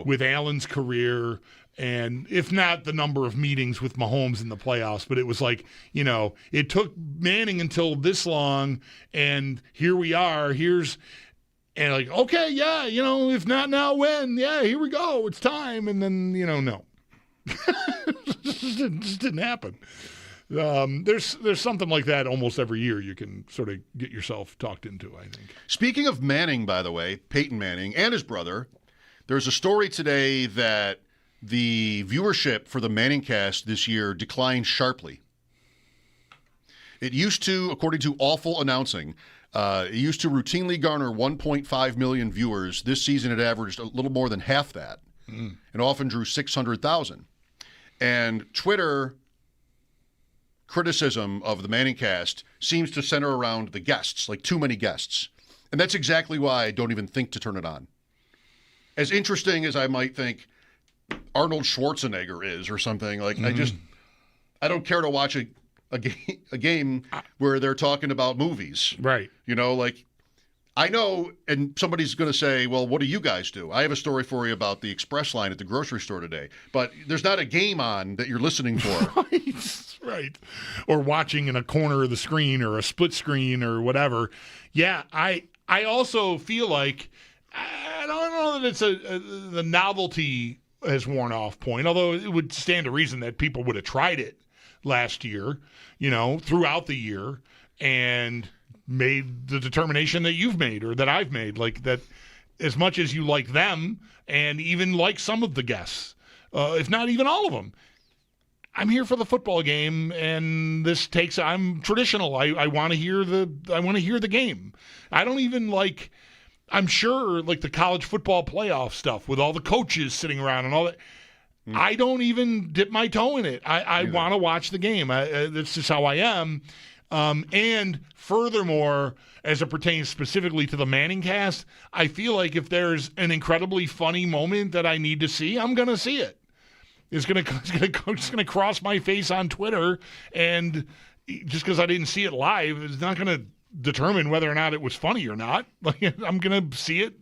with Allen's career, and if not the number of meetings with Mahomes in the playoffs, but it was like, it took Manning until this long, and here we are. And like, okay, yeah, if not now, when? Yeah, here we go. It's time. And then, no. just didn't happen. There's something like that almost every year you can sort of get yourself talked into, I think. Speaking of Manning, by the way, Peyton Manning and his brother, there's a story today that the viewership for the Manning cast this year declined sharply. It used to, according to Awful Announcing, it used to routinely garner 1.5 million viewers. This season it averaged a little more than half that and often drew 600,000. And Twitter criticism of the Manning cast seems to center around the guests, like too many guests. And that's exactly why I don't even think to turn it on. As interesting as I might think Arnold Schwarzenegger is or something, like I don't care to watch a game where they're talking about movies. Right. I know, and somebody's going to say, well, what do you guys do? I have a story for you about the express line at the grocery store today. But there's not a game on that you're listening for. Right. Or watching in a corner of the screen or a split screen or whatever. Yeah, I also feel like, I don't know that it's the novelty has worn off point, although it would stand to reason that people would have tried it last year, throughout the year, and made the determination that you've made or that I've made, like that as much as you like them and even like some of the guests, if not even all of them, I'm here for the football game, and I'm traditional. I want to hear the game. I don't even like, I'm sure, like the college football playoff stuff with all the coaches sitting around and all that. I don't even dip my toe in it. I want to watch the game. That's just how I am. And furthermore, as it pertains specifically to the Manning cast, I feel like if there's an incredibly funny moment that I need to see, I'm going to see it. It's going to cross my face on Twitter, and just because I didn't see it live is not going to determine whether or not it was funny or not. Like, I'm going to see it,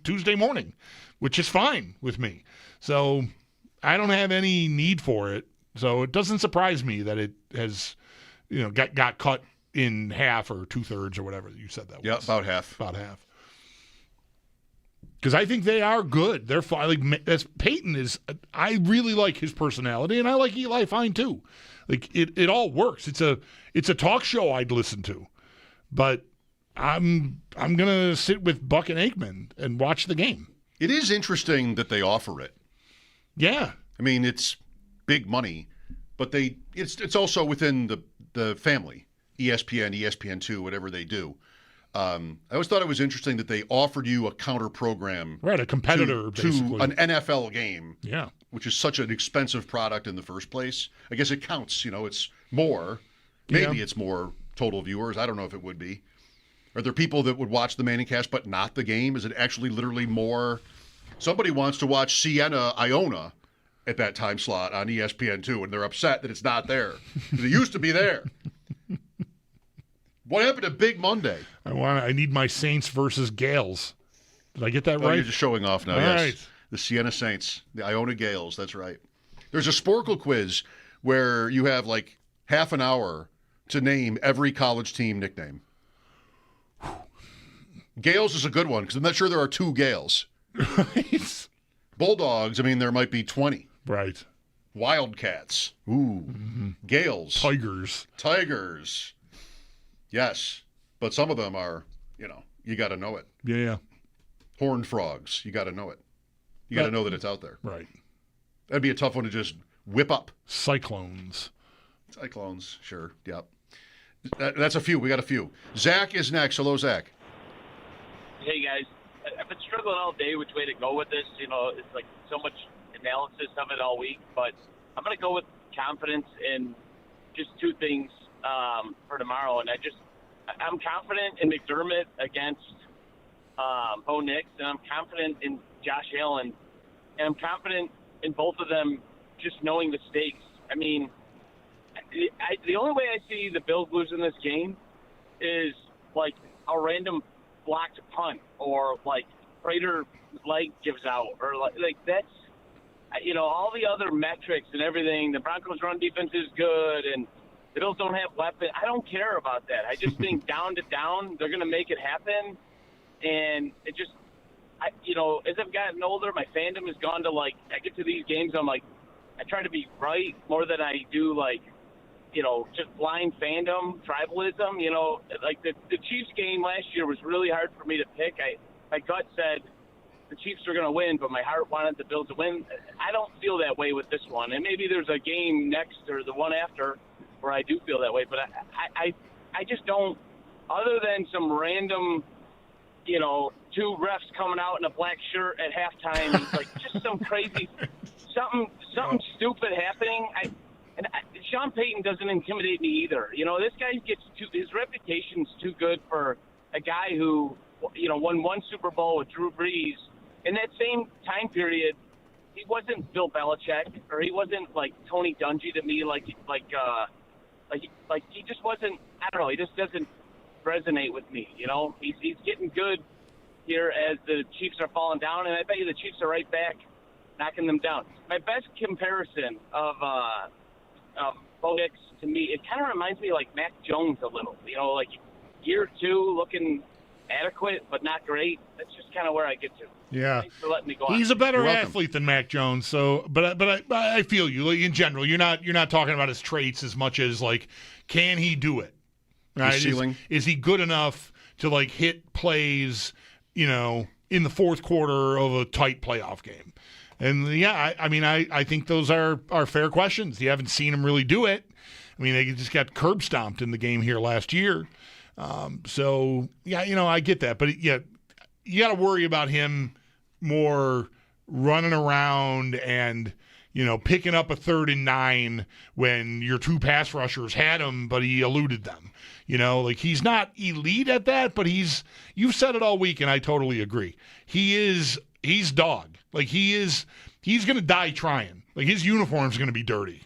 Tuesday morning, which is fine with me. So I don't have any need for it. So it doesn't surprise me that it has, got cut in half or 2/3 or whatever you said that was. Yeah, about half. About half. Because I think they are good. They're fine. Like, Peyton is. I really like his personality, and I like Eli fine too. Like, it all works. It's a talk show I'd listen to, but I'm gonna sit with Buck and Aikman and watch the game. It is interesting that they offer it. Yeah, I mean, it's big money, but it's also within the family, ESPN, ESPN2, whatever they do. I always thought it was interesting that they offered you a counter program, right? A competitor to basically. An NFL game, yeah, which is such an expensive product in the first place. I guess it counts. It's more. Maybe it's more total viewers. I don't know if it would be. Are there people that would watch the Manning cast but not the game? Is it actually literally more? Somebody wants to watch Siena Iona at that time slot on ESPN2, and they're upset that it's not there. It used to be there. What happened to Big Monday? I need my Saints versus Gales. Did I get that right? You're just showing off now. All yes. right. The Siena Saints, the Iona Gales. That's right. There's a Sporkle quiz where you have like half an hour to name every college team nickname. Gales is a good one because I'm not sure there are two Gales. Right. Bulldogs, I mean, there might be 20. Right. Wildcats. Ooh. Mm-hmm. Gales. Tigers. Yes. But some of them are, you got to know it. Yeah. Horned frogs. You got to know it. You got to know that it's out there. Right. That'd be a tough one to just whip up. Cyclones, sure. Yep. That's a few. We got a few. Zach is next. Hello, Zach. Hey, guys. I've been struggling all day which way to go with this. It's like so much analysis of it all week. But I'm going to go with confidence in just two things for tomorrow. And I'm confident in McDermott against Bo Nix, and I'm confident in Josh Allen, and I'm confident in both of them just knowing the stakes. I mean, the only way I see the Bills losing this game is like a random blocked punt, or like Prater's leg gives out, or like that's, all the other metrics and everything. The Broncos' run defense is good, and the Bills don't have weapons. I don't care about that. I just think down to down, they're going to make it happen. And it just, as I've gotten older, my fandom has gone to I get to these games, I'm like, I try to be right more than I do just blind fandom, tribalism. Like the Chiefs game last year was really hard for me to pick. My gut said the Chiefs were going to win, but my heart wanted the Bills to win. I don't feel that way with this one. And maybe there's a game next or the one after where I do feel that way, but I just don't, other than some random, two refs coming out in a black shirt at halftime, like just some crazy, something stupid happening. Sean Payton doesn't intimidate me either. This guy his reputation's too good for a guy who, won one Super Bowl with Drew Brees. In that same time period, he wasn't Bill Belichick, or he wasn't like Tony Dungy to me, like he just wasn't. I don't know. He just doesn't resonate with me. He's getting good here as the Chiefs are falling down, and I bet you the Chiefs are right back knocking them down. My best comparison of Bo Nix to me, it kind of reminds me like Mac Jones a little. Like year two looking adequate but not great. That's just kind of where I get to. Yeah, thanks for letting me go on. He's a better athlete than Mac Jones. So, but I feel you. Like, in general, you're not talking about his traits as much as like, can he do it? Right? His ceiling. Is he good enough to like hit plays? In the fourth quarter of a tight playoff game. And yeah, I think those are fair questions. You haven't seen him really do it. I mean, they just got curb stomped in the game here last year. So yeah, I get that, but yeah, you got to worry about him more running around and picking up a 3rd and 9 when your 2 pass rushers had him, but he eluded them. He's not elite at that, but you've said it all week, and I totally agree. He's dog. He's going to die trying. His uniform's going to be dirty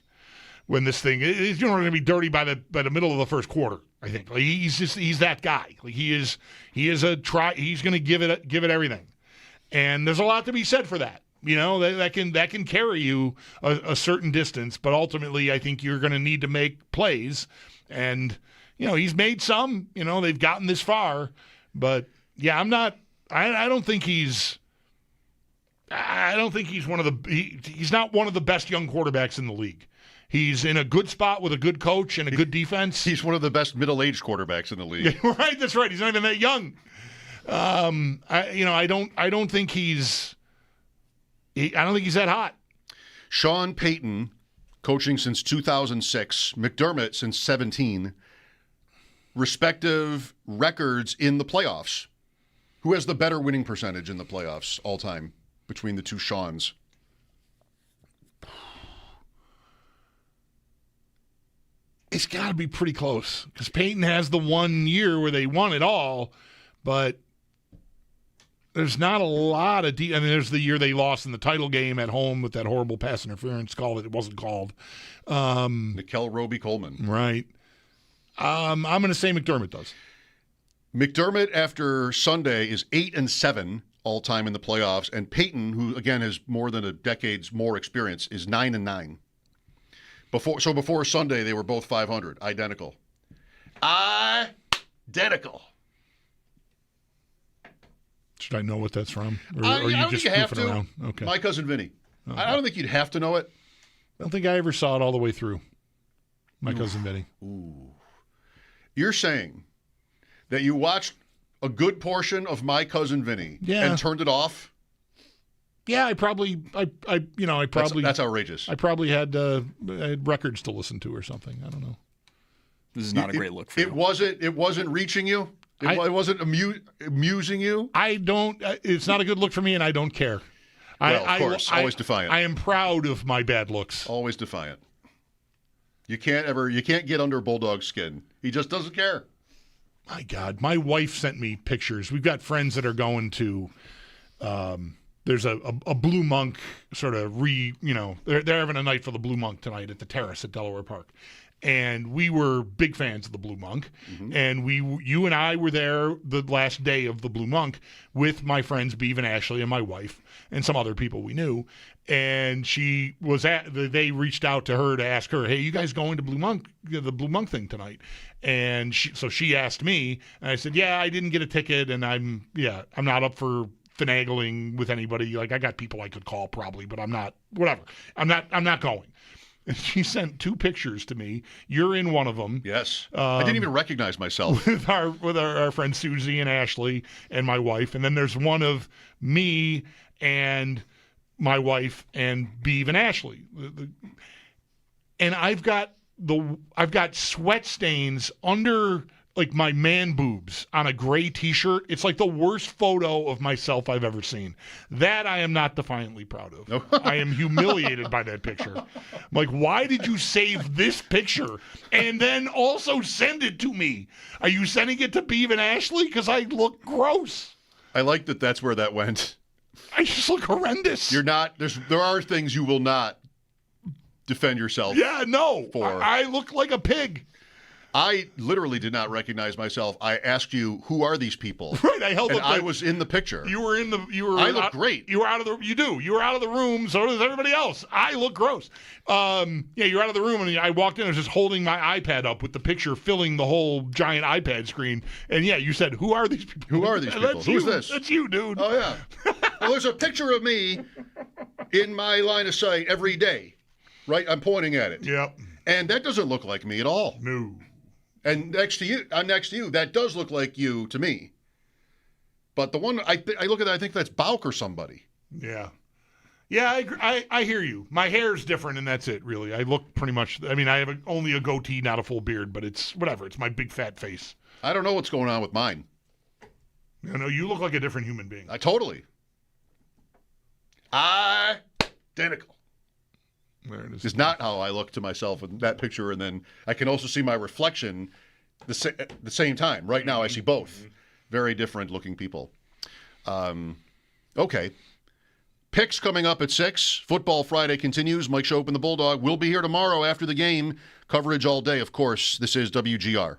when this thing is going to be dirty by the middle of the first quarter. I think he's that guy. He's going to give it everything, and there's a lot to be said for that. That can carry you a certain distance, but ultimately I think you're going to need to make plays, and he's made some. They've gotten this far, but yeah, I don't think he's one of the. He's not one of the best young quarterbacks in the league. He's in a good spot with a good coach and a good defense. He's one of the best middle-aged quarterbacks in the league. Right, that's right. He's not even that young. I don't think he's that hot. Sean Payton, coaching since 2006. McDermott since 17. Respective records in the playoffs. Who has the better winning percentage in the playoffs all time between the two Seans? It's got to be pretty close because Peyton has the 1 year where they won it all, but there's not a lot of there's the year they lost in the title game at home with that horrible pass interference call that it wasn't called. Nickel Roby-Coleman. Right. I'm going to say McDermott does. McDermott, after Sunday, is 8-7 all-time in the playoffs, and Peyton, who, again, has more than a decade's more experience, is 9-9. Before Sunday, they were both 500, identical. Identical. Should I know what that's from? Or I you don't just think you have to. around? Okay. My Cousin Vinny. Okay. I don't think you'd have to know it. I don't think I ever saw it all the way through. My Cousin Vinny. Ooh. You're saying that you watched a good portion of My Cousin Vinny and turned it off? Yeah, I probably. That's outrageous. I probably had records to listen to or something. I don't know. This is not a great look for you. It wasn't reaching you? It wasn't amusing you? I don't. It's not a good look for me, and I don't care. Well, of course, always defiant. I am proud of my bad looks. Always defiant. You can't get under Bulldog's skin. He just doesn't care. My God, my wife sent me pictures. We've got friends that are going to. There's a Blue Monk sort of they're having a night for the Blue Monk tonight at the Terrace at Delaware Park. And we were big fans of the Blue Monk. Mm-hmm. And you and I were there the last day of the Blue Monk with my friends Beav and Ashley and my wife and some other people we knew. And they reached out to her to ask her, hey, you guys going to the Blue Monk thing tonight? And she asked me, and I said, yeah, I didn't get a ticket, and I'm not up for finagling with anybody. I got people I could call probably, but I'm not, whatever. I'm not going. And she sent 2 pictures to me. You're in one of them. Yes. I didn't even recognize myself. With our friend Susie and Ashley and my wife. And then there's one of me and my wife and Beav and Ashley. And I've got sweat stains under my man boobs on a gray T-shirt. It's the worst photo of myself I've ever seen. That I am not defiantly proud of. No. I am humiliated by that picture. I'm why did you save this picture and then also send it to me? Are you sending it to Beav and Ashley? Because I look gross. I like that that's where that went. I just look horrendous. You're not. There are things you will not defend yourself. Yeah, no. For. I look like a pig. I literally did not recognize myself. I asked you, who are these people? Right, I held and up. I was in the picture. You were in the. I look great. You were out of the. You do. You were out of the room. So does everybody else. I look gross. You're out of the room, and I walked in. I was just holding my iPad up with the picture filling the whole giant iPad screen. And you said, "Who are these people?" Who are these people? Who's this? That's you, dude. Oh yeah. Well, there's a picture of me in my line of sight every day. Right, I'm pointing at it. Yep. And that doesn't look like me at all. No. And next to you, that does look like you to me. But the one I look at, I think that's Bauk or somebody. Yeah. Yeah, I hear you. My hair's different, and that's it, really. I look pretty much, I have only a goatee, not a full beard, but it's whatever. It's my big fat face. I don't know what's going on with mine. You look like a different human being. Totally. Identical. There it is. It's not how I look to myself in that picture, and then I can also see my reflection at the same time. Right now, I see both. Very different looking people. Okay. Picks coming up at 6. Football Friday continues. Mike Schopp and the Bulldog will be here tomorrow after the game. Coverage all day, of course. This is WGR.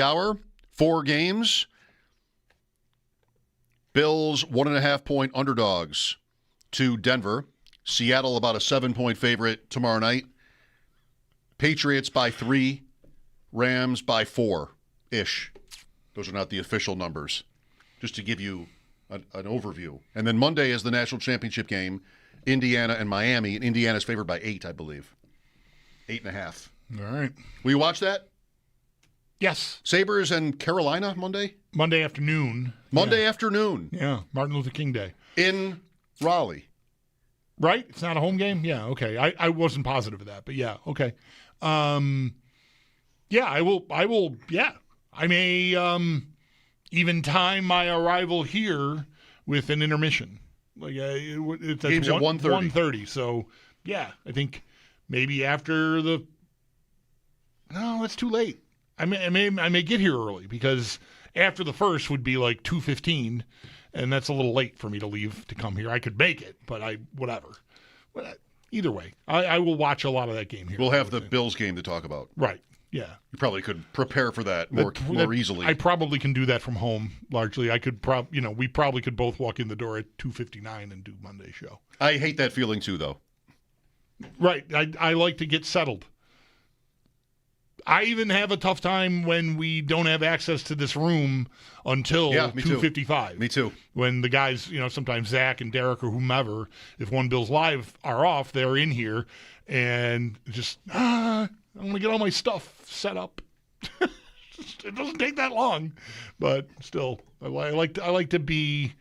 hour, 4 games. Bills 1.5-point underdogs to Denver. Seattle about a 7-point favorite tomorrow night. Patriots by 3. Rams by 4-ish. Those are not the official numbers. Just to give you an overview. And then Monday is the national championship game, Indiana and Miami. And Indiana's favored by 8, I believe. 8.5. All right. Will you watch that? Yes. Sabres and Carolina Monday? Monday afternoon. Monday afternoon. Yeah, Martin Luther King Day. In Raleigh. Right? It's not a home game? Yeah, okay. I wasn't positive of that, but yeah, okay. Yeah, I will, yeah. I may even time my arrival here with an intermission. Like it's Game's at 1:30. 1:30. So, yeah, I think maybe after the. No, that's too late. I may get here early because after the first would be like 2:15, and that's a little late for me to leave to come here. I could make it, but whatever. Either way, I will watch a lot of that game here. We'll have the Bills game to talk about. Right. Yeah. You probably could prepare for that more easily. I probably can do that from home largely. I could we probably could both walk in the door at 2:59 and do Monday's show. I hate that feeling too, though. Right. I like to get settled. I even have a tough time when we don't have access to this room until 2:55. Me too. When the guys, sometimes Zach and Derek or whomever, if One Bills Live are off, they're in here and just, I'm going to get all my stuff set up. It doesn't take that long, but still, I like to be,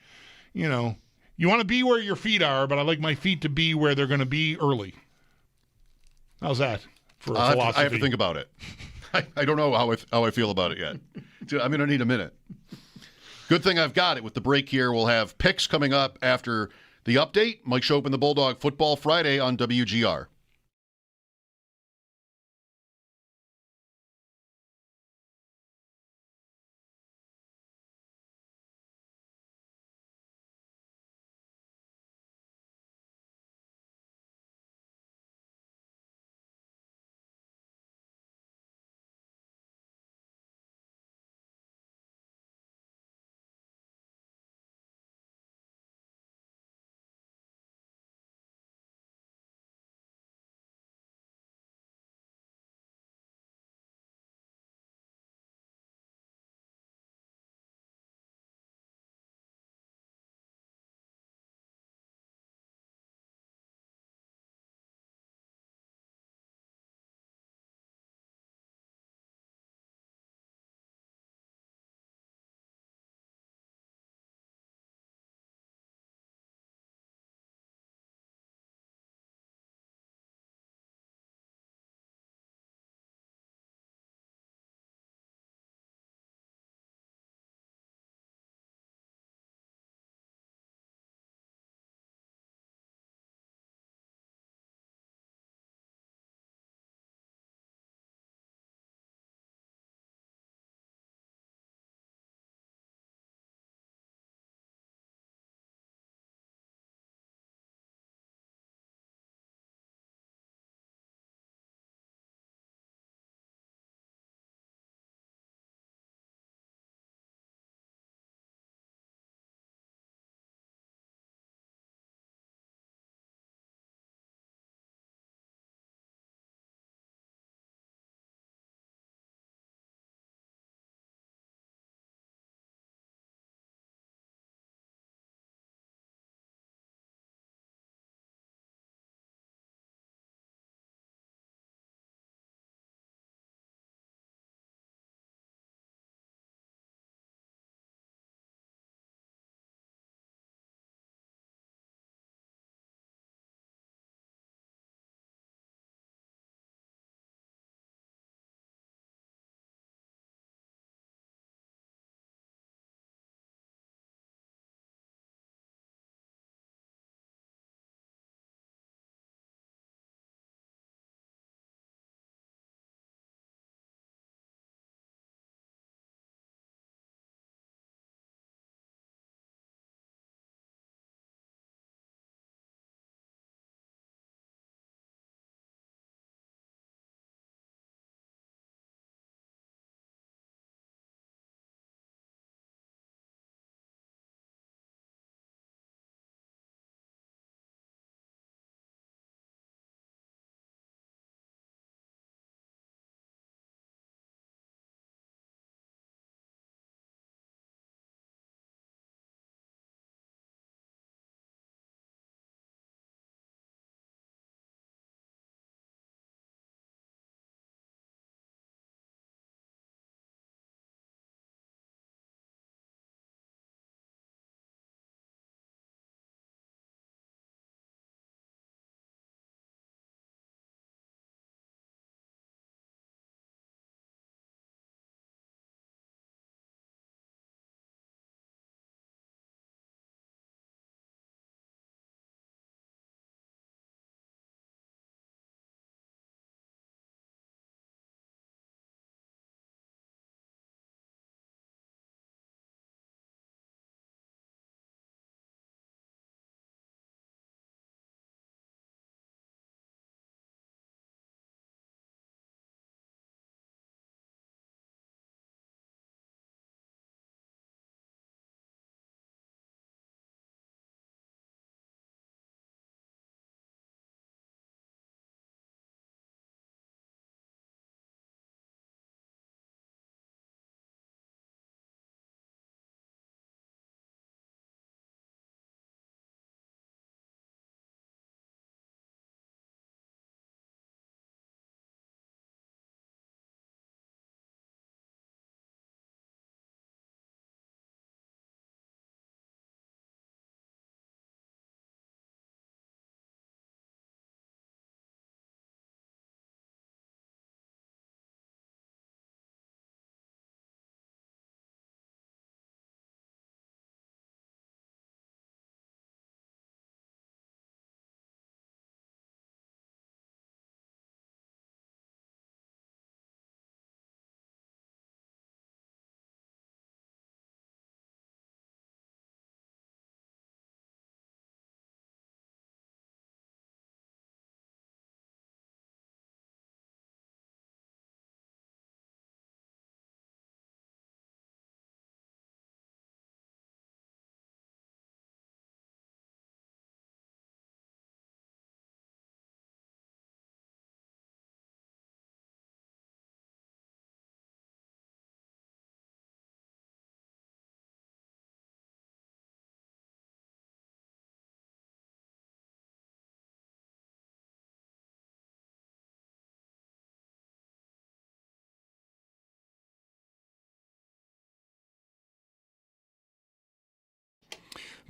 you want to be where your feet are, but I like my feet to be where they're going to be early. How's that? For philosophy. I have to think about it. I don't know how I feel about it yet. I'm going to need a minute. Good thing I've got it. With the break here, we'll have picks coming up after the update. Mike Schopp and the Bulldog Football Friday on WGR.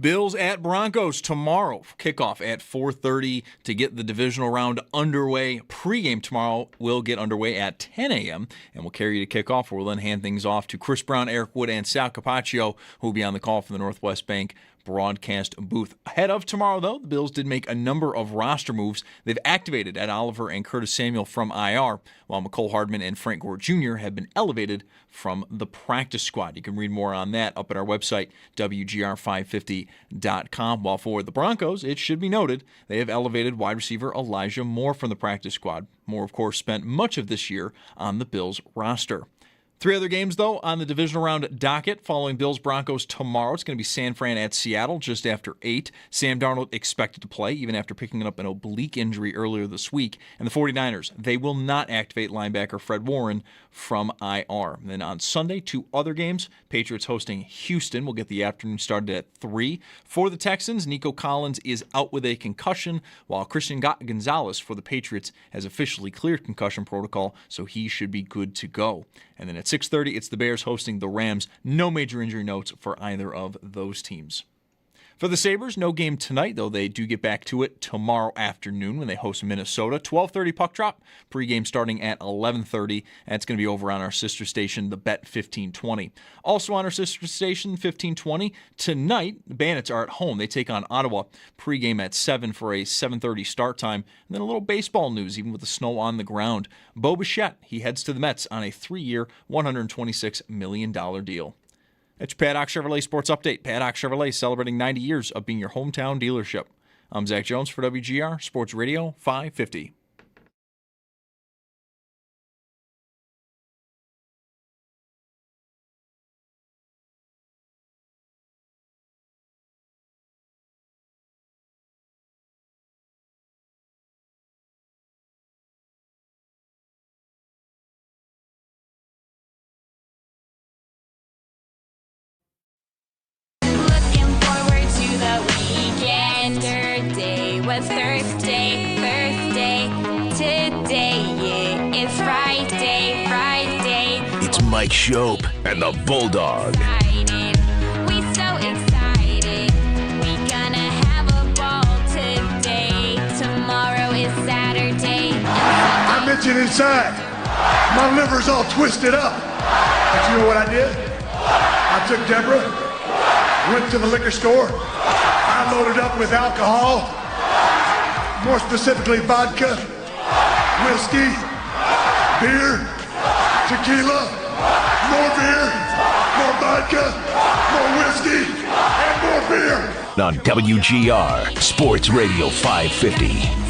Bills at Broncos tomorrow. Kickoff at 4:30 to get the divisional round underway. Pre-game tomorrow will get underway at 10 a.m. and we'll carry you to kickoff, where we'll then hand things off to Chris Brown, Eric Wood, and Sal Capaccio, who will be on the call from the Northwest Bank broadcast booth. Ahead of tomorrow, though, the Bills did make a number of roster moves. They've activated Ed Oliver and Curtis Samuel from IR, while McCole Hardman and Frank Gore Jr. have been elevated from the practice squad. You can read more on that up at our website, WGR550.com. While for the Broncos, it should be noted, they have elevated wide receiver Elijah Moore from the practice squad. Moore, of course, spent much of this year on the Bills roster. 3 other games, though, on the divisional round docket following Bills-Broncos tomorrow. It's going to be San Fran at Seattle just after 8. Sam Darnold expected to play, even after picking up an oblique injury earlier this week. And the 49ers, they will not activate linebacker Fred Warren from IR. And then on Sunday, 2 other games. Patriots hosting Houston. We'll get the afternoon started at 3. For the Texans, Nico Collins is out with a concussion, while Christian Gonzalez for the Patriots has officially cleared concussion protocol, so he should be good to go. And then at 6:30, it's the Bears hosting the Rams. No major injury notes for either of those teams. For the Sabres, no game tonight, though they do get back to it tomorrow afternoon when they host Minnesota. 12:30 puck drop, pregame starting at 11:30. That's going to be over on our sister station, the Bet 1520. Also on our sister station, 1520, tonight, the Bandits are at home. They take on Ottawa, pregame at 7 for a 7:30 start time. And then a little baseball news, even with the snow on the ground. Bo Bichette, he heads to the Mets on a 3-year, $126 million deal. That's your Paddock Chevrolet Sports Update. Paddock Chevrolet celebrating 90 years of being your hometown dealership. I'm Zach Jones for WGR Sports Radio 550. Was Thursday, today it's Friday. It's Mike Schopp and the Bulldog. We so excited, we gonna have a ball today. Tomorrow is Saturday. I'm itching inside. My liver's all twisted up. But you know what I did? I took Deborah, went to the liquor store, I loaded up with alcohol, more specifically vodka, whiskey, beer, tequila, more beer, more vodka, more whiskey, and more beer. On WGR Sports Radio 550.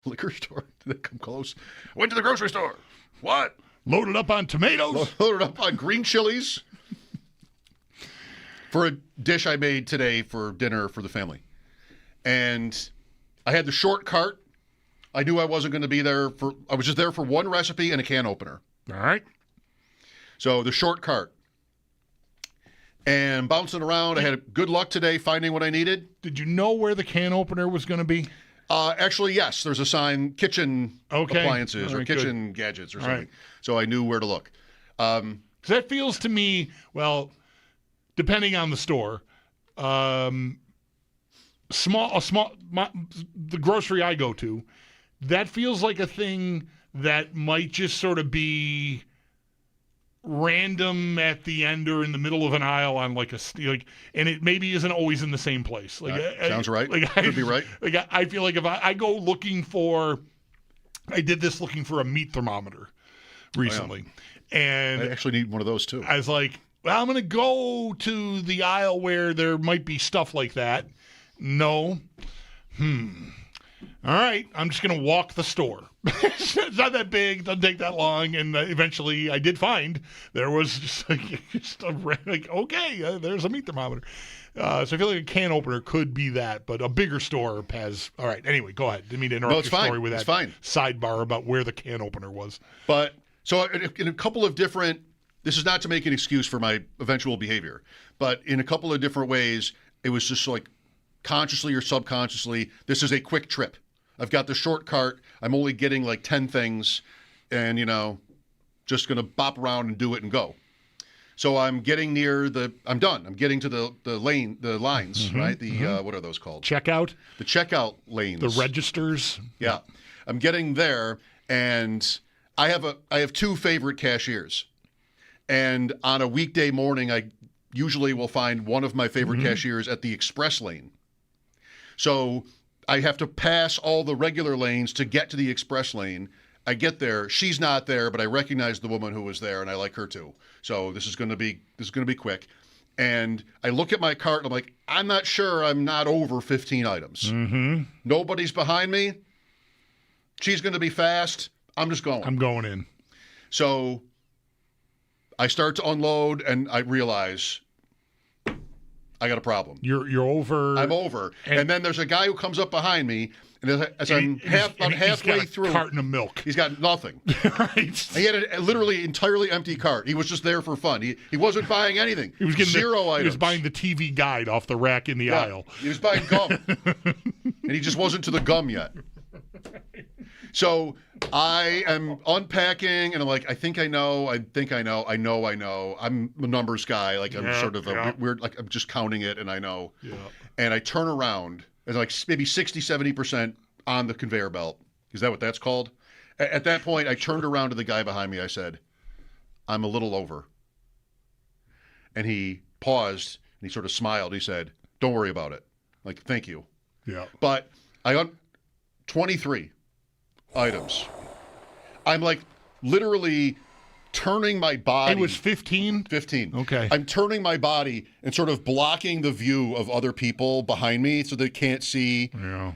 Liquor store? Did they come close? Went to the grocery store. What? Loaded up on tomatoes. Loaded up on green chilies. For a dish I made today for dinner for the family. And I had the short cart. I knew I wasn't going to be there I was just there for one recipe and a can opener. All right. So the short cart. And bouncing around, I had good luck today finding what I needed. Did you know where the can opener was going to be? Actually, yes. There's a sign, kitchen appliances or kitchen gadgets or something. Right. So I knew where to look. That feels to me, well, depending on the store, the grocery I go to, that feels like a thing that might just sort of be random at the end or in the middle of an aisle on and it maybe isn't always in the same place. Sounds right. Could be right. I feel like if I go looking for, I did this looking for a meat thermometer recently, and I actually need one of those too. I was like, well, I'm going to go to the aisle where there might be stuff like that. No. All right, I'm just going to walk the store. It's not that big, doesn't take that long, and eventually I did find there was just there's a meat thermometer. So I feel like a can opener could be that, but a bigger store has. All right, anyway, go ahead. Didn't mean to interrupt your story with that sidebar about where the can opener was. But So in a couple of different, this is not to make an excuse for my eventual behavior, but in a couple of different ways, it was just like consciously or subconsciously, this is a quick trip. I've got the short cart. I'm only getting like 10 things and, just going to bop around and do it and go. So I'm getting near I'm done. I'm getting to the lines, right? What are those called? Checkout. The checkout lanes. The registers. Yeah. I'm getting there, and I have two favorite cashiers. And on a weekday morning, I usually will find one of my favorite cashiers at the express lane. So I have to pass all the regular lanes to get to the express lane. I get there, she's not there, but I recognize the woman who was there, and I like her too. So this is going to be quick. And I look at my cart, and I'm like, I'm not sure I'm not over 15 items. Nobody's behind me. She's going to be fast. I'm just going. I'm going in. So I start to unload, and I realize I got a problem. You're over. I'm over. And then there's a guy who comes up behind me, and as I'm halfway through, a carton of milk. He's got nothing. Right. He had a literally entirely empty cart. He was just there for fun. He wasn't buying anything. He was getting zero items. He was buying the TV guide off the rack in the aisle. He was buying gum, and he just wasn't to the gum yet. So I am unpacking, and I'm like, I think I know. I'm a numbers guy. Like I'm sort of a weird, like I'm just counting it, and I know. Yeah. And I turn around, and like maybe 60, 70% on the conveyor belt. Is that what that's called? At that point, I turned around to the guy behind me. I said, I'm a little over. And he paused, and he sort of smiled. He said, don't worry about it. Like, thank you. Yeah. But 23 items. I'm like literally turning my body. It was 15? 15. Okay. I'm turning my body and sort of blocking the view of other people behind me so they can't see. Yeah.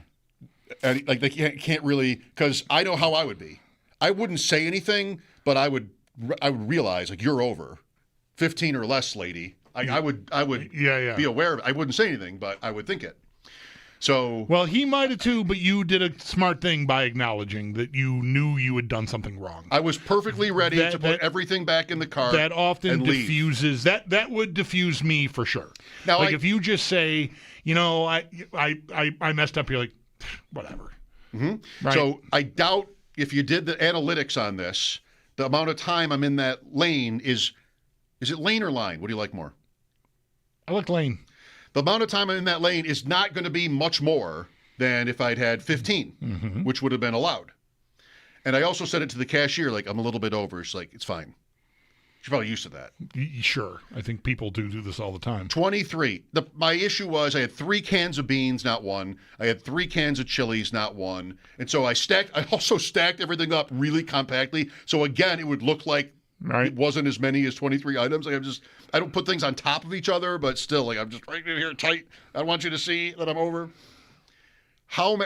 And like they can't really, because I know how I would be. I wouldn't say anything, but I would realize like you're over 15 or less, lady. I would be aware of it. I wouldn't say anything, but I would think it. So well, he might have too, but you did a smart thing by acknowledging that you knew you had done something wrong. I was perfectly ready to put everything back in the car. That often and diffuses that would diffuse me for sure. Now, like if you just say, I messed up, you're like, whatever. Mm-hmm. Right? So I doubt if you did the analytics on this, the amount of time I'm in that lane is it lane or line? What do you like more? I like lane. The amount of time I'm in that lane is not going to be much more than if I'd had 15, which would have been allowed. And I also said it to the cashier, like, I'm a little bit over. She's like, it's fine. She's probably used to that. Sure. I think people do this all the time. 23. My issue was I had 3 cans of beans, not one. I had 3 cans of chilies, not one. And so I also stacked everything up really compactly. So again, it would look like it wasn't as many as 23 items. Like I don't put things on top of each other, but still, like I'm just right in here tight. I don't want you to see that I'm over.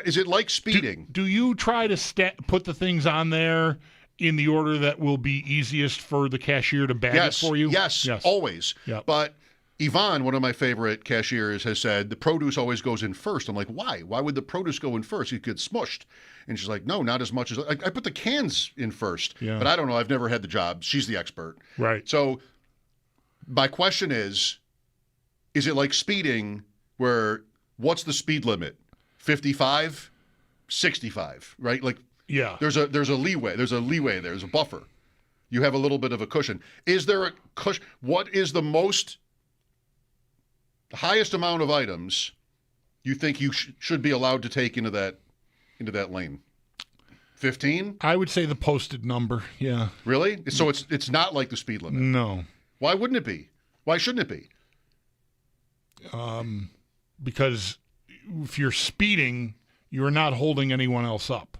Is it like speeding? Do you try to put the things on there in the order that will be easiest for the cashier to bag it for you? Yes, always. Yep. But Yvonne, one of my favorite cashiers, has said the produce always goes in first. I'm like, why? Why would the produce go in first? It gets smushed. And she's like, no, not as much as I put the cans in first. Yeah. But I don't know. I've never had the job. She's the expert. Right. So my question is it like speeding where what's the speed limit? 55, 65, right? Like, yeah. There's a leeway. There's a buffer. You have a little bit of a cushion. Is there a cushion? What is the highest amount of items you think you should be allowed to take into that lane? 15? I would say the posted number. Yeah. Really? So it's not like the speed limit. No. Why wouldn't it be? Why shouldn't it be? Because if you're speeding, you're not holding anyone else up.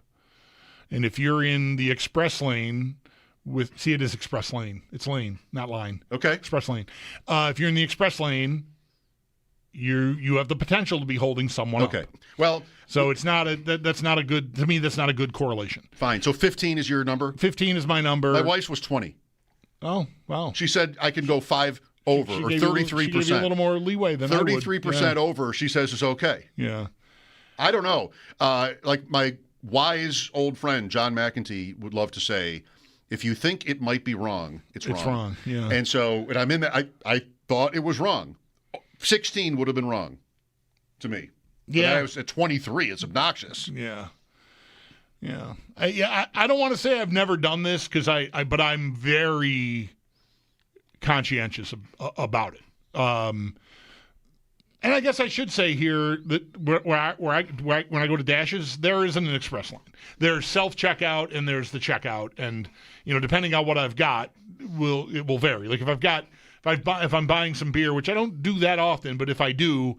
And if you're in the express lane see it as express lane. It's lane, not line. Okay. Express lane. If you're in the express lane, you have the potential to be holding someone up. Okay. Well, so it's not that's not a good correlation. Fine. So 15 is your number? 15 is my number. My wife's was 20. Oh, wow. She said I can go 5 over, or 33%. She gave you a little more leeway than 33% over, she says is okay. Yeah. I don't know. Like my wise old friend, John McEntee, would love to say, If you think it might be wrong, it's wrong. It's wrong, yeah. And so, and I'm in that. I thought it was wrong. 16 would have been wrong to me. Yeah. But I was at 23. It's obnoxious. Yeah. Yeah. I don't want to say I've never done this but I'm very conscientious about it. And I guess I should say here that when I go to Dashes, there isn't an express line. There's self-checkout and there's the checkout, and depending on what I've got, it will vary. Like if I'm buying some beer, which I don't do that often, but if I do,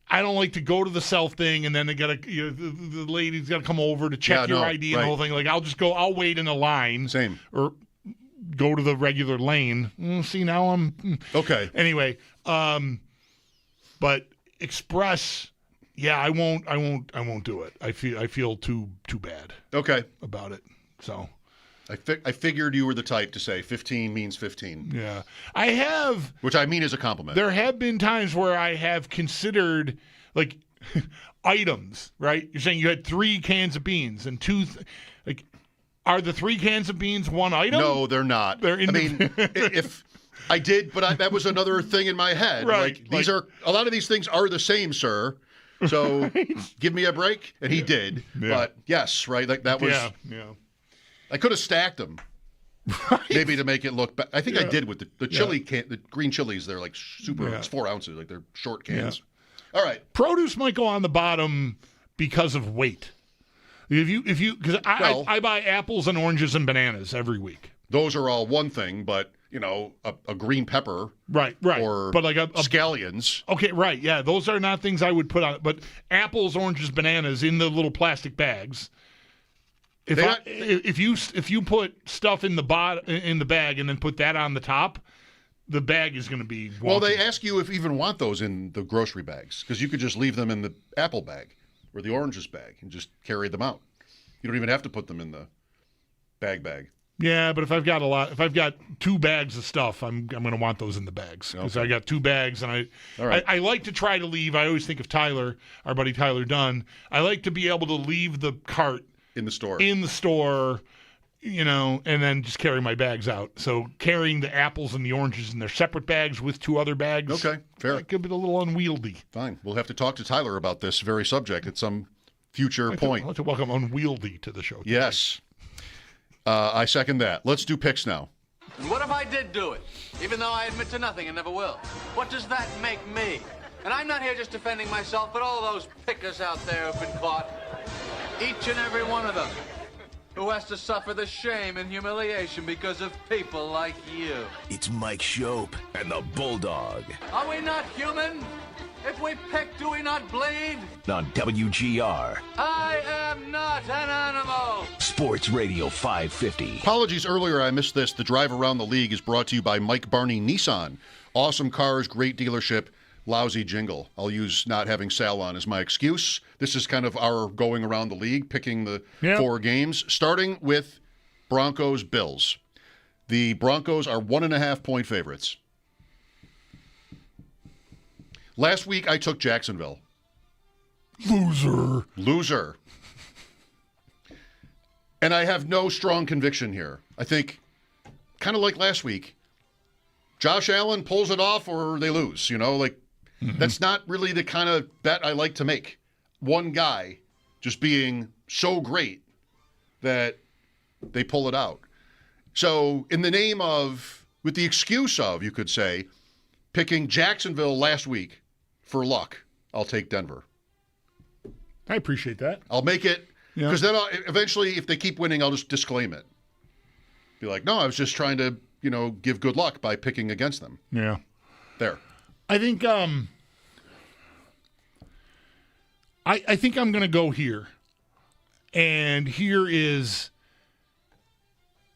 I don't like to go to the self thing and then they got to the lady's got to come over to check your ID and the whole thing. Like I'll wait in a line. Same. Or go to the regular lane. See, now I'm okay. Anyway, but express, yeah, I won't do it. I feel too bad. Okay. About it. So I figured you were the type to say 15 means 15. Yeah. I have, which I mean as a compliment. There have been times where I have considered like items, right? You're saying you had 3 cans of beans and 2 are the 3 cans of beans one item? No, they're not. They're if I did, but that was another thing in my head. Right. These are a lot of these things are the same, sir. So give me a break, and he did. Yeah. But yes, right, like that was. Yeah. I could have stacked them, maybe to make it look. I think I did with the chili can, the green chilies. They're like super. It's 4 ounces, like they're short cans. Yeah. All right. Produce might go on the bottom because of weight. If you because I buy apples and oranges and bananas every week. Those are all one thing, but a green pepper, right, or but like a scallions. Okay, right, yeah, those are not things I would put on. But apples, oranges, bananas in the little plastic bags. If you put stuff in the bag and then put that on the top, the bag is going to be wonky. Well, they ask you if you even want those in the grocery bags because you could just leave them in the apple bag or the oranges bag and just carry them out. You don't even have to put them in the bag. Yeah, but if I've got 2 bags of stuff, I'm going to want those in the bags because I got 2 bags, and I like to try to leave. I always think of Tyler, our buddy Tyler Dunn. I like to be able to leave the cart in the store, and then just carry my bags out. So carrying the apples and the oranges in their separate bags with 2 other bags. Okay, fair. That could be a little unwieldy. Fine, we'll have to talk to Tyler about this very subject at some future point. I'd like to welcome Unwieldy to the show today. Yes. I second that. Let's do picks now. And what if I did do it, even though I admit to nothing and never will? What does that make me? And I'm not here just defending myself, but all those pickers out there who've been caught. Each and every one of them who has to suffer the shame and humiliation because of people like you. It's Mike Schopp and the Bulldog. Are we not human? If we pick, do we not bleed? On WGR. I am not an animal. Sports Radio 550. Apologies earlier, I missed this. The drive around the league is brought to you by Mike Barney Nissan. Awesome cars, great dealership, lousy jingle. I'll use not having Sal on as my excuse. This is kind of our going around the league, picking the 4 games, starting with Broncos-Bills. The Broncos are 1.5-point favorites. Last week, I took Jacksonville. Loser. And I have no strong conviction here. I think, kind of like last week, Josh Allen pulls it off or they lose. That's not really the kind of bet I like to make. One guy just being so great that they pull it out. So in the name of, with the excuse of, you could say, picking Jacksonville last week, for luck, I'll take Denver. I appreciate that. I'll make it, because then eventually, if they keep winning, I'll just disclaim it. Be like, no, I was just trying to, give good luck by picking against them. Yeah. There. I think I think I'm going to go here. And here is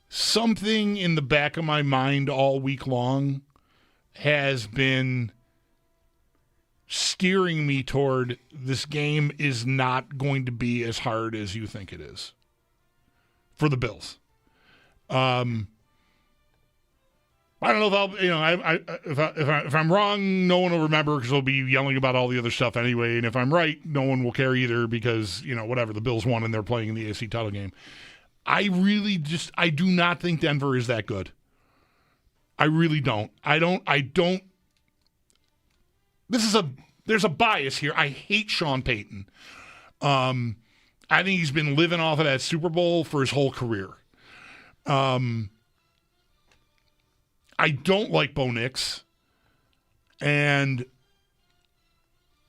something in the back of my mind all week long has been steering me toward this game is not going to be as hard as you think it is for the Bills. I don't know if if I'm wrong, no one will remember because they'll be yelling about all the other stuff anyway. And if I'm right, no one will care either because whatever, the Bills won and they're playing in the AFC title game. I do not think Denver is that good. I really don't. I don't. There's a bias here. I hate Sean Payton. I think he's been living off of that Super Bowl for his whole career. I don't like Bo Nix. And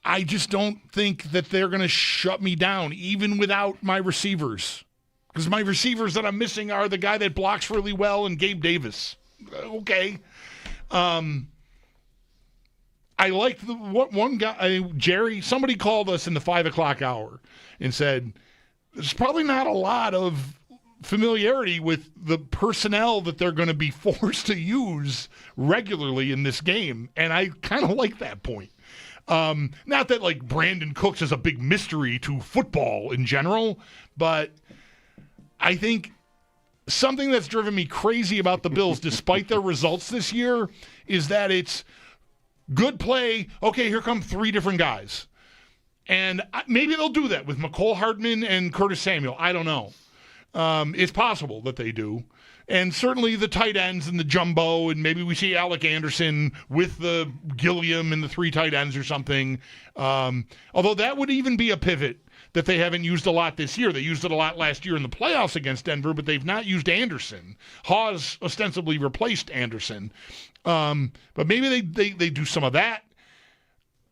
I just don't think that they're going to shut me down, even without my receivers. Because my receivers that I'm missing are the guy that blocks really well and Gabe Davis. Okay. I like one guy, Jerry, somebody called us in the 5 o'clock hour and said, there's probably not a lot of familiarity with the personnel that they're going to be forced to use regularly in this game. And I kind of like that point. Not that like Brandon Cooks is a big mystery to football in general, but I think something that's driven me crazy about the Bills, despite their results this year, is that it's good play. Okay, here come 3 different guys. And maybe they'll do that with McCole Hardman and Curtis Samuel. I don't know. It's possible that they do. And certainly the tight ends and the jumbo, and maybe we see Alec Anderson with the Gilliam and the 3 tight ends or something. Although that would even be a pivot that they haven't used a lot this year. They used it a lot last year in the playoffs against Denver, but they've not used Anderson. Hawes ostensibly replaced Anderson. But maybe they do some of that.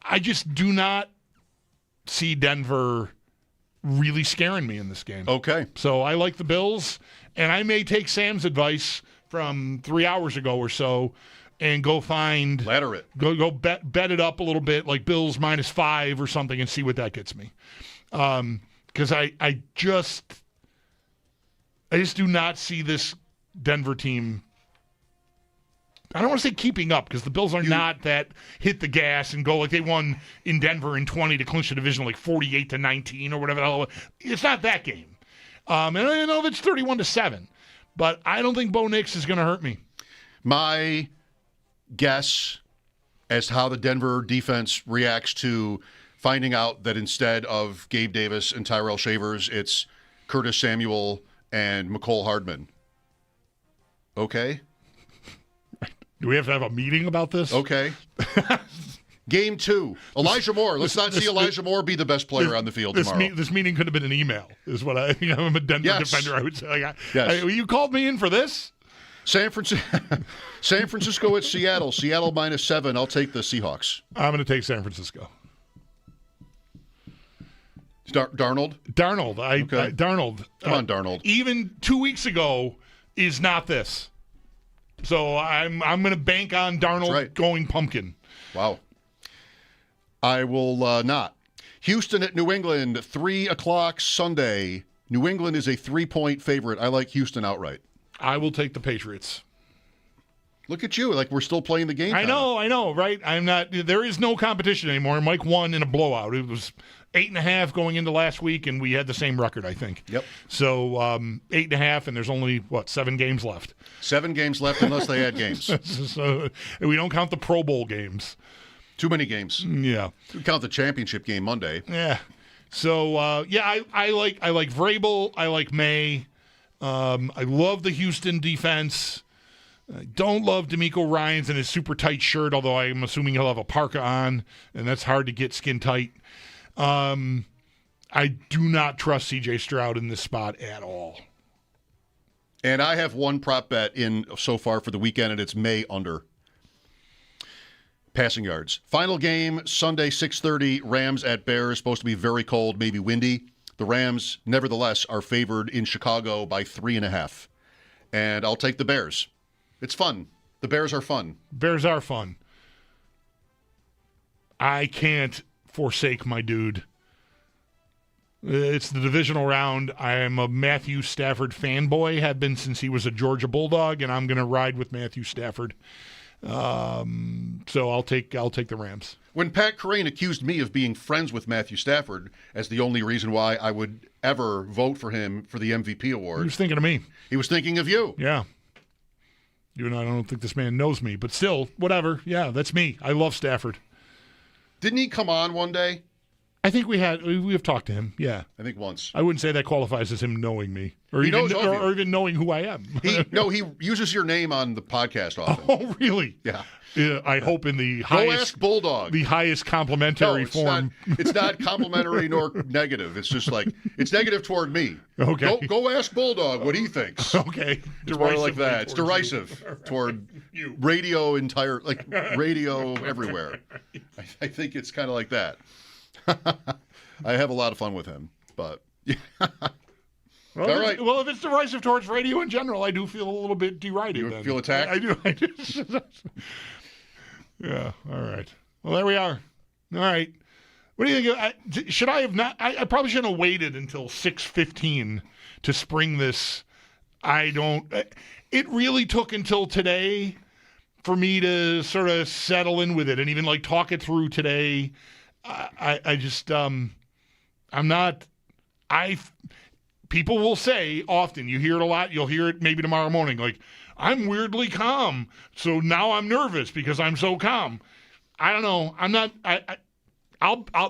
I just do not see Denver really scaring me in this game. Okay. So I like the Bills, and I may take Sam's advice from 3 hours ago or so and go find... Ladder it. Go bet it up a little bit, like Bills -5 or something, and see what that gets me. Because I just do not see this Denver team... I don't want to say keeping up, because the Bills are not that hit the gas and go like they won in Denver in 20 to clinch the division like 48-19 or whatever. It's not that game. And I know that's 31-7, but I don't think Bo Nix is going to hurt me. My guess as to how the Denver defense reacts to finding out that instead of Gabe Davis and Tyrell Shavers, it's Curtis Samuel and McCole Hardman. Okay. Do we have to have a meeting about this? Okay. Game 2. Elijah Moore. Let's not see Elijah Moore be the best player on the field tomorrow. This meeting could have been an email, is what I'm a Denver defender, I would say. Yes. You called me in for this? San Francisco at Seattle. Seattle -7. I'll take the Seahawks. I'm going to take San Francisco. Darnold? Darnold. Okay. Darnold. Come on, Darnold. Even 2 weeks ago is not this. So I'm going to bank on Darnold going pumpkin. Wow. I will not. Houston at New England, 3 o'clock Sunday. New England is a 3-point favorite. I like Houston outright. I will take the Patriots. Look at you, like we're still playing the game. I know, right? There is no competition anymore. Mike won in a blowout. It was 8.5 going into last week, and we had the same record, I think. Yep. So 8.5, and there's only, 7 games left? 7 games left unless they add games. So we don't count the Pro Bowl games. Too many games. Yeah. We count the championship game Monday. Yeah. So, I like Vrabel. I like May. I love the Houston defense. I don't love DeMeco Ryans in his super tight shirt, although I'm assuming he'll have a parka on, and that's hard to get skin tight. I do not trust C.J. Stroud in this spot at all. And I have one prop bet in so far for the weekend, and it's May under. Passing yards. Final game, Sunday, 6:30, Rams at Bears. Supposed to be very cold, maybe windy. The Rams, nevertheless, are favored in Chicago by 3.5. And I'll take the Bears. It's fun. The Bears are fun. Bears are fun. I can't forsake my dude. It's the divisional round. I am a Matthew Stafford fanboy, have been since he was a Georgia Bulldog, and I'm going to ride with Matthew Stafford. So I'll take the Rams. When Pat Crane accused me of being friends with Matthew Stafford as the only reason why I would ever vote for him for the MVP award. He was thinking of me. He was thinking of you. Yeah. Even though I don't think this man knows me, but still, whatever. Yeah, that's me. I love Stafford. Didn't he come on one day I think we've talked to him. Yeah, I think once. I wouldn't say that qualifies as him knowing me, or He even knows of you. or even knowing who I am. He uses your name on the podcast often. Oh, really? Yeah. I hope in the Go highest ask Bulldog. the highest complimentary form. It's not complimentary nor negative. It's just like it's negative toward me. Okay. Go ask Bulldog what he thinks. Okay. It's more like Derisively that. It's towards derisive you. toward You. radio radio everywhere. I think it's kind of like that. I have a lot of fun with him, but yeah. Well, All right. Well, if it's derisive towards radio in general, I do feel a little bit derided. You then. feel attacked? I do. Yeah. All right. Well, there we are. All right. What do you think? Should I have not? I probably shouldn't have waited until 6:15 to spring this. I don't. It really took until today for me to sort of settle in with it and even like talk it through today. I just I'm not. People will say often, you hear it a lot, you'll hear it maybe tomorrow morning, like, I'm weirdly calm, so now I'm nervous because I'm so calm. I don't know. I'm not.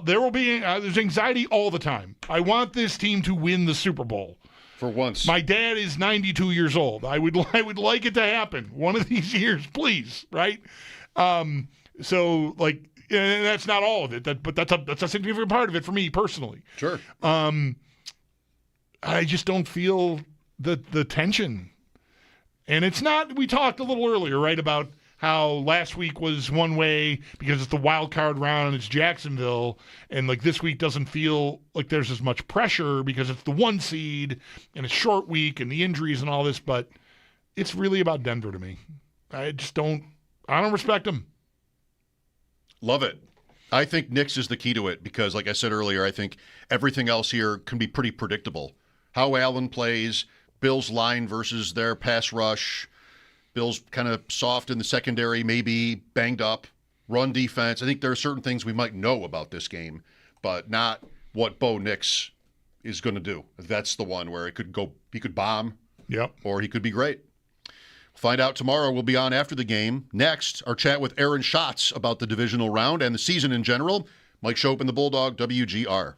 There will be there's anxiety all the time. I want this team to win the Super Bowl. For once. My dad is 92 years old. I would like it to happen one of these years, please, right? So like, and that's not all of it, but that's a significant part of it for me personally. Sure. I just don't feel the tension. And it's not, we talked a little earlier, right, about how last week was one way because it's the wild card round and it's Jacksonville, and like this week doesn't feel like there's as much pressure because it's the 1 seed and it's short week and the injuries and all this, but it's really about Denver to me. I don't respect them. Love it. I think Knicks is the key to it because, like I said earlier, I think everything else here can be pretty predictable. How Allen plays, Bills' line versus their pass rush, Bills kind of soft in the secondary, maybe banged up, run defense. I think there are certain things we might know about this game, but not what Bo Nix is going to do. That's the one where he could bomb, yep, or he could be great. Find out tomorrow. We'll be on after the game. Next, our chat with Aaron Schatz about the divisional round and the season in general. Mike Schopp and the Bulldog, WGR.